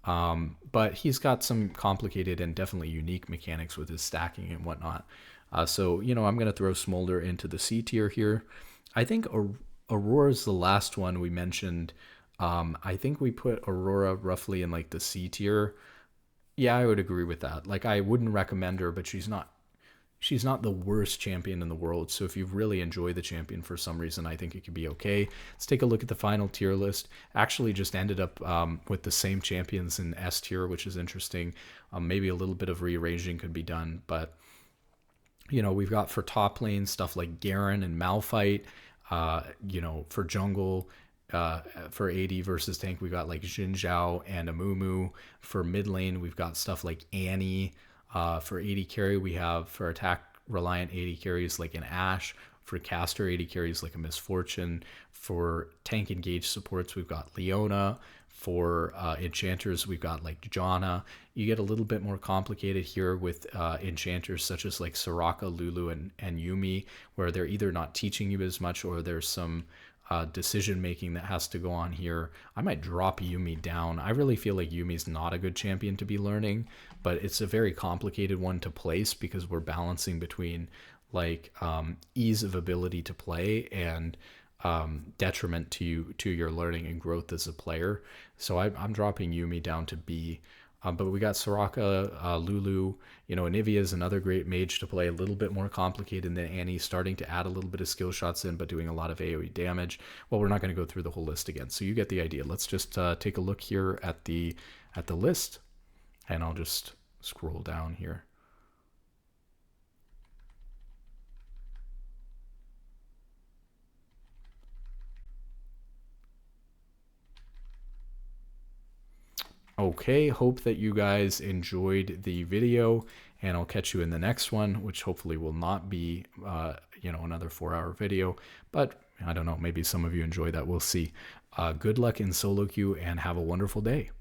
but he's got some complicated and definitely unique mechanics with his stacking and whatnot. So, I'm going to throw Smolder into the C tier here. I think Aurora is the last one we mentioned. I think we put Aurora roughly in like the C tier. Yeah, I would agree with that. Like, I wouldn't recommend her, but she's not the worst champion in the world. So if you really enjoy the champion for some reason, I think it could be okay. Let's take a look at the final tier list. Actually just ended up with the same champions in S tier, which is interesting. Maybe a little bit of rearranging could be done, but we've got for top lane stuff like Garen and Malphite. For jungle, for AD versus tank, we got like Xin Zhao and Amumu. For mid lane, we've got stuff like Annie. For AD carry, we have for attack reliant AD carries like an Ashe. For caster AD carries like a Misfortune. For tank engage supports, we've got Leona. For enchanters, we've got like Janna. You get a little bit more complicated here with enchanters such as like Soraka, Lulu, and Yuumi, where they're either not teaching you as much or there's some decision making that has to go on here. I might drop Yuumi down. I really feel like Yuumi's not a good champion to be learning, but it's a very complicated one to place because we're balancing between like ease of ability to play and detriment to your learning and growth as a player. So I'm dropping Yuumi down to B. But we got Soraka, Lulu, Anivia is another great mage to play, a little bit more complicated than Annie, starting to add a little bit of skill shots in, but doing a lot of AoE damage. Well, we're not going to go through the whole list again, so you get the idea. Let's just take a look here at the list, and I'll just scroll down here. Okay, hope that you guys enjoyed the video, and I'll catch you in the next one, which hopefully will not be, another 4-hour video, but I don't know, maybe some of you enjoy that. We'll see. Good luck in solo queue and have a wonderful day.